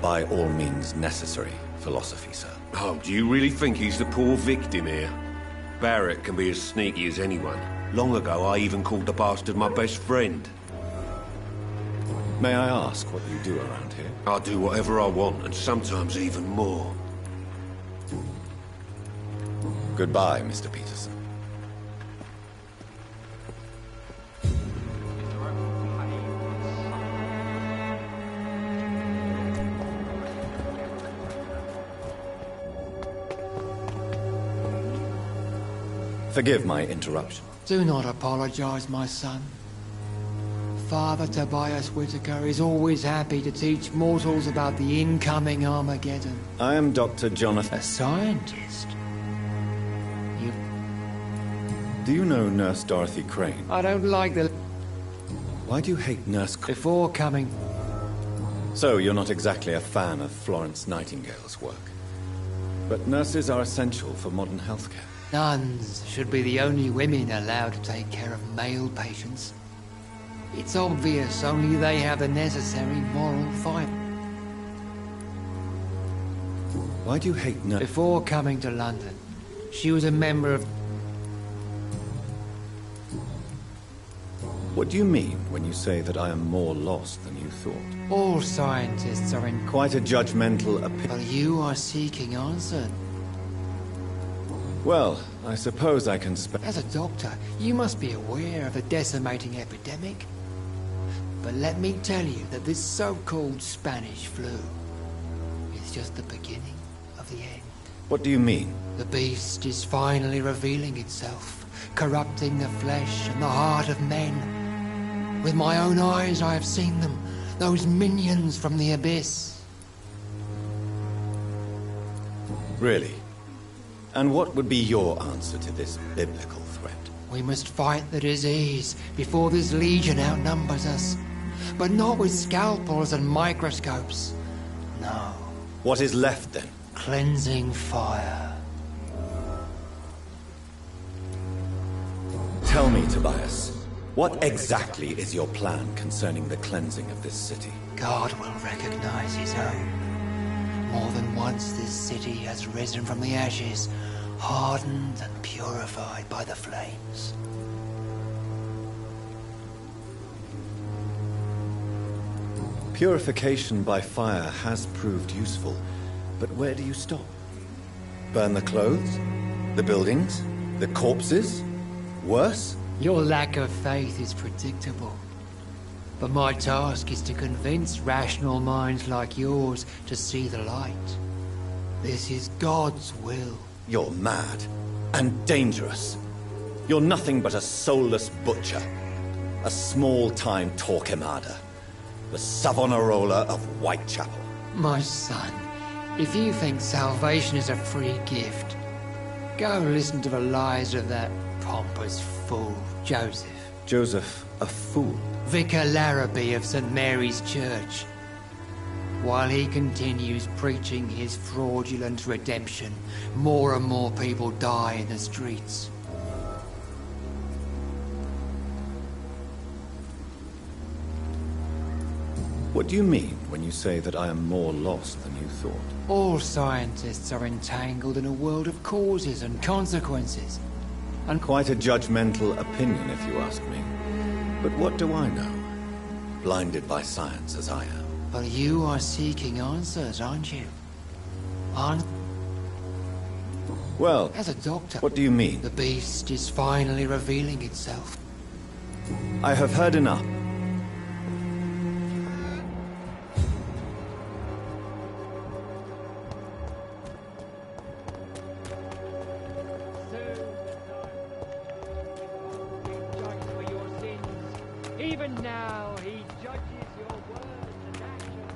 by all means necessary philosophy, sir. Oh, do you really think he's the poor victim here? Barrett can be as sneaky as anyone. Long ago, I even called the bastard my best friend. May I ask what you do around here? I do whatever I want, and sometimes even more. Goodbye, Mr. Peterson. Forgive my interruption. Do not apologize, my son. Father Tobias Whitaker is always happy to teach mortals about the incoming Armageddon. I am Dr. Jonathan... A scientist? Do you know Nurse Dorothy Crane? I don't like the... Why do you hate Nurse... Before coming... So, you're not exactly a fan of Florence Nightingale's work. But nurses are essential for modern healthcare. Nuns should be the only women allowed to take care of male patients. It's obvious only they have the necessary moral fibre. Why do you hate nurses? Before coming to London, she was a member of... What do you mean when you say that I am more lost than you thought? All scientists are in... Quite a judgmental opinion. But you are seeking answer. Well, I suppose I can As a doctor, you must be aware of the decimating epidemic. But let me tell you that this so-called Spanish flu is just the beginning of the end. What do you mean? The beast is finally revealing itself, corrupting the flesh and the heart of men. With my own eyes I have seen them, those minions from the abyss. Really? And what would be your answer to this biblical threat? We must fight the disease before this legion outnumbers us. But not with scalpels and microscopes. No. What is left then? Cleansing fire. Tell me, Tobias, What exactly is your plan concerning the cleansing of this city? God will recognize his own. More than once this city has risen from the ashes, hardened and purified by the flames. Purification by fire has proved useful, but where do you stop? Burn the clothes? The buildings? The corpses? Worse? Your lack of faith is predictable. But my task is to convince rational minds like yours to see the light. This is God's will. You're mad. And dangerous. You're nothing but a soulless butcher. A small-time Torquemada. The Savonarola of Whitechapel. My son, if you think salvation is a free gift, go listen to the lies of that pompous fool, Joseph. Joseph, a fool? Vicar Larrabee of St. Mary's Church. While he continues preaching his fraudulent redemption, more and more people die in the streets. What do you mean when you say that I am more lost than you thought? All scientists are entangled in a world of causes and consequences. And quite a judgmental opinion, if you ask me. But what do I know? Blinded by science as I am. But you are seeking answers, aren't you? Well, as a doctor, what do you mean? The beast is finally revealing itself. I have heard enough. Even now, he judges your words and actions.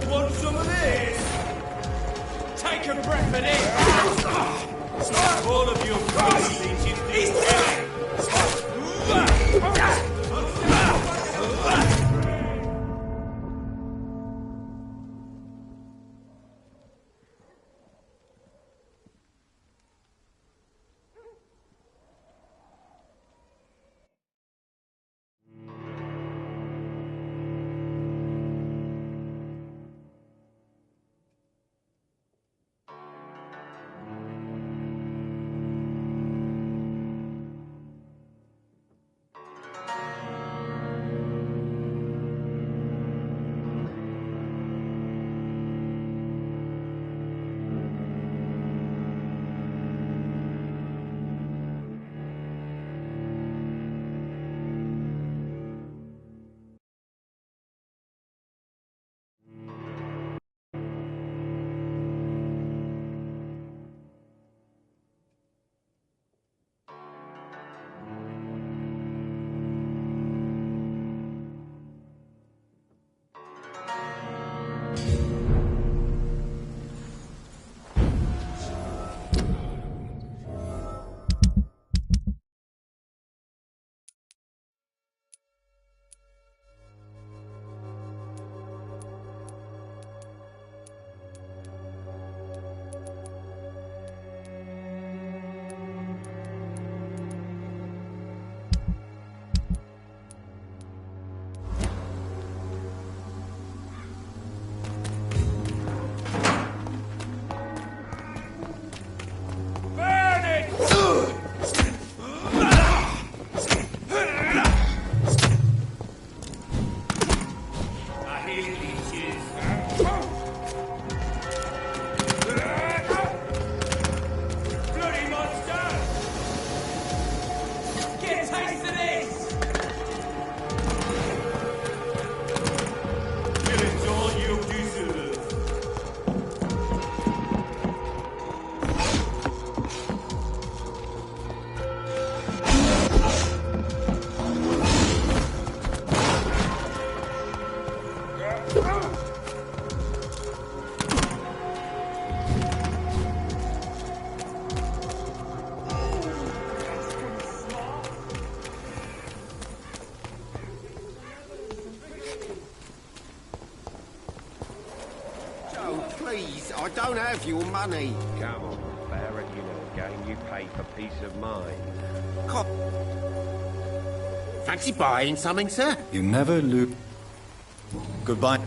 Want some of this? Take a breath of this. All of your feelings in this. I don't have your money. Come on, Barrett, you know the game. You pay for peace of mind. Fancy buying something, sir? You never lose. Goodbye.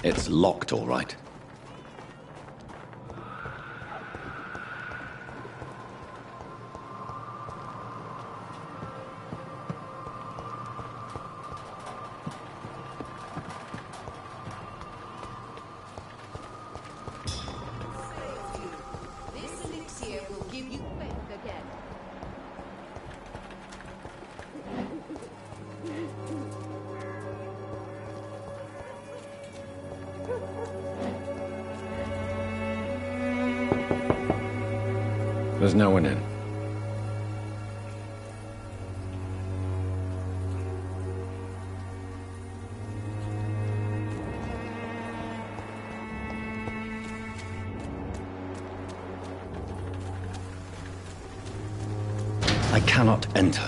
It's locked, all right. This elixir will give you faith again. There's no one in. I cannot enter.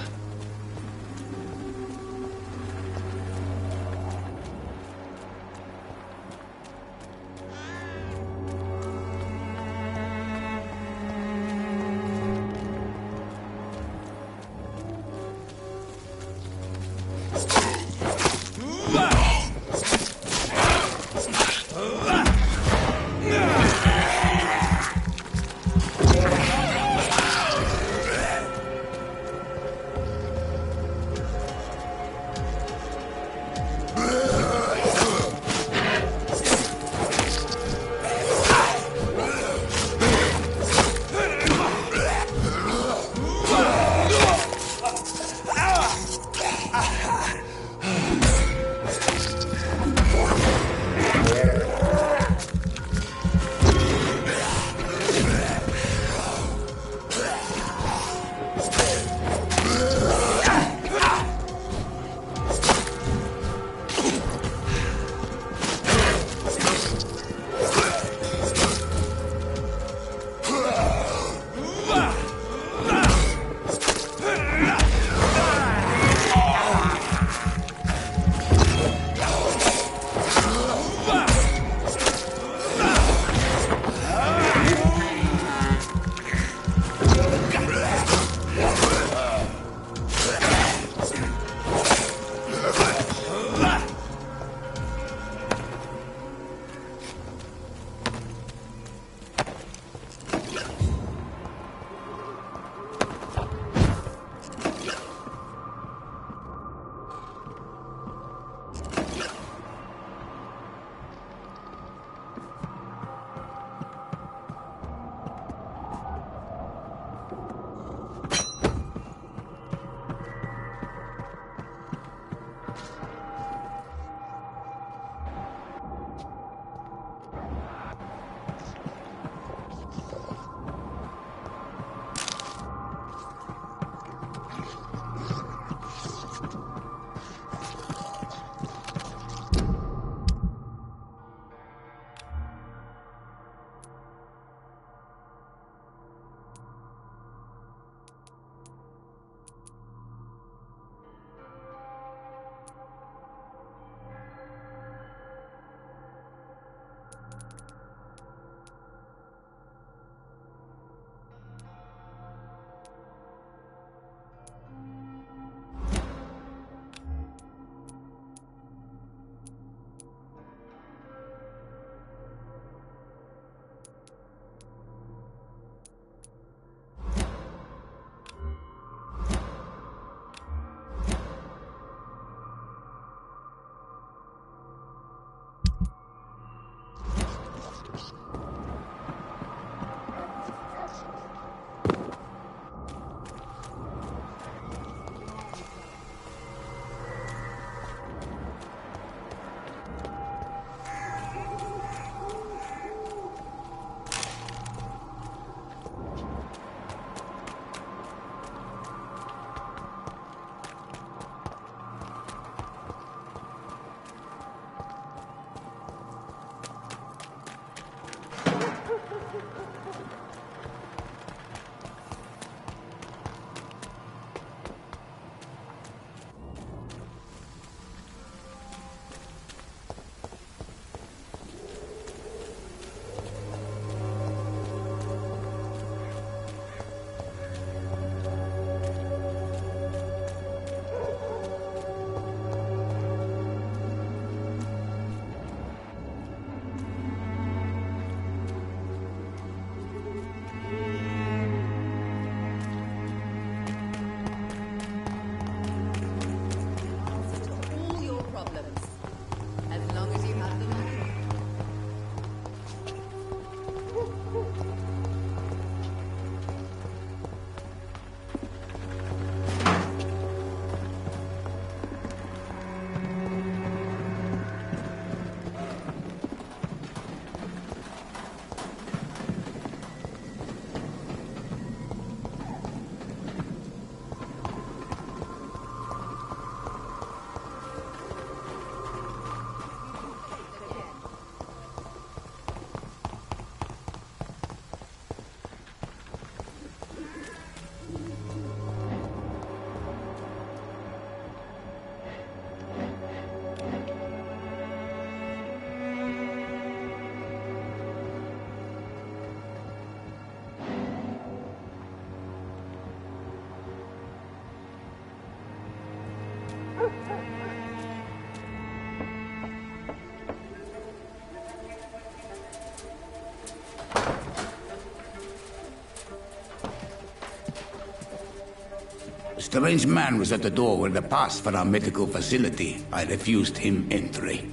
A strange man was at the door with a pass for our medical facility. I refused him entry.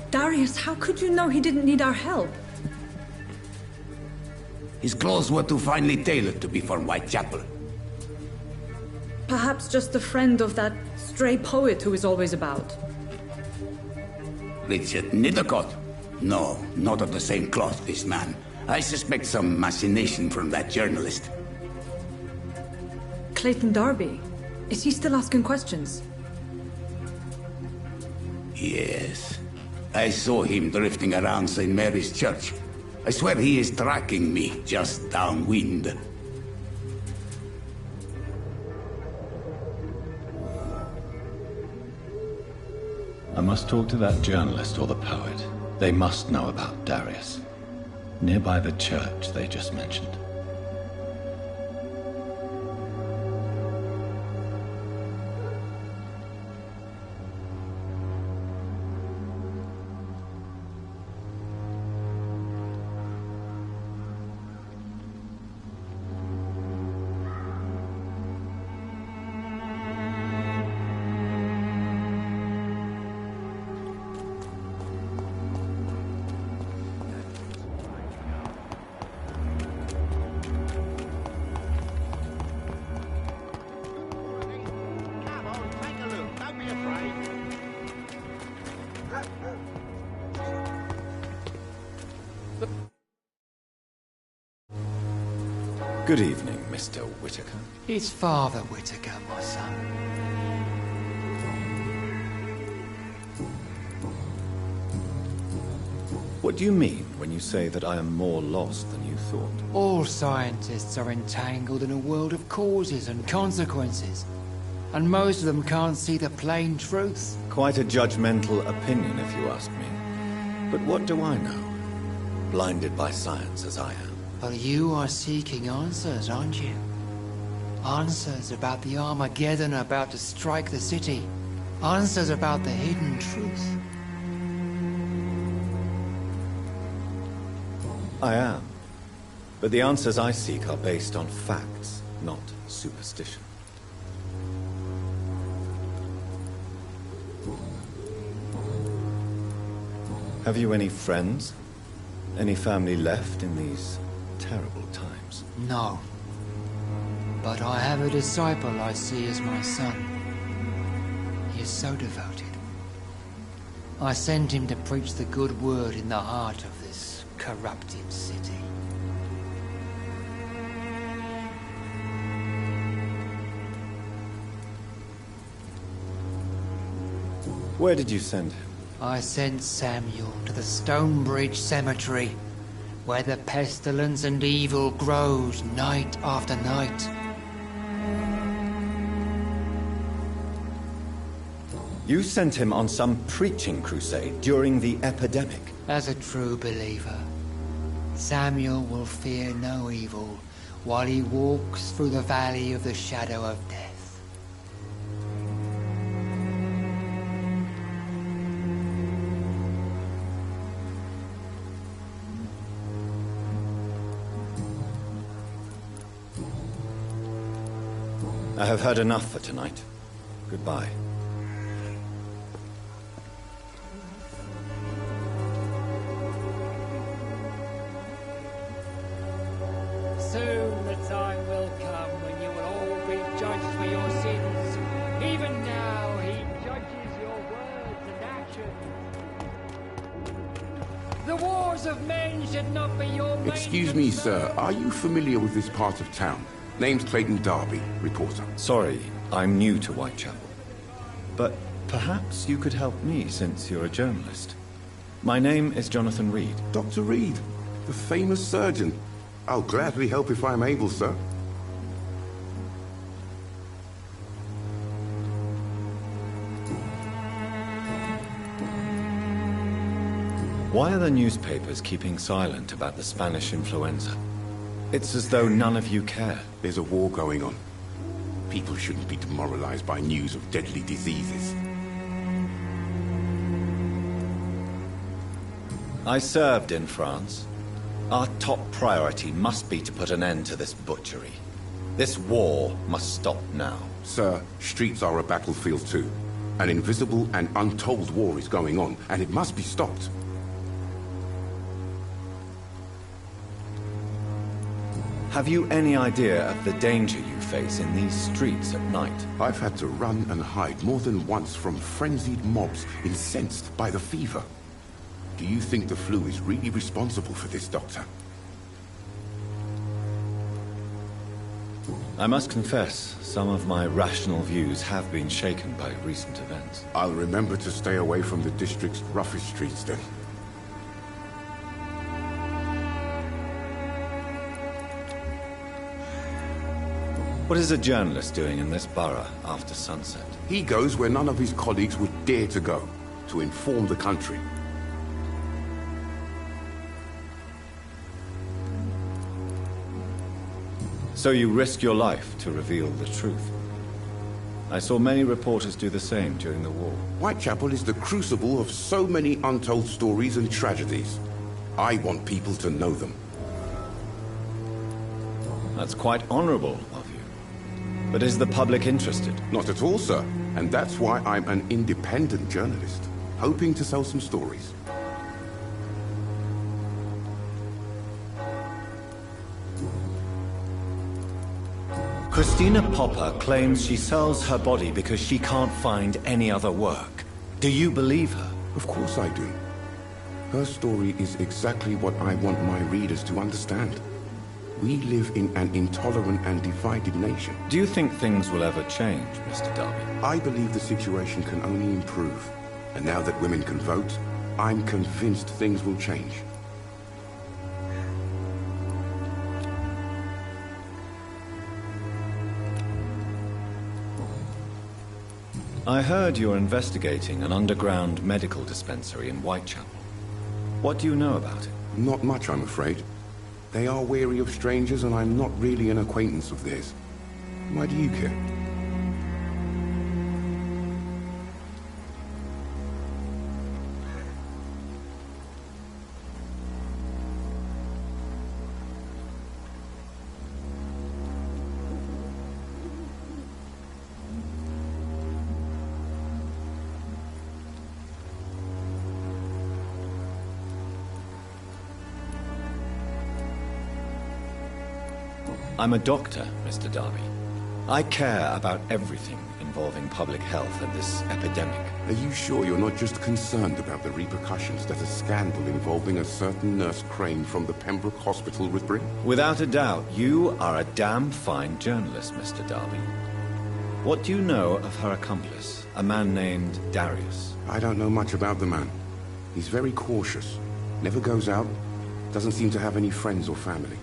Darius, how could you know he didn't need our help? His clothes were too finely tailored to be from Whitechapel. Perhaps just a friend of that stray poet who is always about. Richard Nithercott? No, not of the same cloth, this man. I suspect some machination from that journalist. Clayton Darby. Is he still asking questions? Yes. I saw him drifting around St. Mary's Church. I swear he is tracking me just downwind. I must talk to that journalist or the poet. They must know about Darius. Nearby the church they just mentioned. Good evening, Mr. Whitaker. It's Father Whitaker, my son. What do you mean when you say that I am more lost than you thought? All scientists are entangled in a world of causes and consequences, and most of them can't see the plain truth. Quite a judgmental opinion, if you ask me. But what do I know? Blinded by science as I am. But you are seeking answers, aren't you? Answers about the Armageddon about to strike the city. Answers about the hidden truth. I am. But the answers I seek are based on facts, not superstition. Have you any friends? Any family left in these terrible times? No. But I have a disciple I see as my son. He is so devoted. I sent him to preach the good word in the heart of this corrupted city. Where did you send him? I sent Samuel to the Stonebridge Cemetery, where the pestilence and evil grows night after night. You sent him on some preaching crusade during the epidemic. As a true believer, Samuel will fear no evil while he walks through the valley of the shadow of death. I have heard enough for tonight. Goodbye. Soon the time will come when you will all be judged for your sins. Even now, he judges your words and actions. The wars of men should not be your main Excuse me, sir. Are you familiar with this part of town? Name's Clayton Darby, reporter. Sorry, I'm new to Whitechapel. But perhaps you could help me since you're a journalist. My name is Jonathan Reed. Dr. Reed, the famous surgeon. I'll gladly help if I'm able, sir. Why are the newspapers keeping silent about the Spanish influenza? It's as though none of you care. There's a war going on. People shouldn't be demoralized by news of deadly diseases. I served in France. Our top priority must be to put an end to this butchery. This war must stop now. Sir, streets are a battlefield too. An invisible and untold war is going on, and it must be stopped. Have you any idea of the danger you face in these streets at night? I've had to run and hide more than once from frenzied mobs incensed by the fever. Do you think the flu is really responsible for this, Doctor? I must confess, some of my rational views have been shaken by recent events. I'll remember to stay away from the district's roughest streets then. What is a journalist doing in this borough after sunset? He goes where none of his colleagues would dare to go, to inform the country. So you risk your life to reveal the truth. I saw many reporters do the same during the war. Whitechapel is the crucible of so many untold stories and tragedies. I want people to know them. That's quite honorable of you. But is the public interested? Not at all, sir. And that's why I'm an independent journalist, hoping to sell some stories. Christina Popper claims she sells her body because she can't find any other work. Do you believe her? Of course I do. Her story is exactly what I want my readers to understand. We live in an intolerant and divided nation. Do you think things will ever change, Mr. Darby? I believe the situation can only improve. And now that women can vote, I'm convinced things will change. I heard you're investigating an underground medical dispensary in Whitechapel. What do you know about it? Not much, I'm afraid. They are wary of strangers, and I'm not really an acquaintance of theirs. Why do you care? I'm a doctor, Mr. Darby. I care about everything involving public health and this epidemic. Are you sure you're not just concerned about the repercussions that a scandal involving a certain Nurse Crane from the Pembroke Hospital would bring? Without a doubt, you are a damn fine journalist, Mr. Darby. What do you know of her accomplice, a man named Darius? I don't know much about the man. He's very cautious, never goes out, doesn't seem to have any friends or family.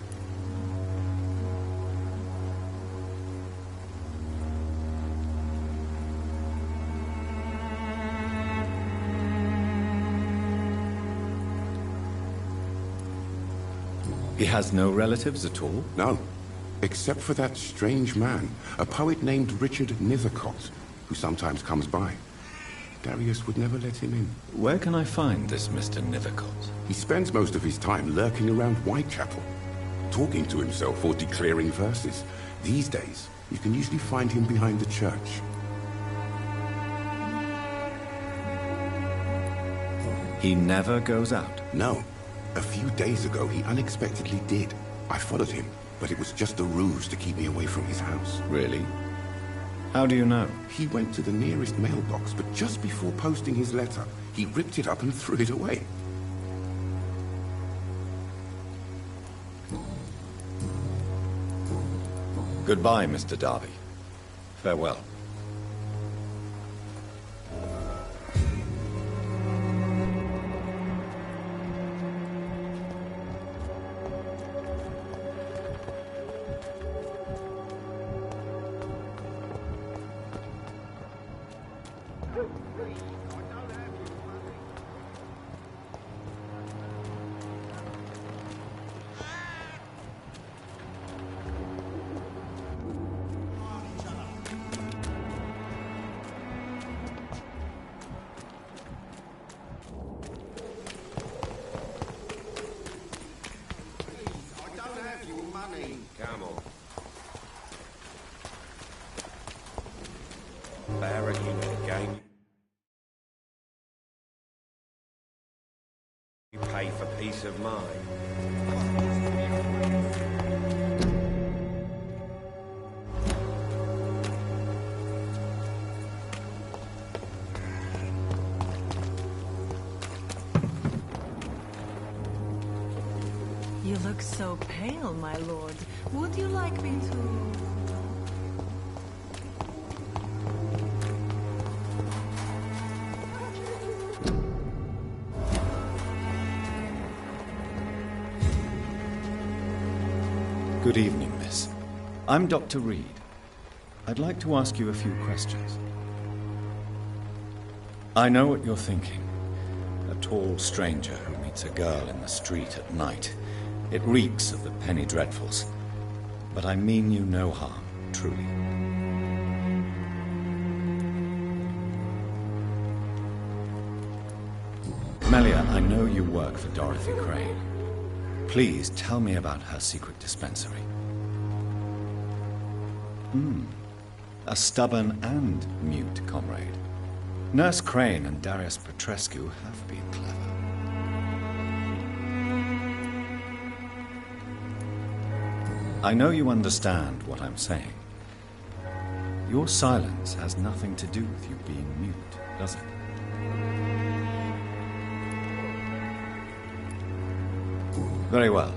He has no relatives at all? No, except for that strange man, a poet named Richard Nethercott, who sometimes comes by. Darius would never let him in. Where can I find this Mr. Nethercott? He spends most of his time lurking around Whitechapel, talking to himself or declaring verses. These days, you can usually find him behind the church. He never goes out? No. A few days ago, he unexpectedly did. I followed him, but it was just a ruse to keep me away from his house. Really? How do you know? He went to the nearest mailbox, but just before posting his letter, he ripped it up and threw it away. Goodbye, Mr. Darby. Farewell. peace of mind. You look so pale, my lord. Would you like me to... Good evening, miss. I'm Dr. Reed. I'd like to ask you a few questions. I know what you're thinking. A tall stranger who meets a girl in the street at night. It reeks of the penny dreadfuls. But I mean you no harm, truly. Melia, I know you work for Dorothy Crane. Please tell me about her secret dispensary. A stubborn and mute comrade. Nurse Crane and Darius Petrescu have been clever. I know you understand what I'm saying. Your silence has nothing to do with you being mute, does it? Very well.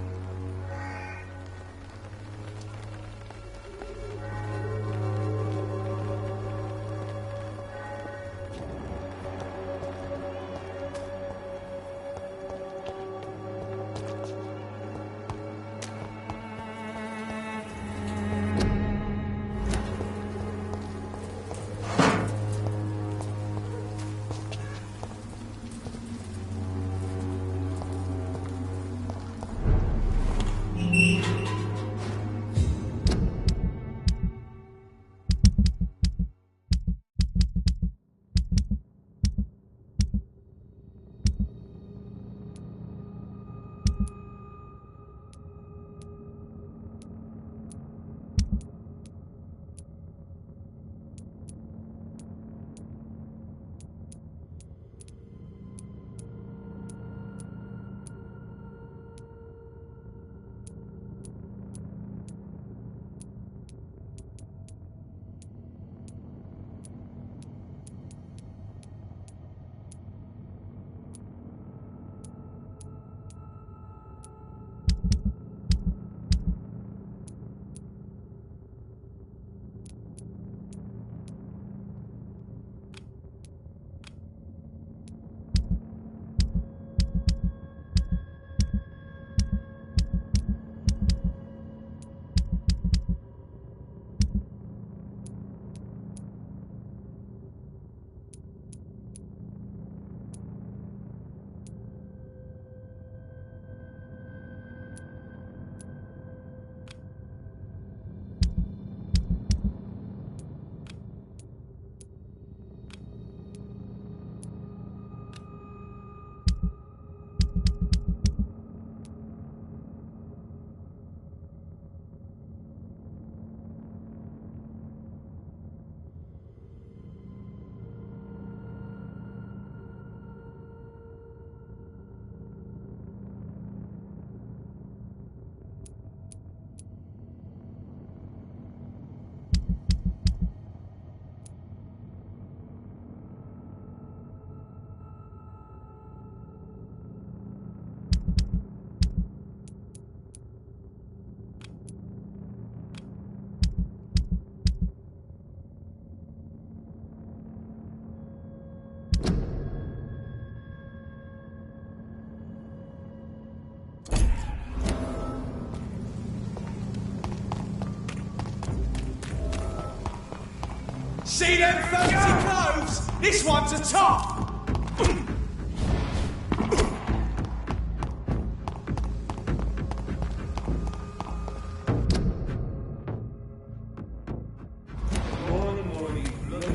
See them fancy clothes? This one's a top!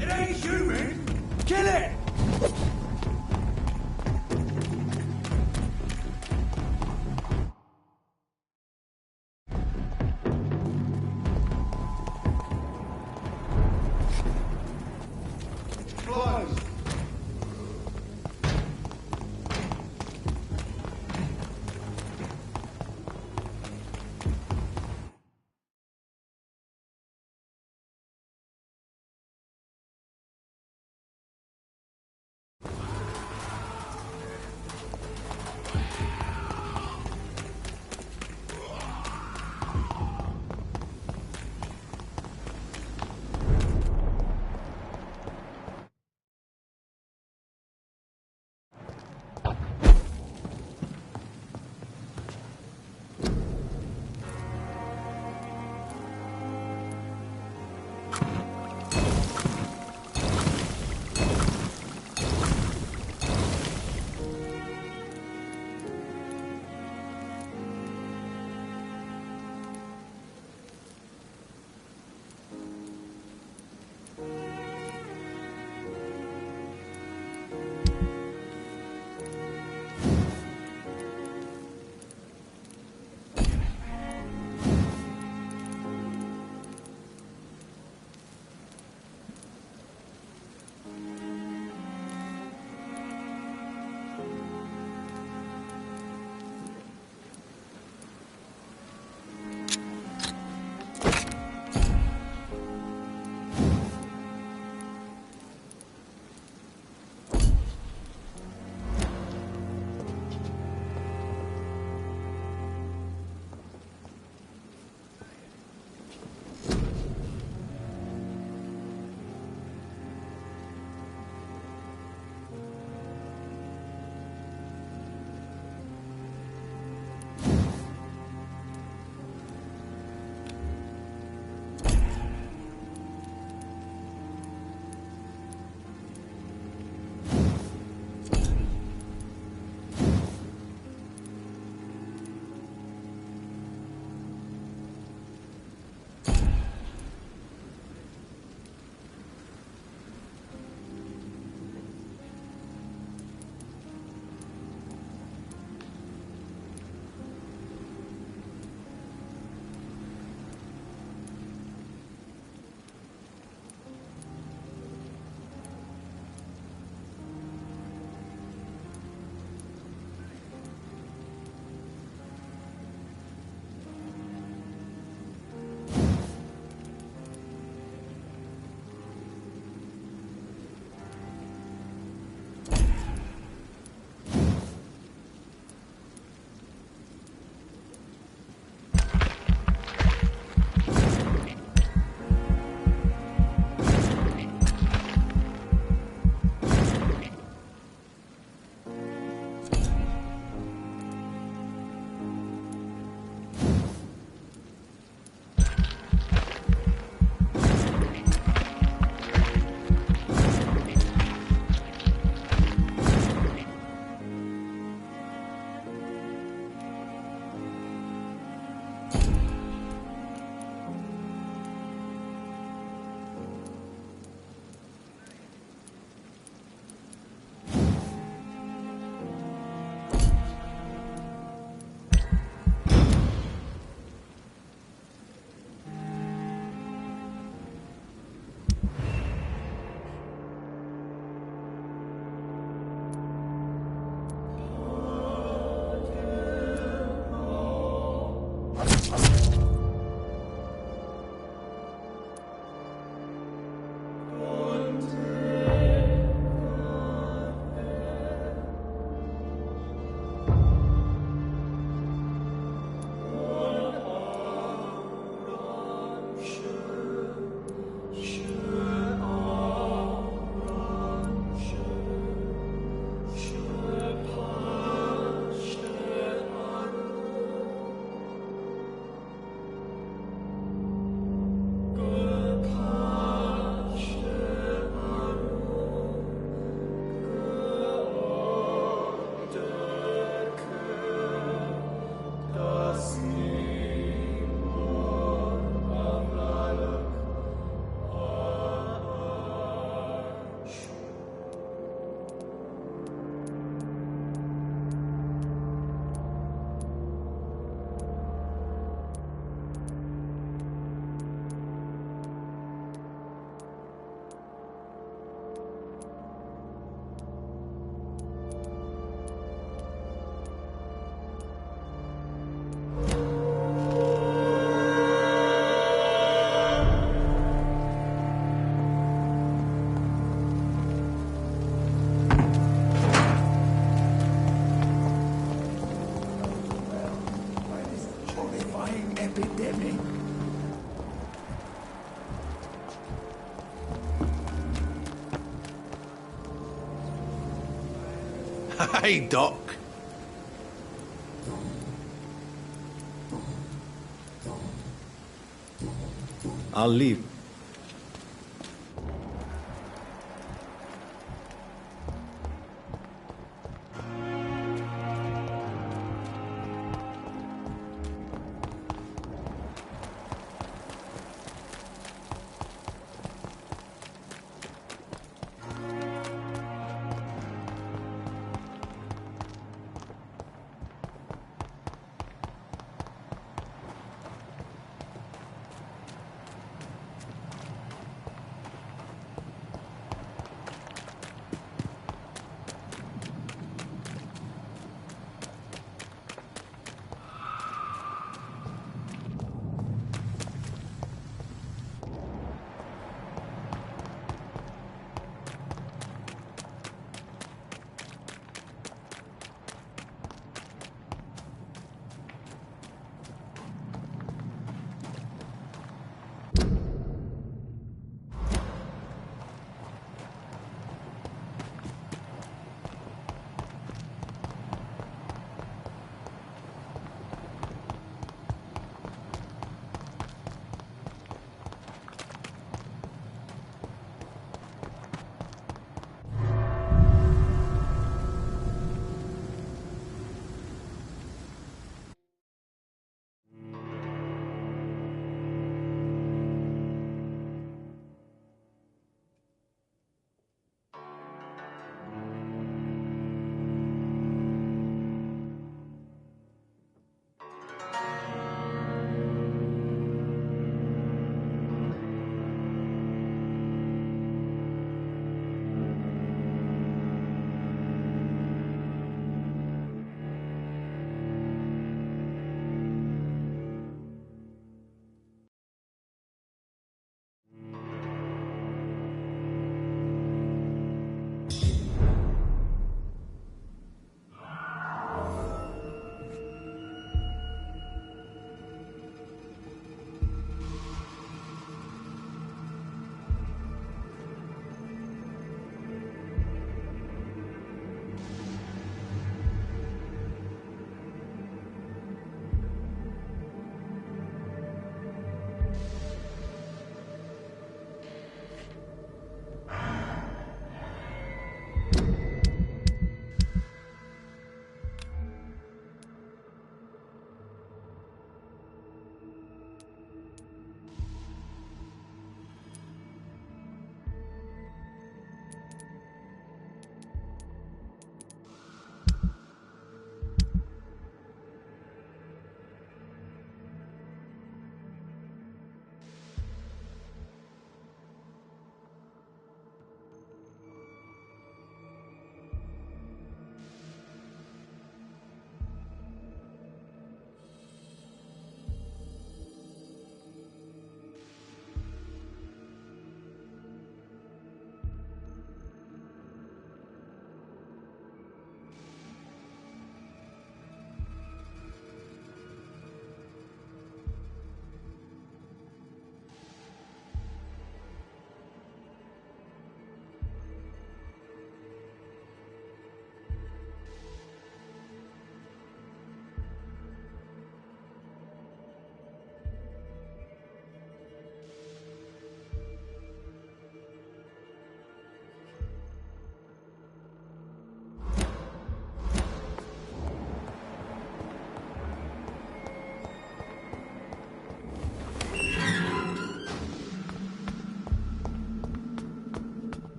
It ain't human! Kill it! Hey, Doc. I'll leave.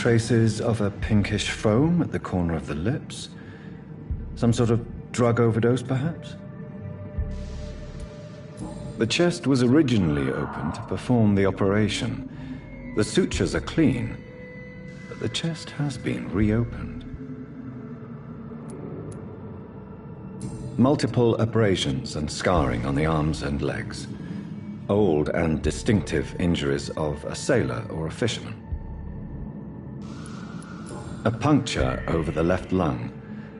traces of a pinkish foam at the corner of the lips. Some sort of drug overdose, perhaps? The chest was originally open to perform the operation. The sutures are clean, but the chest has been reopened. Multiple abrasions and scarring on the arms and legs. Old and distinctive injuries of a sailor or a fisherman. A puncture over the left lung,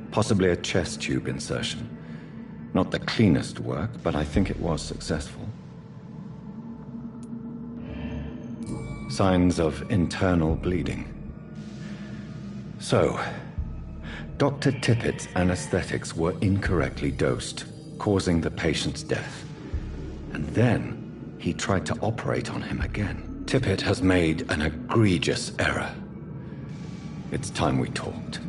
possibly a chest tube insertion. Not the cleanest work, but I think it was successful. Signs of internal bleeding. So, Dr. Tippett's anesthetics were incorrectly dosed, causing the patient's death. And then he tried to operate on him again. Tippett has made an egregious error. It's time we talked.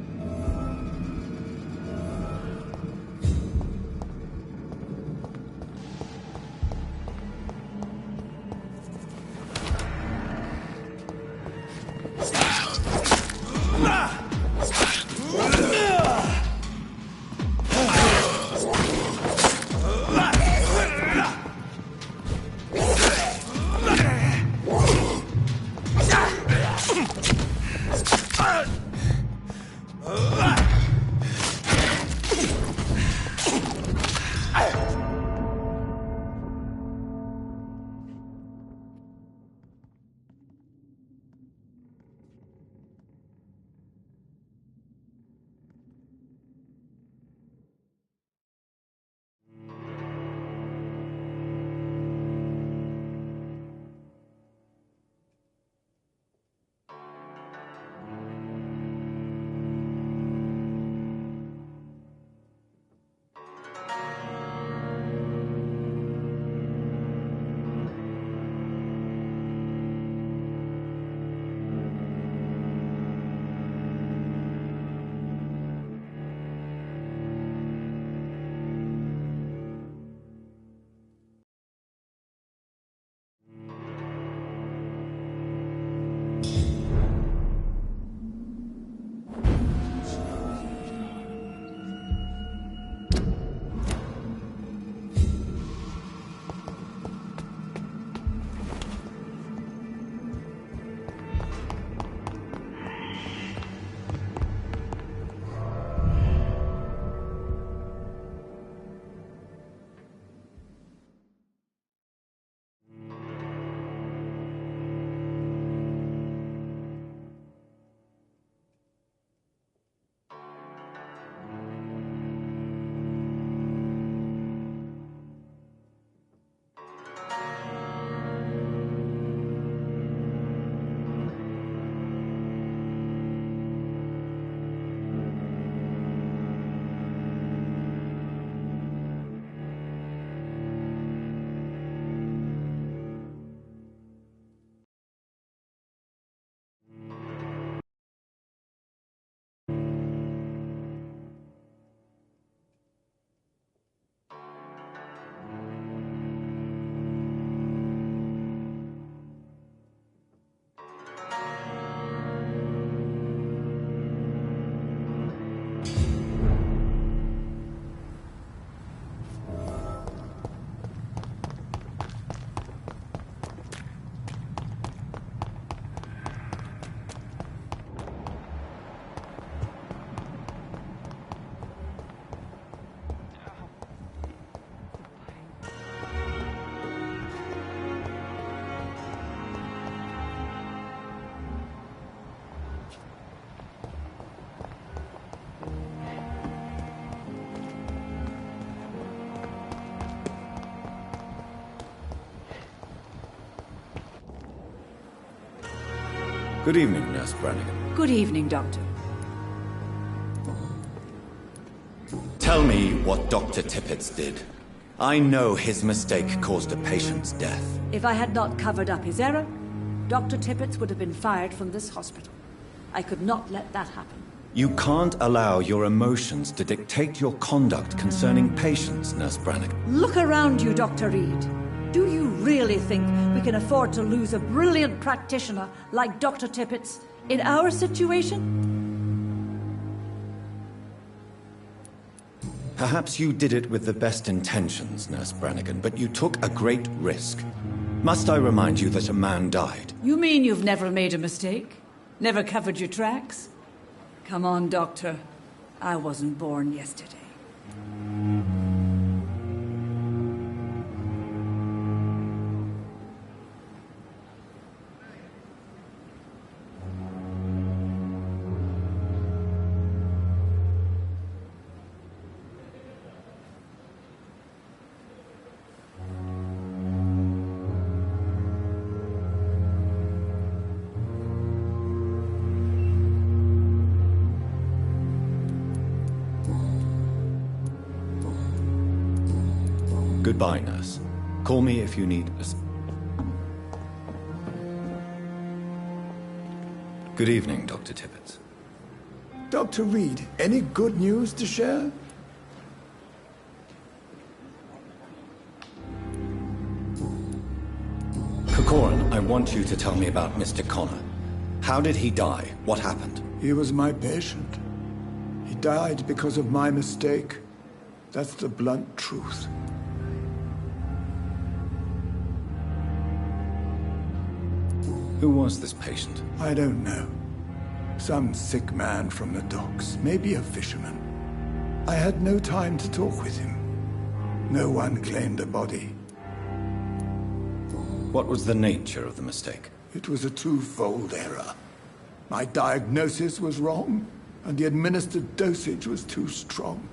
Good evening, Nurse Brannigan. Good evening, Doctor. Tell me what Dr. Tippett did. I know his mistake caused a patient's death. If I had not covered up his error, Dr. Tippett would have been fired from this hospital. I could not let that happen. You can't allow your emotions to dictate your conduct concerning patients, Nurse Brannigan. Look around you, Dr. Reed. Do you really think we can afford to lose a brilliant practitioner like Dr. Tippett In our situation? Perhaps you did it with the best intentions, Nurse Brannigan, but you took a great risk. Must I remind you that a man died? You mean you've never made a mistake? Never covered your tracks? Come on, Doctor. I wasn't born yesterday. Goodbye, nurse. Call me if you need us. Good evening, Dr. Tippett. Dr. Reed, any good news to share? Corcoran, I want you to tell me about Mr. Connor. How did he die? What happened? He was my patient. He died because of my mistake. That's the blunt truth. Who was this patient? I don't know. Some sick man from the docks, maybe a fisherman. I had no time to talk with him. No one claimed a body. What was the nature of the mistake? It was a twofold error. My diagnosis was wrong, and the administered dosage was too strong.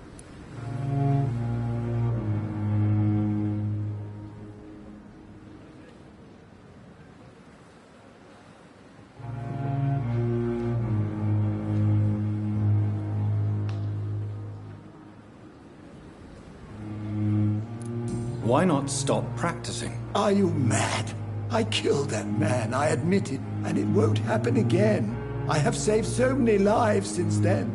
Why not stop practicing? Are you mad? I killed that man, I admit it, and it won't happen again. I have saved so many lives since then.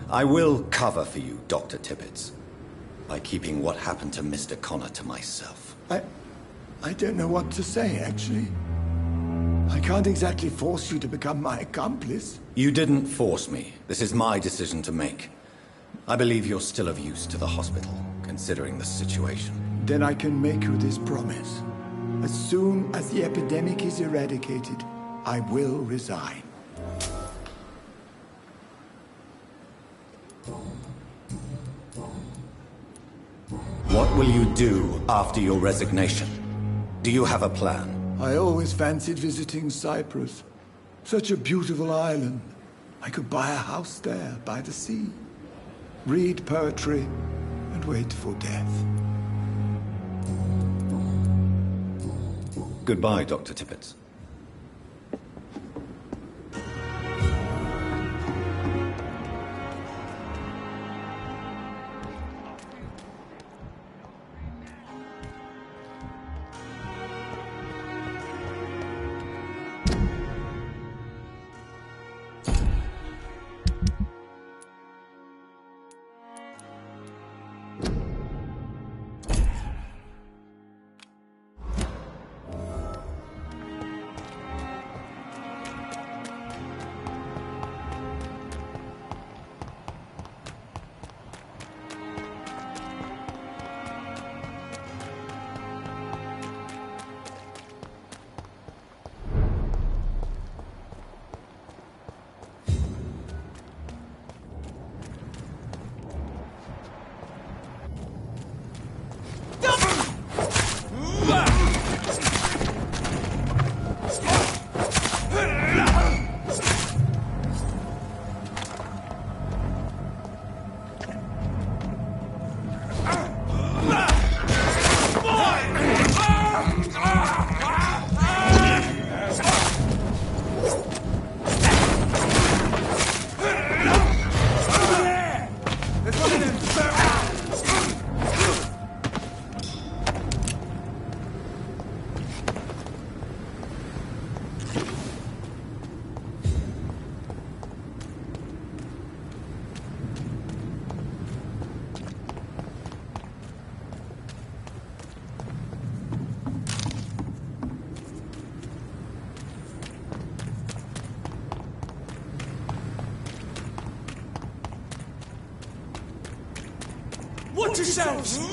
I will cover for you, Dr. Tippett, by keeping what happened to Mr. Connor to myself. I don't know what to say, actually. I can't exactly force you to become my accomplice. You didn't force me. This is my decision to make. I believe you're still of use to the hospital, considering the situation. Then I can make you this promise. As soon as the epidemic is eradicated, I will resign. What will you do after your resignation? Do you have a plan? I always fancied visiting Cyprus. Such a beautiful island. I could buy a house there, by the sea. Read poetry, and wait for death. Goodbye, Dr. Tippett. Watch yourselves!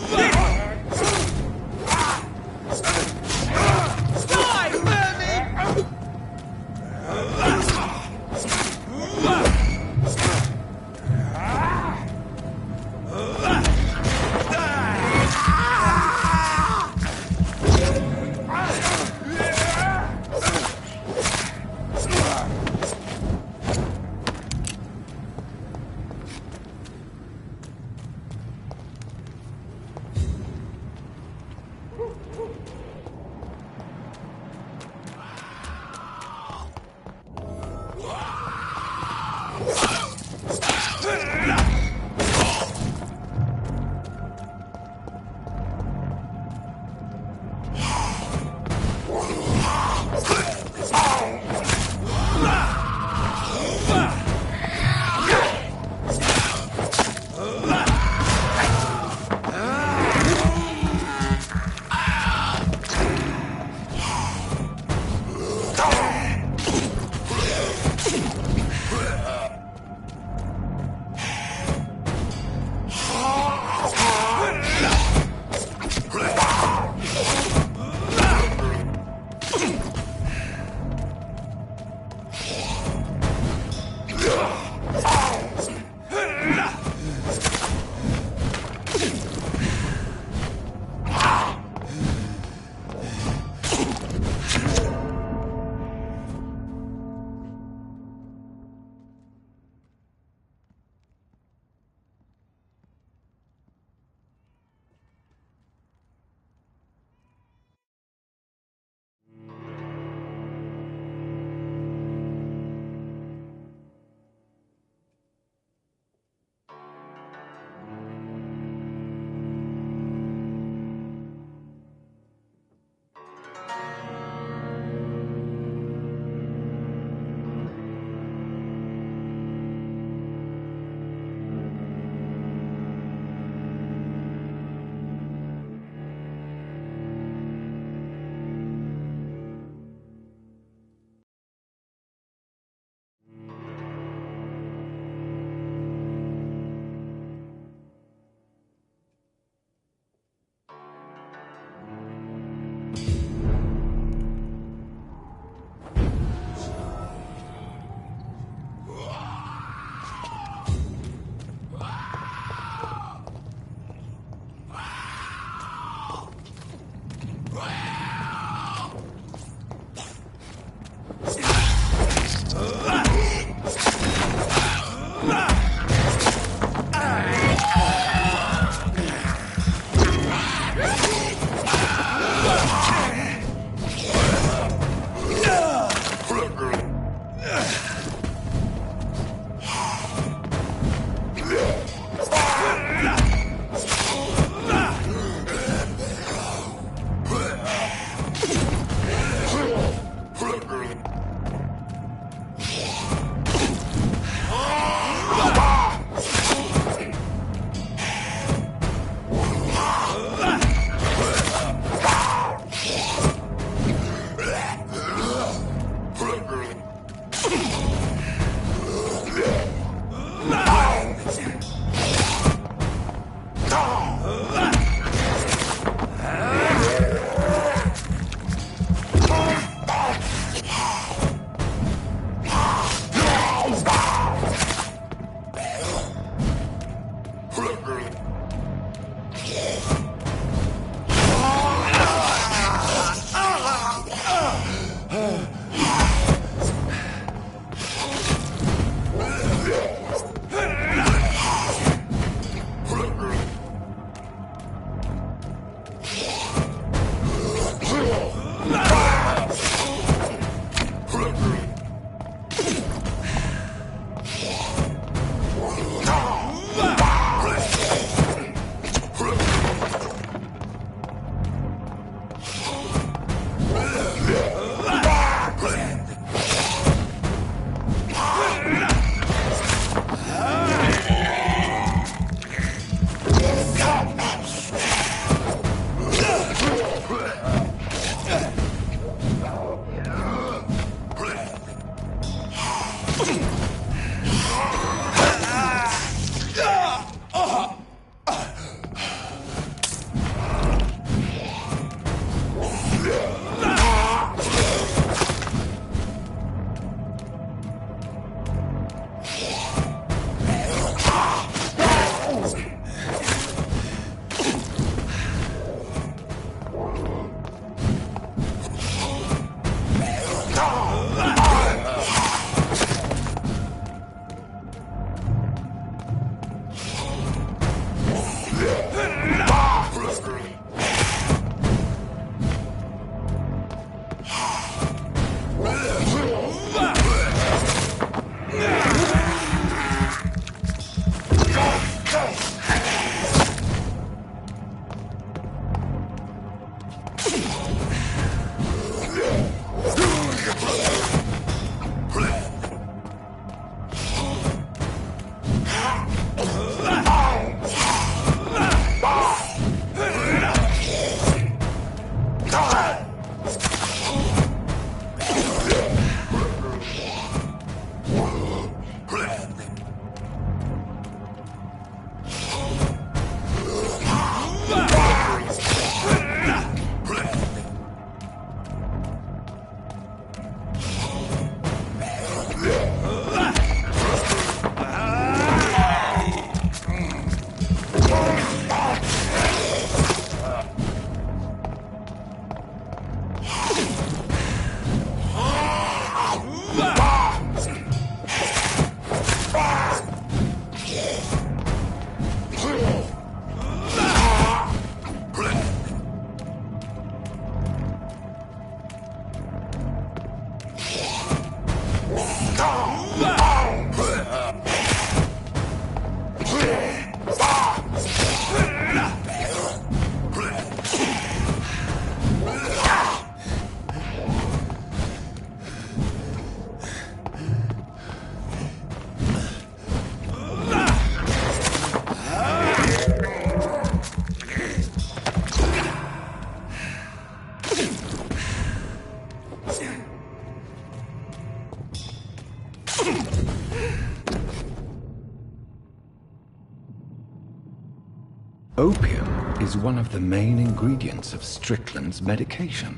Opium is one of the main ingredients of Strickland's medication.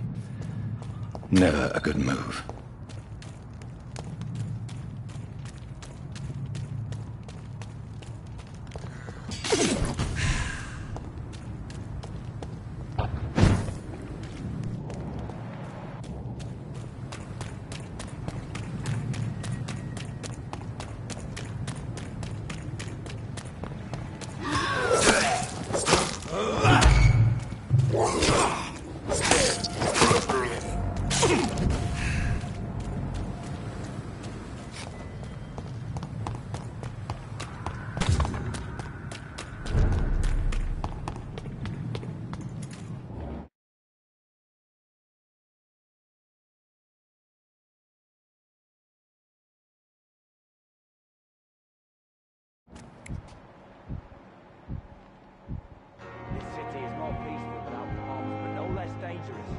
Never a good move. This city is more peaceful without bombs, but no less dangerous.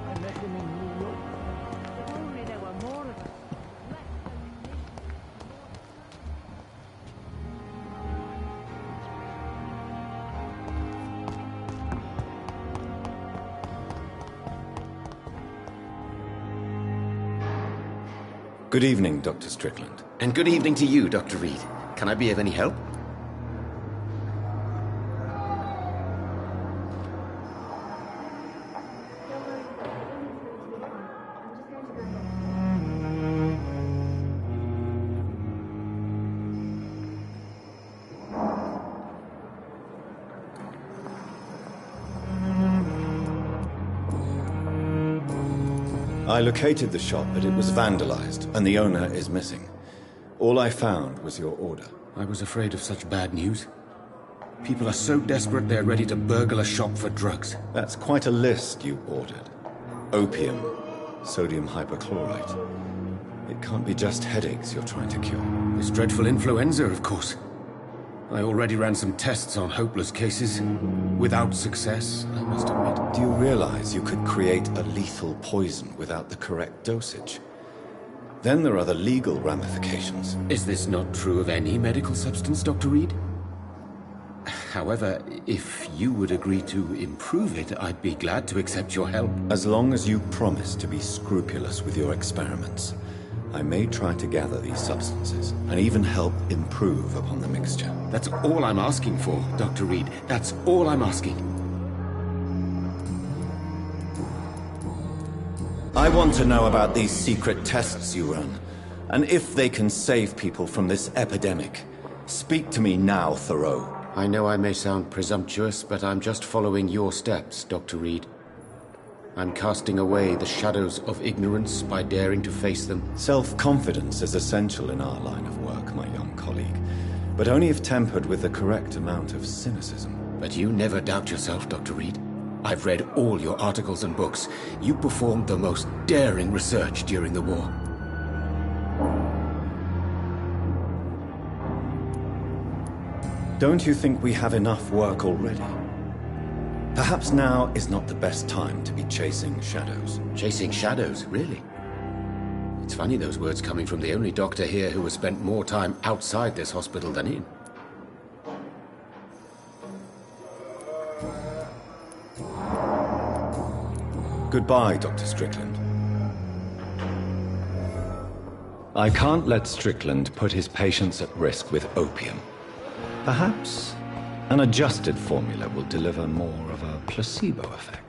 I met him in New York. If only there were more of us. Good evening, Dr. Strickland. And good evening to you, Dr. Reed. Can I be of any help? I located the shop, but it was vandalized, and the owner is missing. All I found was your order. I was afraid of such bad news. People are so desperate they're ready to burgle a shop for drugs. That's quite a list you ordered. Opium, sodium hypochlorite. It can't be just headaches you're trying to cure. This dreadful influenza, of course. I already ran some tests on hopeless cases. Without success, I must admit. Do you realize you could create a lethal poison without the correct dosage? Then there are the legal ramifications. Is this not true of any medical substance, Dr. Reed? However, if you would agree to improve it, I'd be glad to accept your help. As long as you promise to be scrupulous with your experiments, I may try to gather these substances and even help improve upon the mixture. That's all I'm asking for, Dr. Reed. That's all I'm asking. I want to know about these secret tests you run, and if they can save people from this epidemic. Speak to me now, Thoreau. I know I may sound presumptuous, but I'm just following your steps, Dr. Reed. I'm casting away the shadows of ignorance by daring to face them. Self-confidence is essential in our line of work, my young colleague, but only if tempered with the correct amount of cynicism. But you never doubt yourself, Dr. Reed. I've read all your articles and books. You performed the most daring research during the war. Don't you think we have enough work already? Perhaps now is not the best time to be chasing shadows. Chasing shadows, really? It's funny those words coming from the only doctor here who has spent more time outside this hospital than in. Goodbye, Dr. Strickland. I can't let Strickland put his patients at risk with opium. Perhaps an adjusted formula will deliver more of a placebo effect.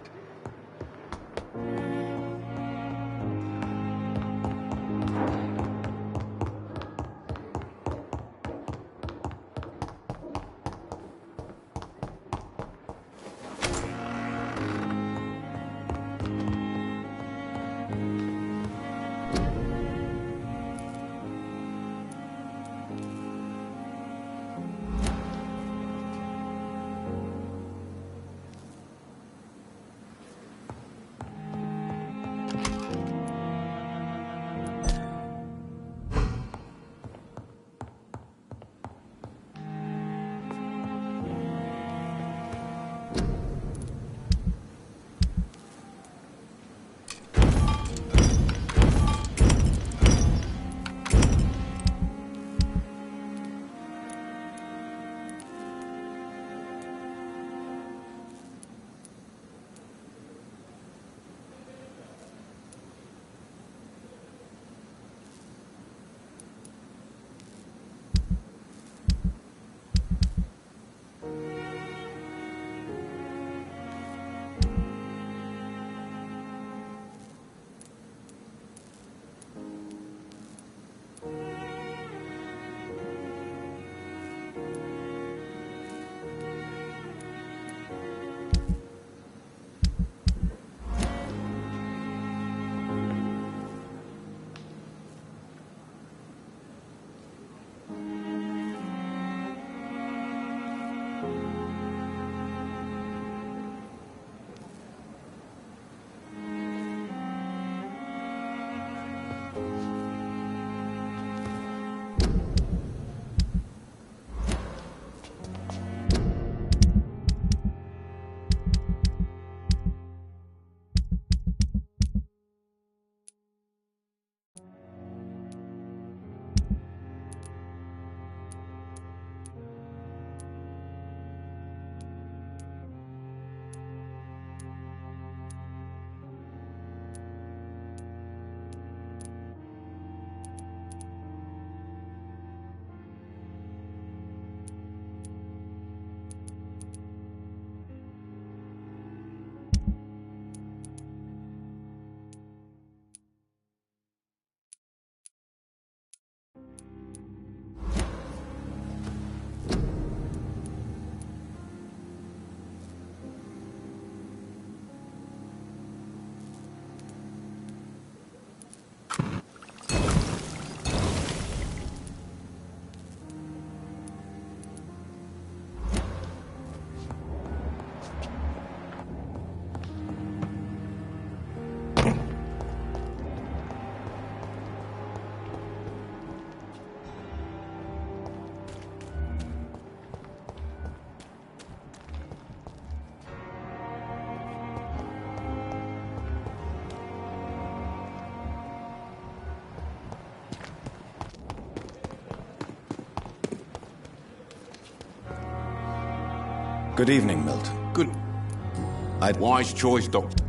Good evening, Milton. Good. Wise choice, Doctor.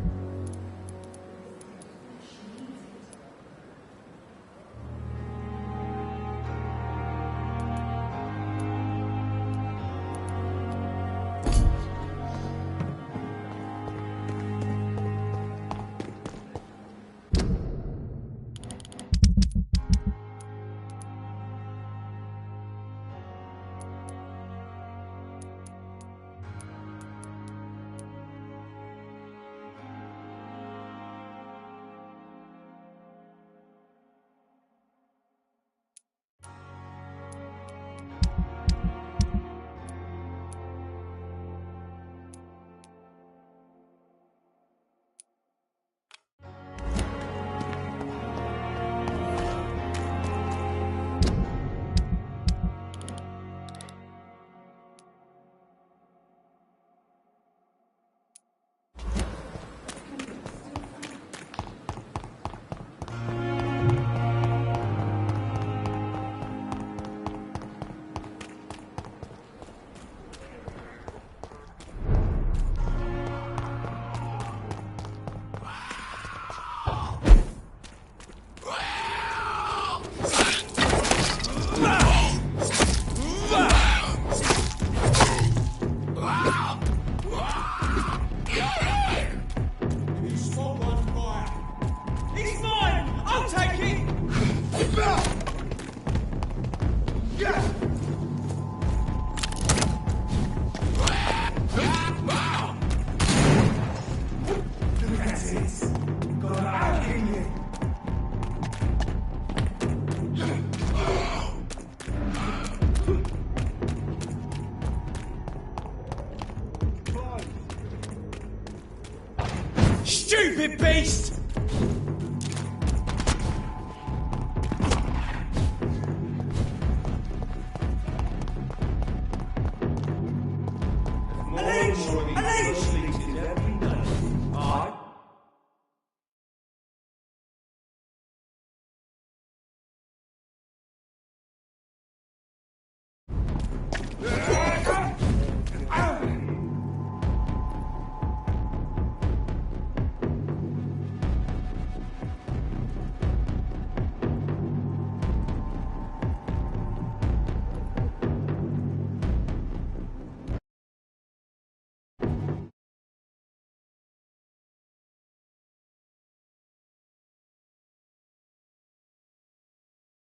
Stupid beast!